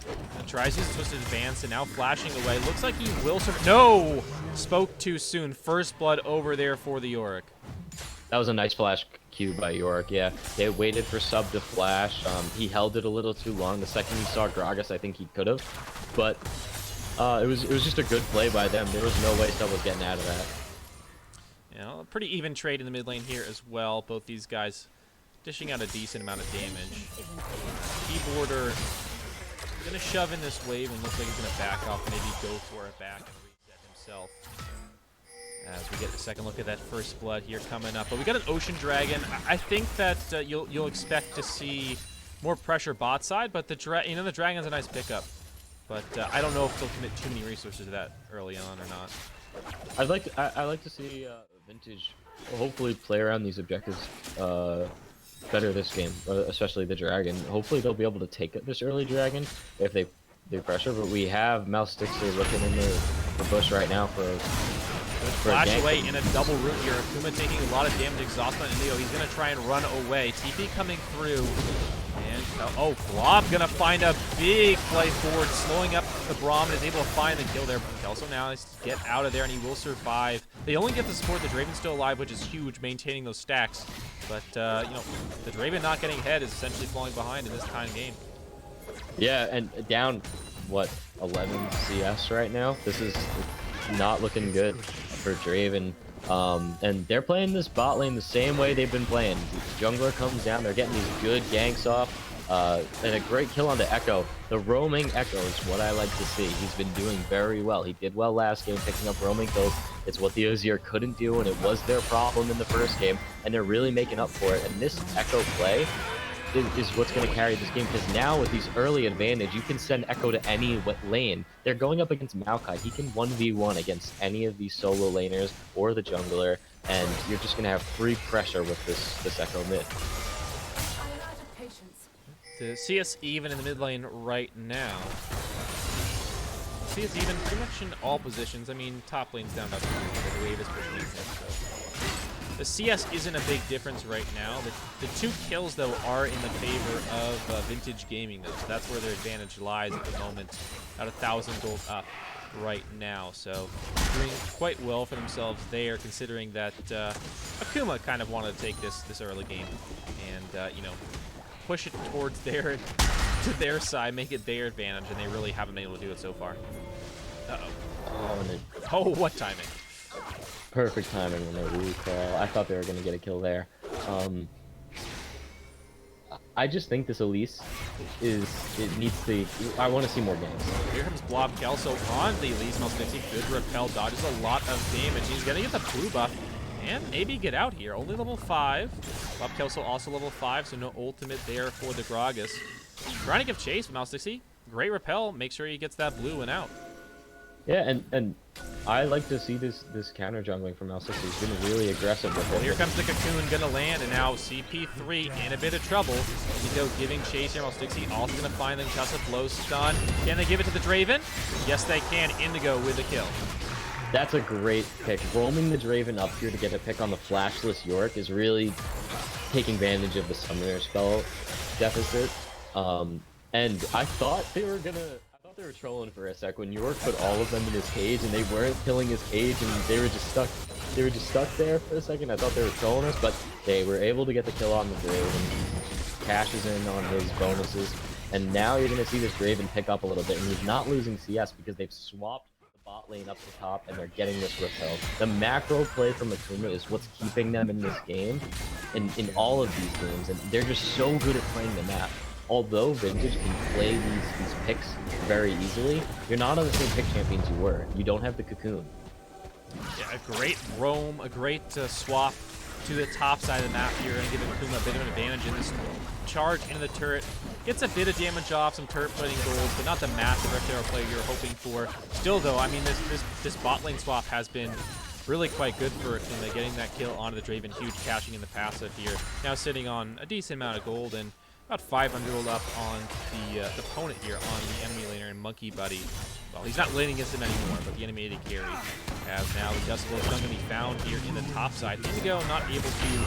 Tries his twisted advance and now flashing away. Looks like he will survive. No! Spoke too soon. First blood over there for the Yorick. That was a nice flash Q by Yorick, yeah. They waited for Sub to flash. He held it a little too long. The second he saw Gragas, I think he could have. But it was just a good play by them. There was no way Sub was getting out of that. You know, a pretty even trade in the mid lane here as well. Both these guys dishing out a decent amount of damage. Keyboarder Gonna shove in this wave and looks like he's gonna back off, maybe go for it back and reset himself. As we get a second look at that first blood here coming up. But we got an Ocean Dragon. I think that you'll expect to see more pressure bot side, but the Dragon's a nice pickup. But I don't know if they'll commit too many resources to that early on or not. I like to see Vintage hopefully play around these objectives better this game, especially the Dragon. Hopefully they'll be able to take this early Dragon if they pressure. But we have Mouse Dixie looking in the bush right now for Flash away in a double root here. Akuma taking a lot of damage, exhaust on Indigo. He's going to try and run away. TP coming through. And, oh, Blob going to find a big play forward, slowing up the Braum, and is able to find the kill there. Kelso now needs to get out of there, and he will survive. They only get the support. The Draven's still alive, which is huge, maintaining those stacks. But, you know, the Draven not getting ahead is essentially falling behind in this kind of game. Yeah, and down, what, 11 CS right now? This is not looking good for Draven. And they're playing this bot lane the same way they've been playing. The jungler comes down, they're getting these good ganks off, and a great kill on the Echo. The roaming Echo is what I like to see. He's been doing very well. He did well last game, picking up roaming kills. It's what the Ozir couldn't do, and it was their problem in the first game, and they're really making up for it. And this Echo play is what's going to carry this game, because now with these early advantage, you can send Echo to any lane. They're going up against Maokai. He can 1v1 against any of these solo laners or the jungler, and you're just going to have free pressure with this Echo mid. The CS even in the mid lane right now. CS even pretty much in all positions. I mean, top lane's down about 3, but the wave is pushing east, so. The CS isn't a big difference right now. The 2 kills, though, are in the favor of Vintage Gaming, though. So that's where their advantage lies at the moment. About 1,000 gold up right now. So doing quite well for themselves there, considering that Akuma kind of wanted to take this early game and, you know, push it towards to their side, make it their advantage, and they really haven't been able to do it so far. Uh-oh. Oh, what timing. Perfect timing when they recall. I thought they were going to get a kill there. I just think this Elise I want to see more games. Here comes Blob Kelso on the Elise. Mouse Dixie, good repel, dodges a lot of damage. He's going to get the blue buff and maybe get out here. Only level 5. Blob Kelso also level 5, so no ultimate there for the Gragas. Trying to give chase with Mouse Dixie. Great repel. Make sure he gets that blue and out. Yeah, and I like to see this counter jungling from Mouse Dixie. He's been really aggressive with it. Well, here comes the Cocoon, gonna land, and now CP3 in a bit of trouble. Indigo giving chase here. Mouse Dixie also gonna find them. Just a blow stun. Can they give it to the Draven? Yes, they can. Indigo with the kill. That's a great pick. Roaming the Draven up here to get a pick on the flashless York is really taking advantage of the Summoner spell deficit. And I thought they were trolling for a sec when York put all of them in his cage and they weren't killing his cage and they were just stuck there for a second. I thought they were trolling us, but they were able to get the kill on the Draven. Cashes in on his bonuses, and now you're gonna see this Draven pick up a little bit, and he's not losing CS because they've swapped the bot lane up the top and they're getting this repel. The macro play from Akuma is what's keeping them in this game, in all of these games, and they're just so good at playing the map. Although Vintage can play these picks very easily, you're not on the same pick champions you were. You don't have the Cocoon. Yeah, a great roam, a great swap to the top side of the map here, and giving Akuma a bit of an advantage in this charge into the turret. Gets a bit of damage off, some turret plating gold, but not the massive rectangular play you're hoping for. Still, though, I mean, this bot lane swap has been really quite good for Akuma, getting that kill onto the Draven. Huge cashing in the passive here. Now sitting on a decent amount of gold, and about 500 gold up on the opponent here, on the enemy laner, and Monkey Buddy. Well, he's not laning against him anymore, but the enemy AD carry. As now the Dust Blow is going to be found here in the top side. Indigo not able to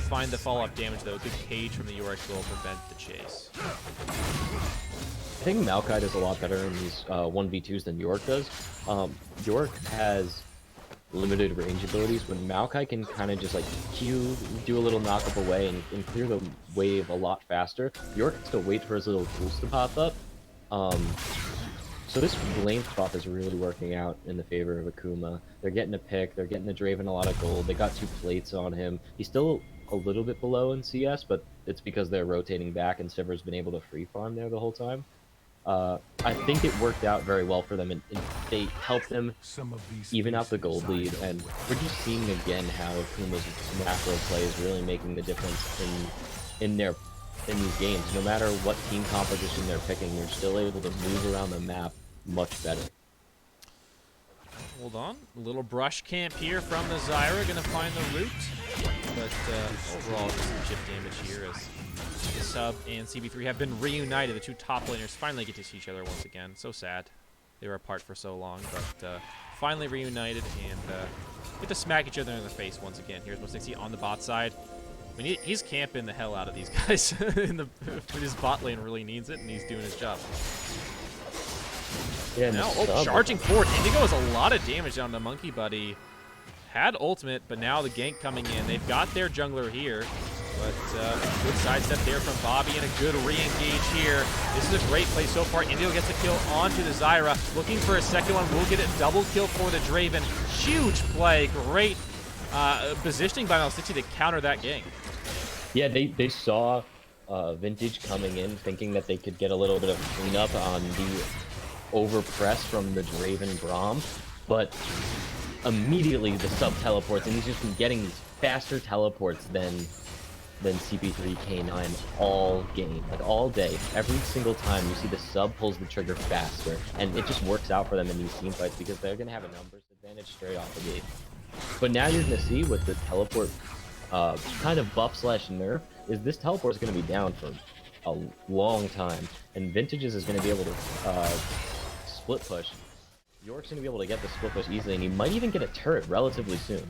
find the follow-up damage, though. Good cage from the Yorick will prevent the chase. I think Maokai does a lot better in these 1v2s than York does. York has limited range abilities, when Maokai can kind of just like Q, do a little knock up away and clear the wave a lot faster. York has to wait for his little tools to pop up. So this lane swap is really working out in the favor of Akuma. They're getting a pick, they're getting the Draven a lot of gold, they got 2 plates on him. He's still a little bit below in CS, but it's because they're rotating back and Sabers been able to free farm there the whole time. I think it worked out very well for them, and they helped them even out the gold lead. And we're just seeing again how Akuma's macro play is really making the difference in these games. No matter what team composition they're picking, they're still able to move around the map much better. Hold on. A little brush camp here from the Zyra. Going to find the root. But overall, just some chip damage here as the Sub and CB3 have been reunited. The two top laners finally get to see each other once again. So sad. They were apart for so long, but finally reunited and get to smack each other in the face once again. Here's Mostixie on the bot side. I mean, he's camping the hell out of these guys when his bot lane really needs it, and he's doing his job. Yeah, now, charging forward. Indigo has a lot of damage down to Monkey Buddy. Had ultimate, but now the gank coming in. They've got their jungler here, but good sidestep there from Bobby and a good re-engage here. This is a great play so far. Indigo gets a kill onto the Zyra. Looking for a second one. We'll get a double kill for the Draven. Huge play. Great positioning by Mostixie to counter that gank. Yeah, they saw Vintage coming in, thinking that they could get a little bit of cleanup on the overpress from the Draven Braum, but immediately the sub teleports, and he's just been getting these faster teleports than CP3 K9 all game, like all day. Every single time you see the sub pulls the trigger faster, and it just works out for them in these team fights because they're gonna have a numbers advantage straight off the gate. But now you're gonna see with the teleport kind of buff slash nerf is this teleport is gonna be down for a long time, and Vintages is gonna be able to split push. York's going to be able to get the split push easily, and he might even get a turret relatively soon.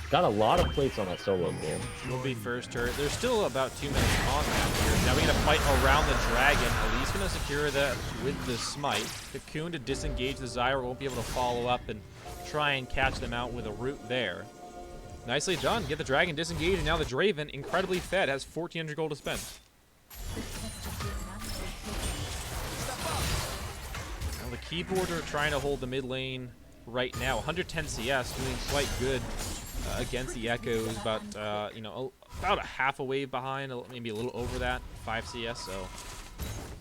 Got a lot of plates on that solo goal. Will be first turret. There's still about 2 minutes on that here. Now we're going to fight around the dragon. Ali's going to secure that with the smite. Cocoon to disengage the Zyra. Won't be able to follow up and try and catch them out with a root there. Nicely done. Get the dragon disengaged, and now the Draven, incredibly fed, has 1,400 gold to spend. The keyboard are trying to hold the mid lane right now. 110 CS, doing quite good against the Echoes. About about a half a wave behind, maybe a little over that, 5 CS, so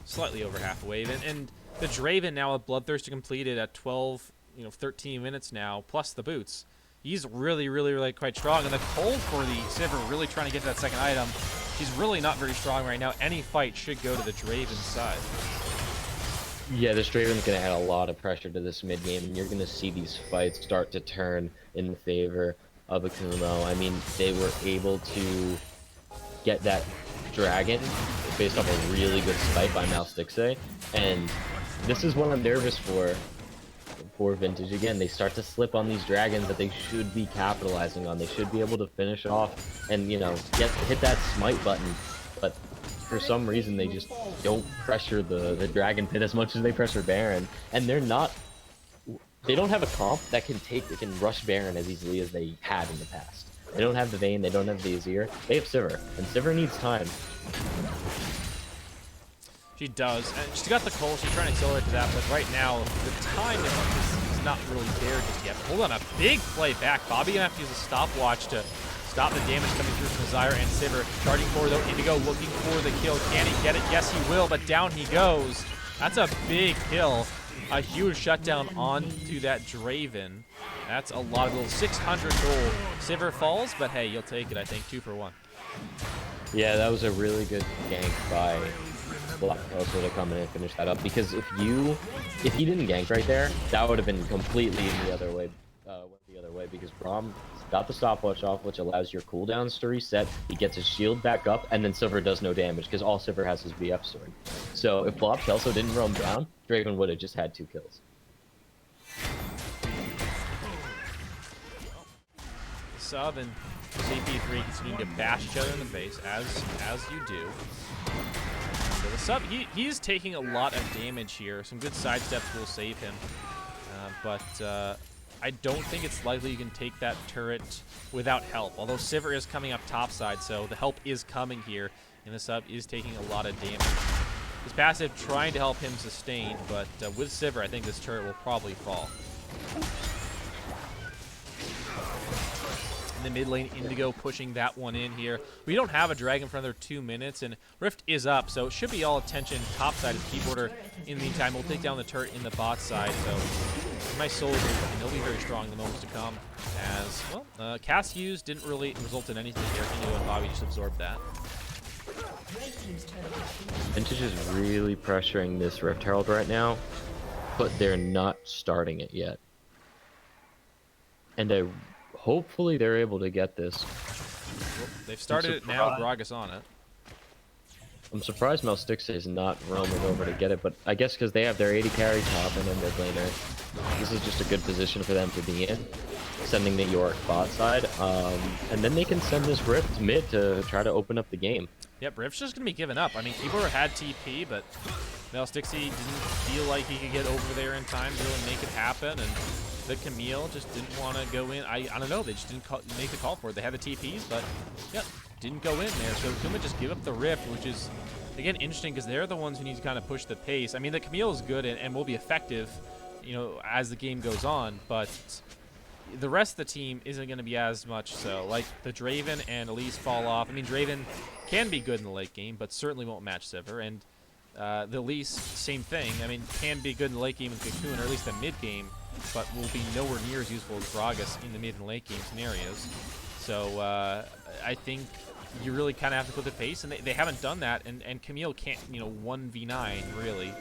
slightly over half a wave. And the Draven now, a Bloodthirster completed at 12, 13 minutes now, plus the boots. He's really quite strong. And the cold for the Sivir, really trying to get to that second item. He's really not very strong right now. Any fight should go to the Draven side. Yeah, this Draven's going to add a lot of pressure to this mid game, and you're going to see these fights start to turn in favor of Akuma. I mean, they were able to get that dragon based off a really good spike by Mostixie, and this is what I'm nervous for Vintage. Again, they start to slip on these dragons that they should be capitalizing on. They should be able to finish off and, hit that smite button, but for some reason they just don't pressure the dragon pit as much as they pressure Baron, and they don't have a comp that can rush Baron as easily as they had in the past. They don't have the Vayne, they don't have the Azir, they have Sivir, and Sivir needs time. She does, and she's got the coal, she's trying to accelerate to that, but right now the time is not really there just yet. Hold on, a big play back. Bobby gonna have to use a stopwatch to stop the damage coming through from Zyra and Sivir. Charging forward though, Indigo looking for the kill. Can he get it? Yes, he will, but down he goes. That's a big kill. A huge shutdown onto that Draven. That's a lot of gold. 600 gold. Sivir falls, but hey, you'll take it, I think. 2 for 1. Yeah, that was a really good gank by Black Elsa to come in and finish that up, because if he didn't gank right there, that would have been completely the other way, because Braum got the stopwatch off, which allows your cooldowns to reset. He gets his shield back up, and then Sivir does no damage because all Sivir has is VF sword. So if Blob Kelso didn't roam down, Draven would have just had 2 kills. Sub and CP3 continue to bash each other in the face, as you do. So the Sub, he's taking a lot of damage here. Some good sidesteps will save him, but I don't think it's likely you can take that turret without help. Although Sivir is coming up topside, so the help is coming here, and the Sub is taking a lot of damage. His passive trying to help him sustain, but with Sivir, I think this turret will probably fall. the mid lane. Indigo pushing that one in here. We don't have a dragon for another 2 minutes, and Rift is up, so it should be all attention top side of Keyboarder. In the meantime, we'll take down the turret in the bot side, so my soldiers, and they'll be very strong in the moments to come. As, well, cast used didn't really result in anything there. Indigo and Bobby just absorbed that. Vintage is really pressuring this Rift Herald right now, but they're not starting it yet. And hopefully they're able to get this. Well, they've started it now, Gragas on it. I'm surprised Malstix is not roaming over to get it, but I guess because they have their 80 carry top and then their laner. This is just a good position for them to be in. Sending the York bot side, and then they can send this Rift mid to try to open up the game. Yep, Rift's just going to be giving up. I mean, Keyboarder had TP, but Malstixy didn't feel like he could get over there in time to really make it happen, and the Camille just didn't want to go in. I don't know, they just didn't make the call for it. They had the TPs, but yep, didn't go in there. So Akuma just give up the Rift, which is, again, interesting because they're the ones who need to kind of push the pace. I mean, the Camille is good and will be effective, you know, as the game goes on, but the rest of the team isn't going to be as much so. Like, the Draven and Elise fall off. I mean, Draven can be good in the late game, but certainly won't match Sivir. And the Elise, same thing. I mean, can be good in the late game with Cocoon, or at least the mid game, but will be nowhere near as useful as Gragas in the mid and late game scenarios. So I think you really kind of have to put the pace, and they haven't done that. And Camille can't, you know, 1v9 really.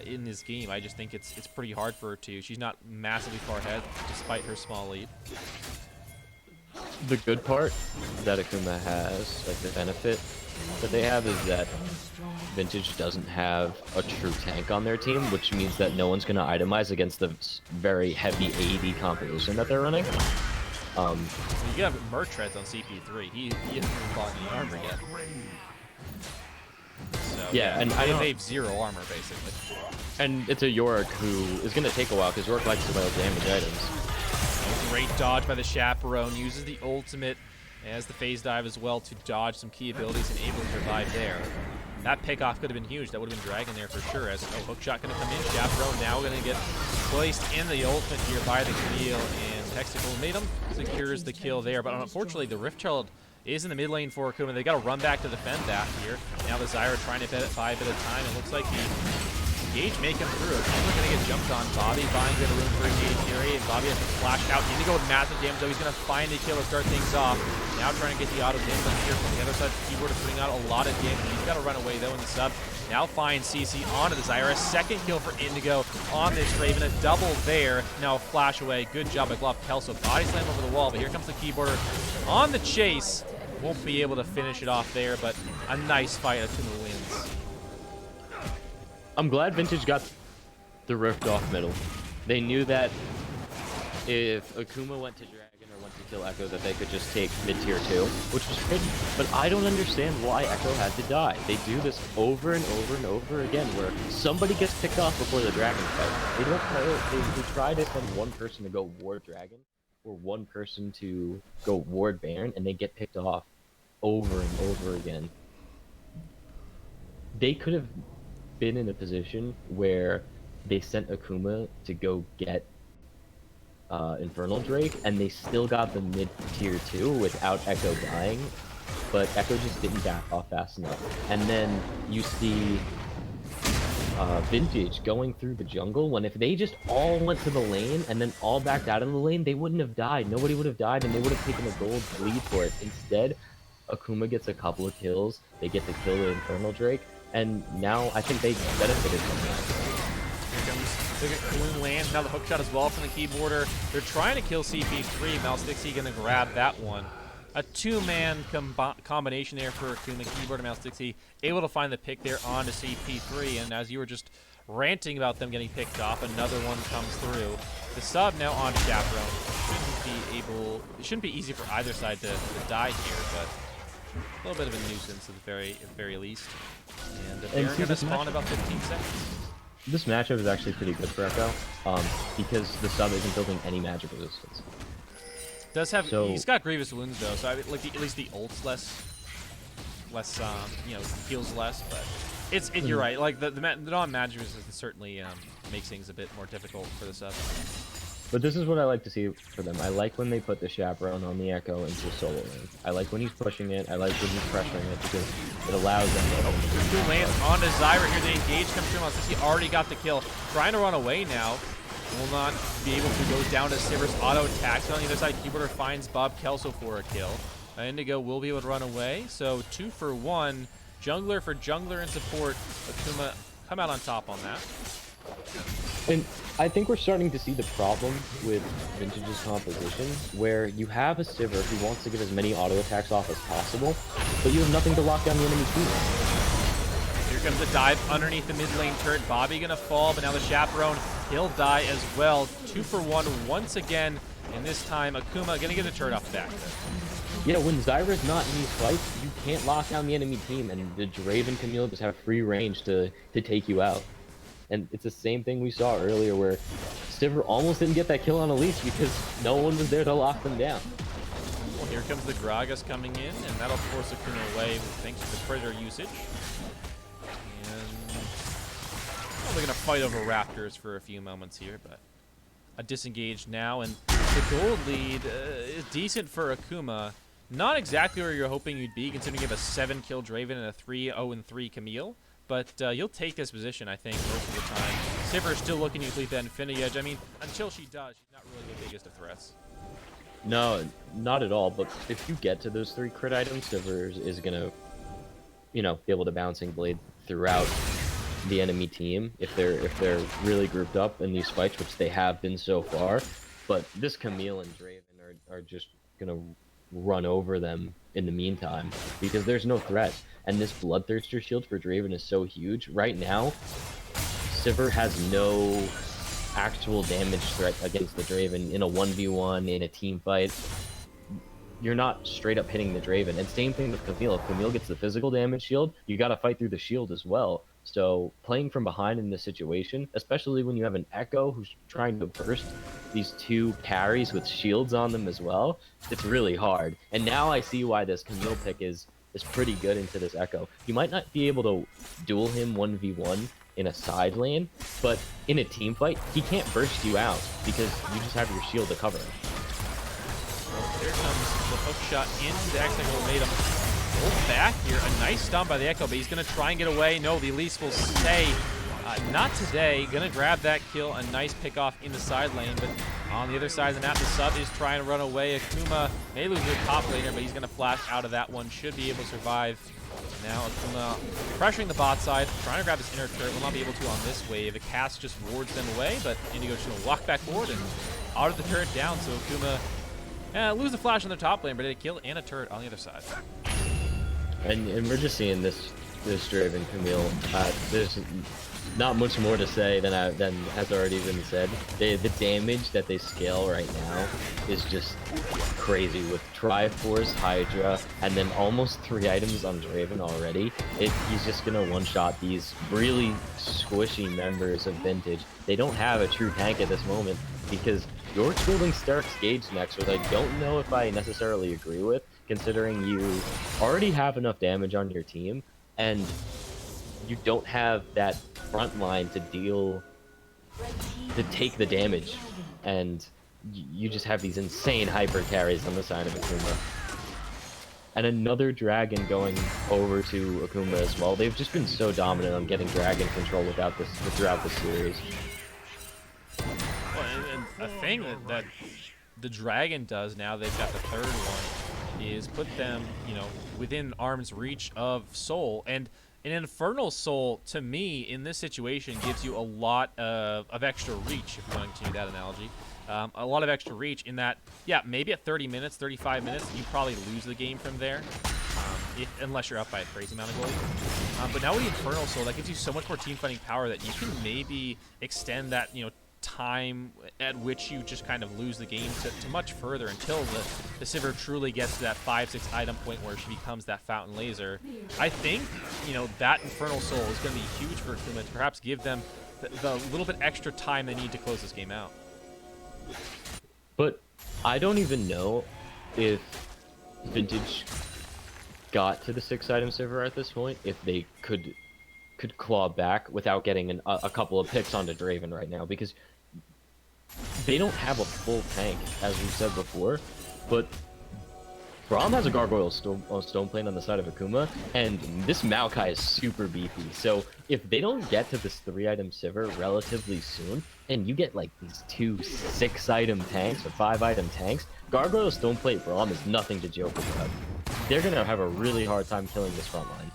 In this game, I just think it's pretty hard for her to. She's not massively far ahead, despite her small lead. The good part that Akuma has, like the benefit that they have, is that Vintage doesn't have a true tank on their team, which means that no one's going to itemize against the very heavy AD composition that they're running. You have Merc Treads on CP3. He hasn't even bought any armor yet. So, yeah, and they have 0 armor, basically. And it's a Yorick who is going to take a while, because Yorick likes to build damage items. Great dodge by the Chaperone. Uses the ultimate as the phase dive as well to dodge some key abilities and able to survive there. That pickoff could have been huge. That would have been Dragon there for sure. As hookshot going to come in. Chaperone now going to get placed in the ultimate here by the Camille, and Hexacle made him secures the kill there. But unfortunately, the Rift Herald is in the mid lane for Akuma. They got to run back to defend that here. Now the Zyra trying to bet at 5 at a time. It looks like the engage may come through. Akuma going to get jumped on. Bobby finds a room for engage carry, and Bobby has to flash out. Indigo with massive damage, though. He's going to find the kill to start things off. Now trying to get the auto damage on here from the other side. Keyboard is putting out a lot of damage. He's got to run away, though, in the sub. Now finds CC onto the Zyra. Second kill for Indigo on this Raven. A double there. Now flash away. Good job by Glove Kelso. Body slam over the wall, but here comes the Keyboarder on the chase. Won't be able to finish it off there, but a nice fight. Akuma wins. I'm glad Vintage got the Rift off middle. They knew that if Akuma went to Dragon or went to kill Echo, that they could just take mid-tier 2, which was great. But I don't understand why Echo had to die. They do this over and over and over again, where somebody gets picked off before the Dragon fight. They don't. They try to send one person to go ward Dragon, or one person to go ward Baron, and they get picked off over and over again. They could have been in a position where they sent Akuma to go get Infernal Drake, and they still got the mid-tier 2 without Echo dying, but Echo just didn't back off fast enough. And then you see Vintage going through the jungle, when if they just all went to the lane and then all backed out of the lane, they wouldn't have died. Nobody would have died, and they would have taken a gold lead for it. Instead, Akuma gets a couple of kills, they get to kill the Infernal Drake, and now I think they benefited from that. Here comes the Queen lands. Now the hookshot as well from the Keyboarder. They're trying to kill CP3. Malstixy going to grab that one. A 2-man combination there for Akuma. Keyboarder, Malstixy able to find the pick there onto CP3. And as you were just ranting about them getting picked off, another one comes through. The sub now on Chaperone. It shouldn't be easy for either side to die here, but a little bit of a nuisance at the very least. And they're going to spawn about 15 seconds. This matchup is actually pretty good for Echo, because the sub isn't building any magic resistance. Does have he's got Grievous Wounds though, so I mean, like at least the ult's less you know, heals less, but you're right. Like the non-magic resistance certainly makes things a bit more difficult for the sub. But this is what I like to see for them. I like when they put the chaperone on the Echo into solo lane. I like when he's pushing it. I like when he's pressuring it because it allows them to open the Two lanes on to Zyra here. The engage comes through on since he already got the kill. Trying to run away now. Will not be able to go down to Sabers auto attacks. On the other side, Keyboarder finds Bob Kelso for a kill. Indigo will be able to run away. So 2 for 1. Jungler for jungler and support. Akuma come out on top on that. And I think we're starting to see the problem with Vintage's composition, where you have a Sivir who wants to get as many auto attacks off as possible, but you have nothing to lock down the enemy team. Here comes the dive underneath the mid lane turret. Bobby gonna fall, but now the chaperone, he'll die as well. 2 for 1 once again, and this time Akuma gonna get the turret off the back. Yeah, when Zyra's not in these fights, you can't lock down the enemy team, and the Draven Camille just have free range to take you out. And it's the same thing we saw earlier where Sivir almost didn't get that kill on Elise because no one was there to lock them down. Well, here comes the Gragas coming in, and that'll force Akuma away thanks to the Predator usage. And well, they're going to fight over Raptors for a few moments here, but a disengage now. And the gold lead is decent for Akuma. Not exactly where you're hoping you'd be, considering you have a 7-kill Draven and a 3-0-3 Camille. But you'll take this position, I think, most of the time. Sivir is still looking to complete that Infinity Edge. I mean, until she does, she's not really the biggest of threats. No, not at all. But if you get to those 3 crit items, Sivir is going to, you know, be able to Bouncing Blade throughout the enemy team if they're really grouped up in these fights, which they have been so far. But this Camille and Draven are just going to run over them in the meantime because there's no threat. And this Bloodthirster shield for Draven is so huge. Right now, Sivir has no actual damage threat against the Draven in a 1v1, in a team fight. You're not straight up hitting the Draven. And same thing with Camille. If Camille gets the physical damage shield, you gotta fight through the shield as well. So playing from behind in this situation, especially when you have an Echo who's trying to burst these 2 carries with shields on them as well, it's really hard. And now I see why this Camille pick is pretty good into this Echo. You might not be able to duel him 1v1 in a side lane, but in a team fight, he can't burst you out because you just have your shield to cover him. Well, there comes the hook shot into the Echo. Made him hold back here. A nice stun by the Echo, but he's going to try and get away. No, the Elise will stay. Not today. Going to grab that kill. A nice pick off in the side lane, but on the other side of the map, the sub is trying to run away. Akuma may lose the top laner, but he's going to flash out of that one. Should be able to survive. Now Akuma pressuring the bot side, trying to grab his inner turret. Will not be able to on this wave. The cast just wards them away, but Indigo just going to walk back forward and auto the turret down. So Akuma lose the flash on the top lane, but did a kill and a turret on the other side. And we're just seeing this Draven Camille. There's not much more to say than has already been said. The damage that they scale right now is just crazy with Triforce, Hydra, and then almost 3 items on Draven already. He's just gonna one-shot these really squishy members of Vintage. They don't have a true tank at this moment because York's building Stark's Gauge next, which I don't know if I necessarily agree with, considering you already have enough damage on your team, and you don't have that front line to take the damage, and you just have these insane hyper carries on the side of Akuma. And another dragon going over to Akuma as well. They've just been so dominant on getting dragon control throughout the series. Well, and a thing that the dragon does now, they've got the 3rd one, is put them, you know, within arm's reach of Soul. And an Infernal Soul, to me, in this situation, gives you a lot of extra reach, if you want to continue that analogy. A lot of extra reach in that, yeah, maybe at 30 minutes, 35 minutes, you probably lose the game from there, unless you're up by a crazy amount of gold. But now with the Infernal Soul, that gives you so much more team fighting power that you can maybe extend that, you know, time at which you just kind of lose the game to much further until the Sivir truly gets to that 5-6 item point where she becomes that fountain laser. I think, you know, that Infernal Soul is going to be huge for Akuma to perhaps give them the little bit extra time they need to close this game out. But I don't even know if Vintage got to the 6-item Sivir at this point, if they could claw back without getting a couple of picks onto Draven right now, because they don't have a full tank, as we said before, but Braum has a Gargoyle Stone Plane on the side of Akuma, and this Maokai is super beefy. So if they don't get to this 3-item Sivir relatively soon, and you get like these 2 6-item tanks or 5-item tanks, Gargoyle Stone Plate Braum is nothing to joke about. They're gonna have a really hard time killing this front line.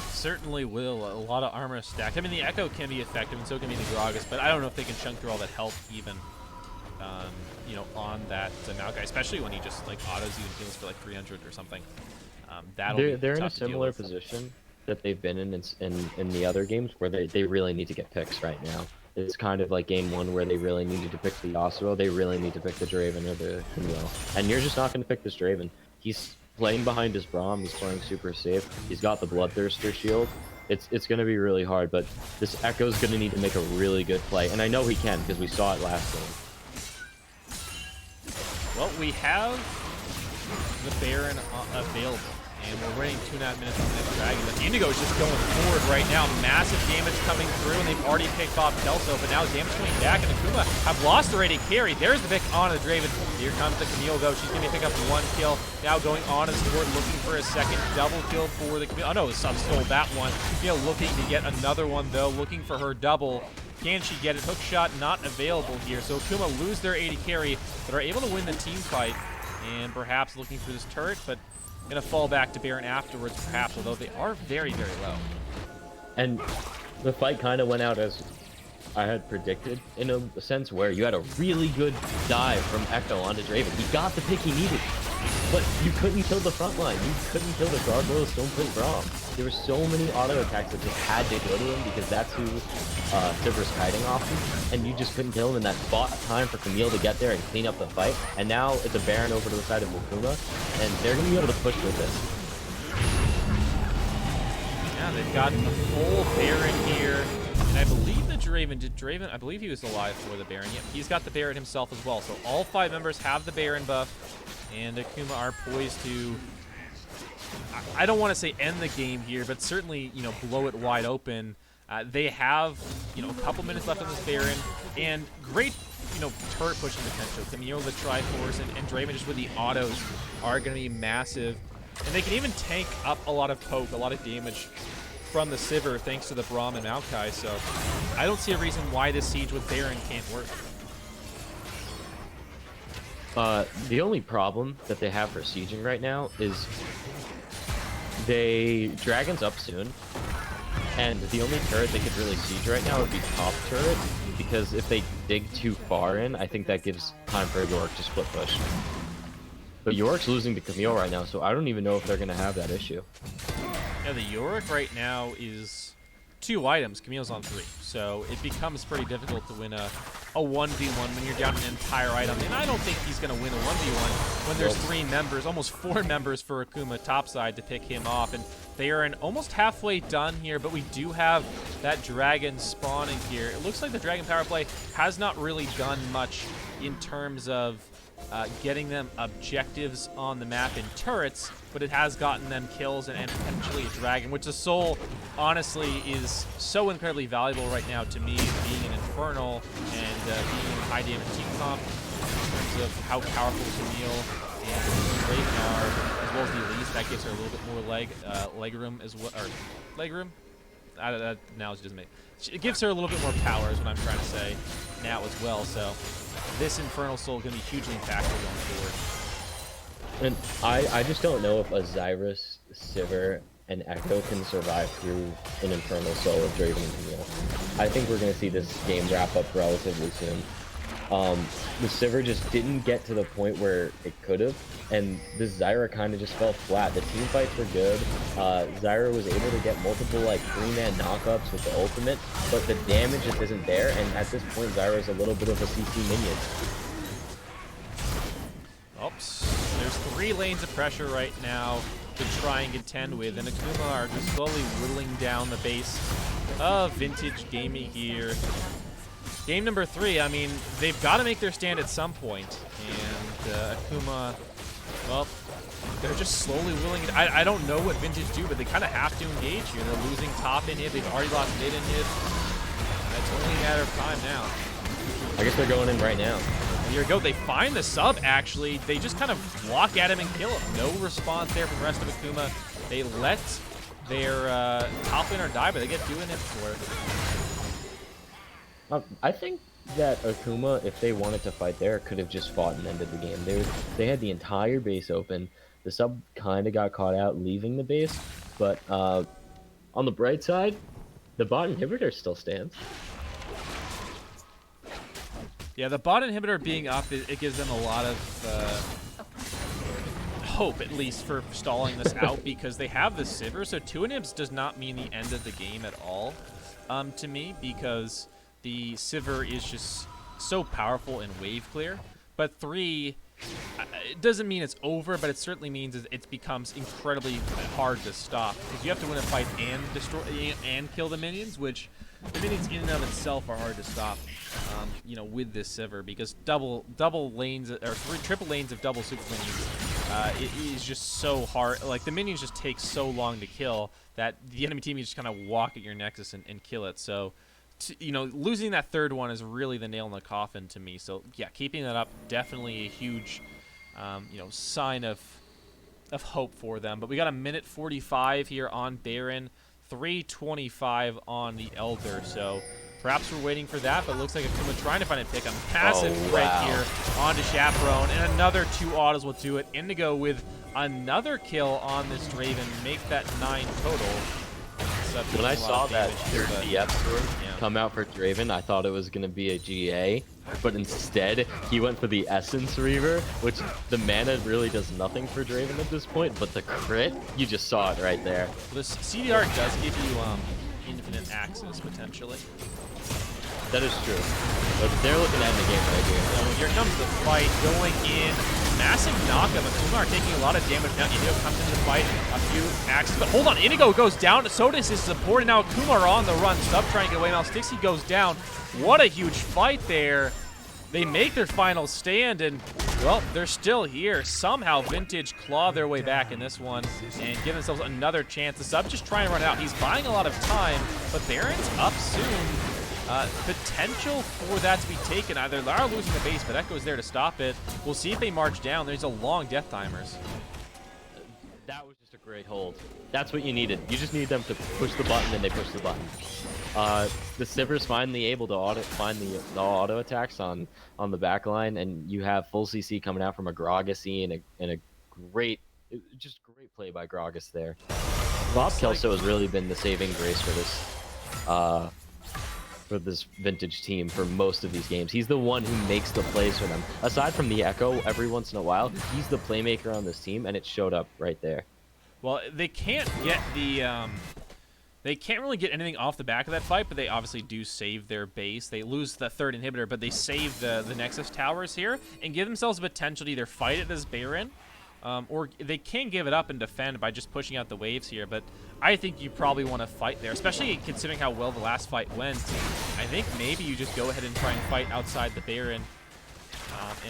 Certainly will. A lot of armor stacked. I mean, the Echo can be effective, and so can be the Gragas, but I don't know if they can chunk through all that health even. You know, on that Maokai, especially when he just like autos you and heals for like 300 or something. They're in a similar position that they've been in the other games where they really need to get picks right now. It's kind of like game 1 where they really needed to pick the Yasuo, they really need to pick the Draven or the Camille. And you're just not going to pick this Draven. He's playing behind his Braum, he's playing super safe, he's got the Bloodthirster shield. It's going to be really hard, but this Echo's going to need to make a really good play. And I know he can because we saw it last game. Well, we have the Baron available, and we're waiting 2.5 minutes on the next Dragon. But Indigo is just going forward right now. Massive damage coming through, and they've already picked off Kelso, but now damage coming back, and Akuma have lost already carry. There's the pick on the Draven. Here comes the Camille, though. She's going to pick up 1 kill. Now going on to support, looking for a second double kill for the Camille. Oh, no, Sub stole that one. Camille looking to get another one, though, looking for her double. Can she get it? Hook shot not available here. So Akuma lose their AD carry, but are able to win the team fight. And perhaps looking for this turret, but gonna fall back to Baron afterwards, perhaps, although they are very, very low. And the fight kind of went out as I had predicted, in a sense where you had a really good dive from Echo onto Draven. He got the pick he needed, but you couldn't kill the front line. You couldn't kill the Gargoyle Stone Plate Braum. There were so many auto attacks that just had to go to him because that's who Sabers kiting off him, and you just couldn't kill him, and that bought time for Camille to get there and clean up the fight. And now it's a Baron over to the side of Akuma, and they're going to be able to push with this. Yeah, they've got the full Baron here. And I believe the Draven, I believe he was alive for the Baron. Yep, he's got the Baron himself as well. So all 5 members have the Baron buff, and Akuma are poised to, I don't want to say end the game here, but certainly, you know, blow it wide open. They have, you know, a couple minutes left on this Baron, and great, you know, turret pushing potential. Camille, the Triforce, and Draven just with the autos are going to be massive. And they can even tank up a lot of poke, a lot of damage from the Sivir thanks to the Braum and Maokai, so I don't see a reason why this siege with Baron can't work. The only problem that they have for sieging right now is Dragon's up soon, and the only turret they could really siege right now would be top turret, because if they dig too far in, I think that gives time for York to split push. But York's losing to Camille right now, so I don't even know if they're going to have that issue. Yeah, the Yorick right now is 2 items. Camille's on 3. So it becomes pretty difficult to win a 1v1 when you're down an entire item. And I don't think he's going to win a 1v1 when there's 3 members, almost 4 members for Akuma topside to pick him off. And they are almost halfway done here, but we do have that dragon spawning here. It looks like the dragon power play has not really done much in terms of getting them objectives on the map in turrets, but it has gotten them kills and potentially a dragon, which the soul honestly is so incredibly valuable right now to me, being an Infernal and being in high damage team comp in terms of how powerful Camille and Raven are, as well as the Elise. That gives her a little bit more leg room as well, or leg room? That analogy doesn't make. It gives her a little bit more power, is what I'm trying to say now as well. So this Infernal Soul is going to be hugely impactful going forward. And I just don't know if Osiris, Sivir, and Echo can survive through an Infernal Soul of Draven and Camille. I think we're going to see this game wrap up relatively soon. The Sivir just didn't get to the point where it could have, and this Zyra kind of just fell flat. The team fights were good. Zyra was able to get multiple like 3-man knockups with the ultimate, but the damage just isn't there, and at this point Zyra's a little bit of a CC minion. Oops. There's 3 lanes of pressure right now to try and contend with, and Akuma are just slowly whittling down the base of Vintage Gaming here. Game number 3, I mean, they've got to make their stand at some point, and Akuma, well, they're just slowly willing it. I don't know what Vintage do, but they kind of have to engage here. They're losing top inhib, they've already lost mid inhib. It's only a matter of time now. I guess they're going in right now. Here we go. They find the sub, actually. They just kind of walk at him and kill him. No response there from the rest of Akuma. They let their top laner die, but they get 2 inhibs for it. I think that Akuma, if they wanted to fight there, could have just fought and ended the game. They had the entire base open. The sub kind of got caught out leaving the base, but on the bright side, the bot inhibitor still stands. Yeah, the bot inhibitor being up, it gives them a lot of hope, at least, for stalling this out, because they have the Sivir. So 2 inhibs does not mean the end of the game at all, to me, because the Sivir is just so powerful in wave clear. But 3, it doesn't mean it's over, but it certainly means it becomes incredibly hard to stop, because you have to win a fight and destroy and kill the minions, which the minions in and of itself are hard to stop. You know, with this Sivir, because double lanes or triple lanes of double super minions, it is just so hard. Like, the minions just take so long to kill that the enemy team, you just kind of walk at your nexus and kill it. So, you know, losing that 3rd one is really the nail in the coffin to me. So yeah, keeping that up, definitely a huge, you know, sign of hope for them. But we got a minute 45 here on Baron, 3:25 on the Elder. So perhaps we're waiting for that, but it looks like Akuma trying to find a pick. A massive threat here onto Chaperone, and another 2 autos will do it. Indigo with another kill on this Draven, make that 9 total. When I saw that DF sword come out for Draven, I thought it was going to be a GA, but instead he went for the Essence Reaver, which the mana really does nothing for Draven at this point, but the crit, you just saw it right there. This CDR does give you infinite access, potentially. That is true. But they're looking at the game right here. So here comes the fight going in. Massive knockup. Akuma are taking a lot of damage now. Indigo comes into the fight. A few axes. But hold on. Indigo goes down. Sodas is supported. Now Akuma are on the run. Sub trying to get away. Now Stixie goes down. What a huge fight there. They make their final stand, and, well, they're still here. Somehow Vintage claw their way back in this one and give themselves another chance. The Sub just trying to run out. He's buying a lot of time, but Baron's up soon. Potential for that to be taken. Either they are losing the base, but Echo's there to stop it. We'll see if they march down. There's a long death timers. That was just a great hold. That's what you needed. You just need them to push the button, and they push the button. The Sivir's finally able to find the auto attacks on the back line, and you have full CC coming out from a Gragas and a great play by Gragas there. Bob Kelso has really been the saving grace for this Vintage team for most of these games. He's the one who makes the plays for them. Aside from the Echo every once in a while, he's the playmaker on this team, and it showed up right there. Well, they can't get the they can't really get anything off the back of that fight, but they obviously do save their base. They lose the 3rd inhibitor, but they save the Nexus towers here and give themselves a potential to either fight it as Baron, or they can give it up and defend by just pushing out the waves here. But I think you probably want to fight there, especially considering how well the last fight went. I think maybe you just go ahead and try and fight outside the Baron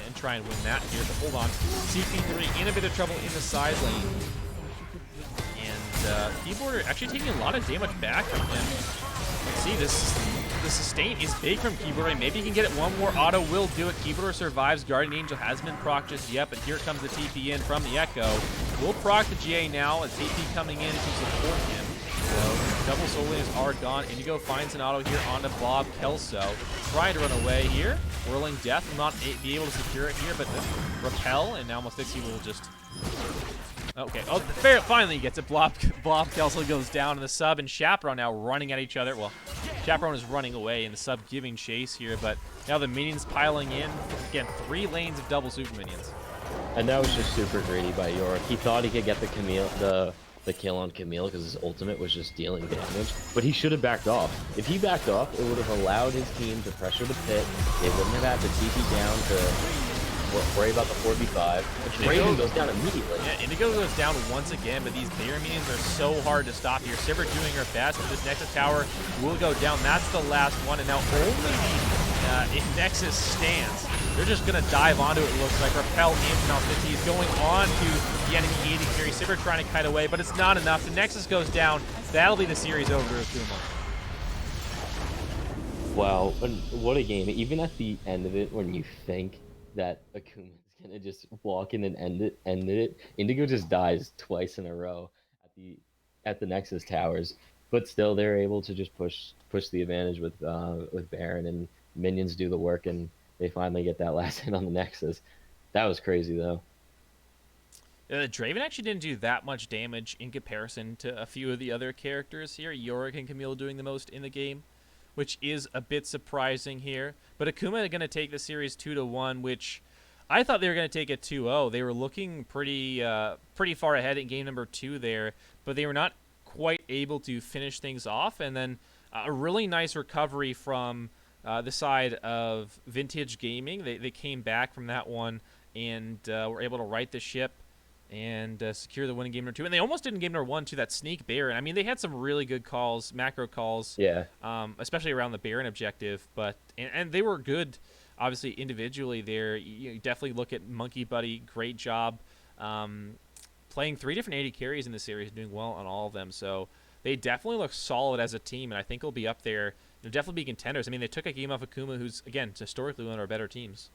and try and win that here. But hold on. CP3 in a bit of trouble in the side lane. And Keyboarder actually taking a lot of damage back from him. Let's see, the sustain is big from Keyboarder. Maybe he can get it. One more auto will do it. Keyboarder survives. Guardian Angel has been proc just yet, but here comes the TP in from the Echo. We'll proc the GA now as TP coming in to support him. So double soul lanes are gone. Indigo finds an auto here onto Bob Kelso. Trying to run away here. Whirling Death will not be able to secure it here, but the repel, and now Mustixi will just... Okay, oh, finally he gets it. Blob Kelso goes down, and the Sub and Chaperone now running at each other. Well, Chaperone is running away, and the Sub giving chase here, but now the minions piling in. Again, 3 lanes of double super minions. And that was just super greedy by Yorick. He thought he could get the kill on Camille because his ultimate was just dealing damage, but he should have backed off. If he backed off, it would have allowed his team to pressure the pit. They wouldn't have had to TP down to worry about the 4v5. Draven goes down immediately. Yeah, Indigo goes down once again, but these Baron minions are so hard to stop here. Sivir doing her best, but this Nexus tower will go down. That's the last one, and now only if Nexus stands. They're just going to dive onto it, looks like. Repel in now 50. He's going on to the enemy AD carry. Sivir trying to kite away, but it's not enough. The Nexus goes down. That'll be the series over to Akuma. Wow, and what a game! Even at the end of it, when you think that Akuma's gonna just walk in and end it, Indigo just dies twice in a row at the Nexus towers. But still, they're able to just push the advantage with Baron, and minions do the work, and they finally get that last hit on the Nexus. That was crazy though. Draven actually didn't do that much damage in comparison to a few of the other characters here. Yorick and Camille doing the most in the game, which is a bit surprising here. But Akuma are going to take the series 2-1, which I thought they were going to take it 2-0. They were looking pretty far ahead in game number 2 there, but they were not quite able to finish things off. And then a really nice recovery from the side of Vintage Gaming. They came back from that one and were able to right the ship and secure the win in game number 2. And they almost did in game number 1 to that sneak Baron. I mean, they had some really good calls, macro calls, Yeah. especially around the Baron objective. But and they were good, obviously, individually there. You definitely look at Monkey Buddy, great job. Playing 3 different AD carries in the series, doing well on all of them. So they definitely look solid as a team, and I think they'll be up there. They'll definitely be contenders. I mean, they took a game off Akuma, who's, again, historically one of our better teams.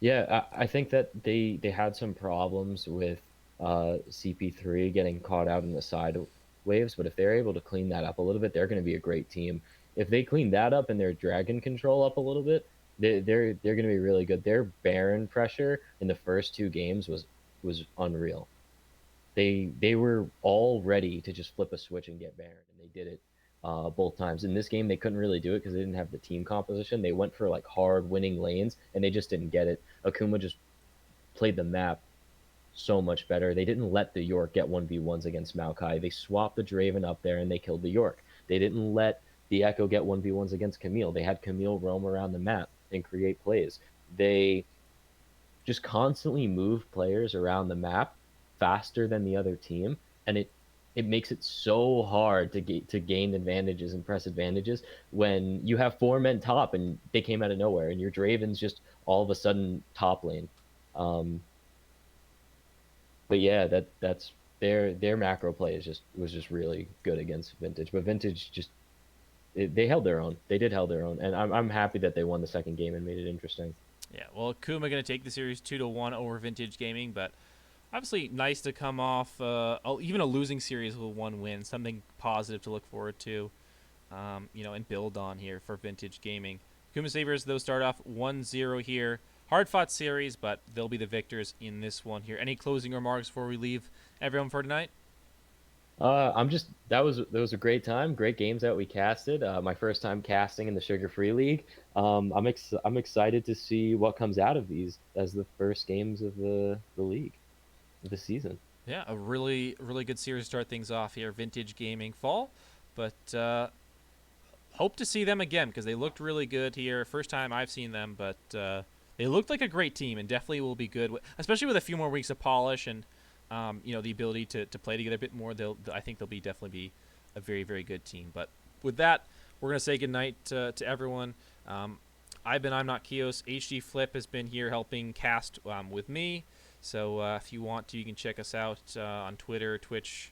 Yeah, I think that they had some problems with CP3 getting caught out in the side waves, but if they're able to clean that up a little bit, they're going to be a great team. If they clean that up and their dragon control up a little bit, they're going to be really good. Their Baron pressure in the first 2 games was unreal. They were all ready to just flip a switch and get Baron, and they did it both times. In this game, they couldn't really do it because they didn't have the team composition. They went for like hard winning lanes, and they just didn't get it. Akuma just played the map so much better. They didn't let the York get 1v1s against Maokai. They swapped the Draven up there, and they killed the York. They didn't let the Echo get 1v1s against Camille. They had Camille roam around the map and create plays. They just constantly move players around the map faster than the other team, and it makes it so hard to gain advantages and press advantages when you have 4 men top and they came out of nowhere and your Draven's just all of a sudden top lane. Um, but yeah, that's their macro play was just really good against Vintage. But Vintage they held their own. They did held their own, and I'm happy that they won the second game and made it interesting. Yeah, well, Akuma going to take the series 2-1 over Vintage Gaming, but obviously nice to come off even a losing series with 1 win, something positive to look forward to, and build on here for Vintage Gaming. Akuma Sabers, they'll start off 1-0 here. Hard-fought series, but they'll be the victors in this one here. Any closing remarks before we leave everyone for tonight? I'm just that was a great time, great games that we casted. My first time casting in the Sugar Free League. I'm excited to see what comes out of these as the first games of the league, of the season. Yeah, a really, really good series to start things off here. Vintage Gaming Fall, but hope to see them again because they looked really good here. First time I've seen them, but they looked like a great team and definitely will be good, especially with a few more weeks of polish and the ability to play together a bit more. I think they'll definitely be a very, very good team. But with that, we're gonna say goodnight to everyone. I'm not Kios. HD Flip has been here helping cast with me. So if you want to, you can check us out on Twitter, Twitch.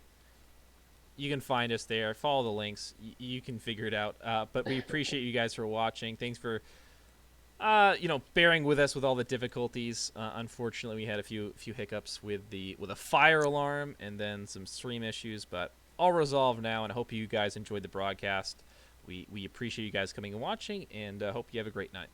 You can find us there. Follow the links. You can figure it out. But we appreciate you guys for watching. Thanks for bearing with us with all the difficulties. Unfortunately, we had a few hiccups with a fire alarm and then some stream issues, but all resolved now. And I hope you guys enjoyed the broadcast. We appreciate you guys coming and watching, and hope you have a great night.